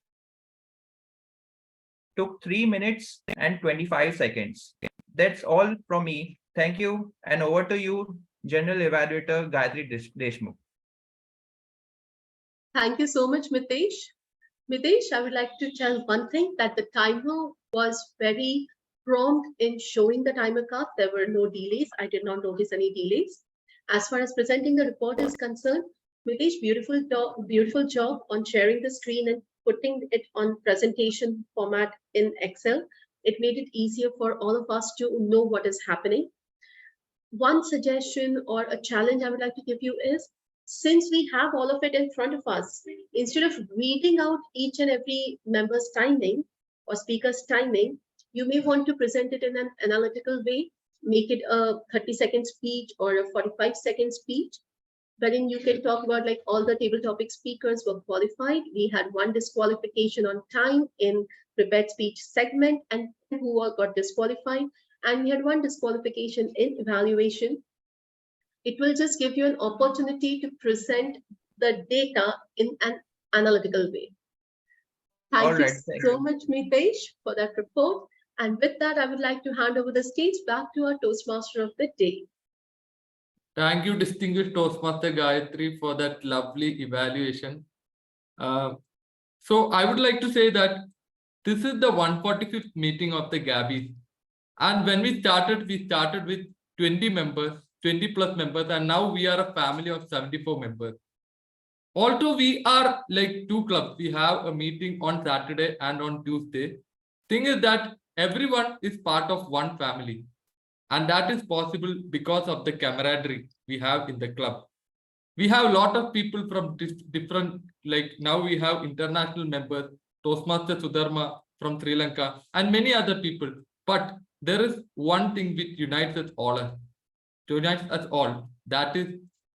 took 3 minutes and 25 seconds. That's all from me. Thank you. And over to you, General Evaluator Gayatri Deshmukh. Thank you so much, Mitesh. Mitesh, I would like to tell one thing, that the timer was very prompt in showing the timer card. There were no delays. I did not notice any delays. As far as presenting the report is concerned, Mitesh, beautiful job on sharing the screen and putting it on presentation format in Excel. It made it easier for all of us to know what is happening. One suggestion or a challenge I would like to give you is, since we have all of it in front of us, instead of reading out each and every member's timing or speaker's timing, you may want to present it in an analytical way, make it a 30-second speech or a 45-second speech. wherein you can talk about like all the table topic speakers were qualified. We had one disqualification on time in prepared speech segment and who all got disqualified. And we had one disqualification in evaluation. It will just give you an opportunity to present the data in an analytical way. Thank you so much, Mitesh, for that report. And with that, I would like to hand over the stage back to our Toastmaster of the day. Thank you, distinguished Toastmaster Gayatri, for that lovely evaluation. So I would like to say that this is the 145th meeting of the Gabbys. And when we started with 20 members, 20 plus members, and now we are a family of 74 members. Although we are like two clubs, we have a meeting on Saturday and on Tuesday. Thing is that everyone is part of one family. And that is possible because of the camaraderie we have in the club. We have a lot of people from different, like now we have international members, Toastmaster Sudharma from Sri Lanka, and many other people. But there is one thing which unites us all. That is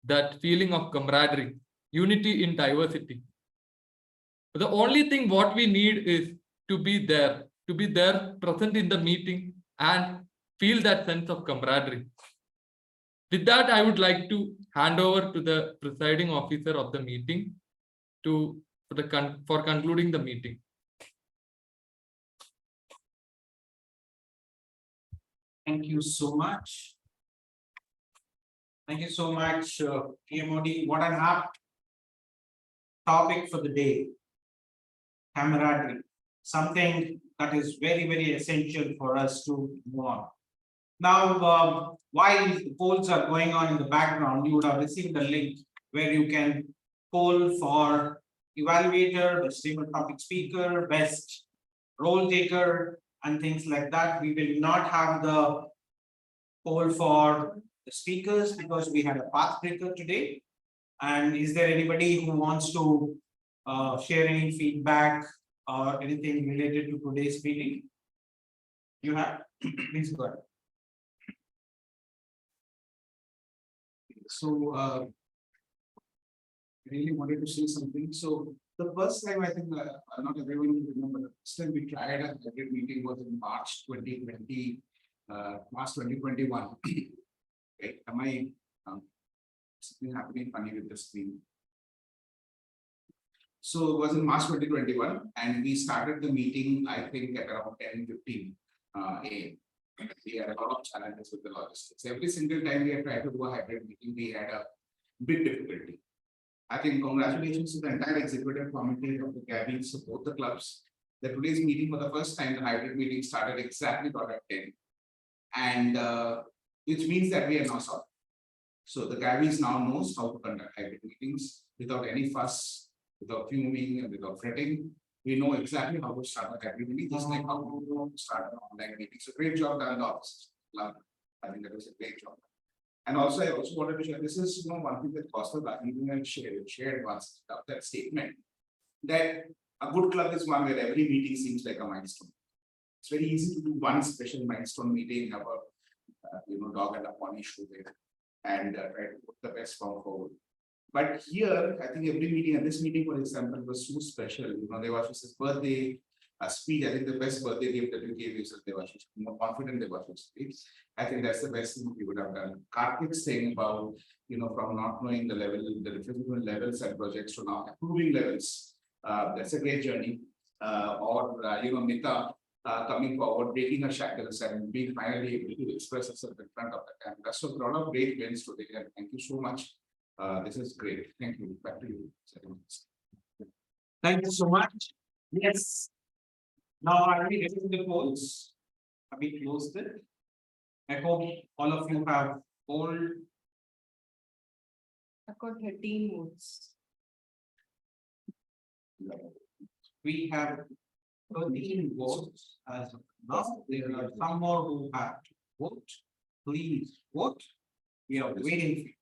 that feeling of camaraderie, unity in diversity. The only thing what we need is to be there, present in the meeting and feel that sense of camaraderie. With that, I would like to hand over to the presiding officer of the meeting for concluding the meeting. Thank you so much. Thank you so much, TMOD. What an apt topic for the day. Camaraderie. Something that is very, very essential for us to move on. Now, while the polls are going on in the background, you would have received a link where you can poll for evaluator, best table topic speaker, best role taker, and things like that. We will not have the poll for the speakers because we had a path breaker today. And is there anybody who wants to share any feedback or anything related to today's meeting? You have? Please go ahead. So, I really wanted to say something. So, the first time I think not everyone will remember, the first time we tried a hybrid meeting was in March 2020, March 2021. Okay, am I something happening funny with the screen? So it was in March 2021, and we started the meeting, I think, at around 10:15 a.m. We had a lot of challenges with the logistics. Every single time we had tried to do a hybrid meeting, we had a big difficulty. I think congratulations to the entire executive committee of the Gabbys, of both the clubs. That today's meeting, for the first time, the hybrid meeting started exactly at 10, and which means that we are now solved. So the Gabbys now knows how to conduct hybrid meetings without any fuss, without fuming, and without fretting. We know exactly how to start a hybrid meeting, just like how to start an online meeting. So great job done, officers. Love it. I think that was a great job. And also, I also wanted to share, this is one thing that Costa and shared once of that statement, that a good club is one where every meeting seems like a milestone. It's very easy to do one special milestone meeting, have a dog and a pony show there, and try to put the best form forward. But here, I think every meeting, and this meeting, for example, was so special. Devashish's birthday speech. I think the best birthday gift that you gave is Devashish, more confident Devashish speech. I think that's the best thing we would have done. Karthik's saying about, from not knowing the level, the different levels and projects to now approving levels. That's a great journey. Mita coming forward, breaking her shackles and being finally able to express herself in front of the camera. So a lot of great wins today, and thank you so much. This is great. Thank you. Back to you. Thank you so much. Yes. Now, are we ready for the polls? Have we closed it? I hope all of you have polled. I've got 13 votes. We have 13 votes as of now. There are some more who have to vote. Please vote. We are waiting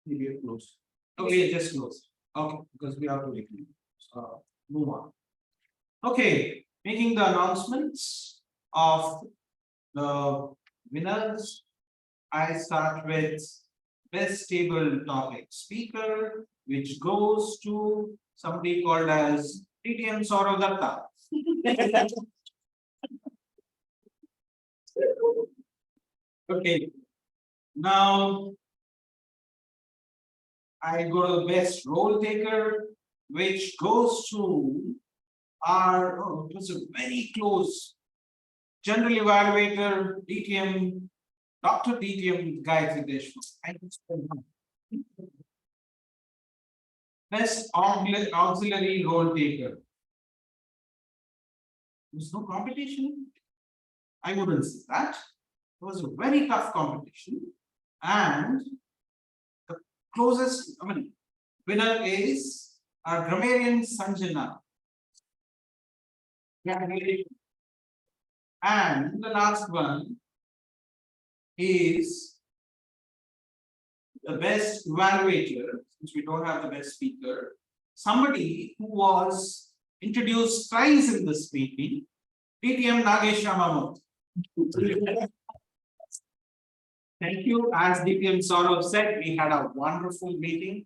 for you. We are close. Okay, we are just close. Okay, because we have to wait. Move on. Okay, making the announcements of the winners. I start with best table topic speaker, which goes to somebody called as TTM Sourav Dutta. Okay, now I go to the best role taker, which goes to our, oh, it was a very close general evaluator, DTM, Dr. DTM Gayatri. Thank you so much. Best auxiliary role taker. There's no competition. I wouldn't say that. It was a very tough competition. And the closest, winner is our grammarian Sanjana. And the last one is the best evaluator, since we don't have the best speaker, somebody who was introduced thrice in this meeting, TTM Nagesh Ramamurthy. Thank you. As DTM Sourav said, we had a wonderful meeting.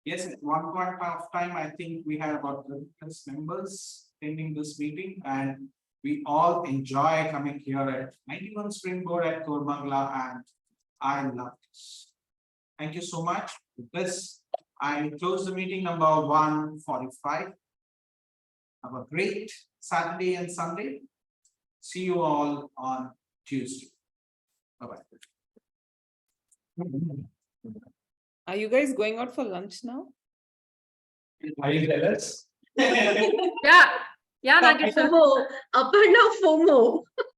Yes, at one point of time, I think we had about 30+ members attending this meeting, and we all enjoy coming here at 91 Springboard at Koramangala, and I love this. Thank you so much. With this, I close the meeting number 145. Have a great Saturday and Sunday. See you all on Tuesday. Bye-bye. Are you guys going out for lunch now? Are you jealous? Yeah, Nagesh. FOMO, Aparna FOMO.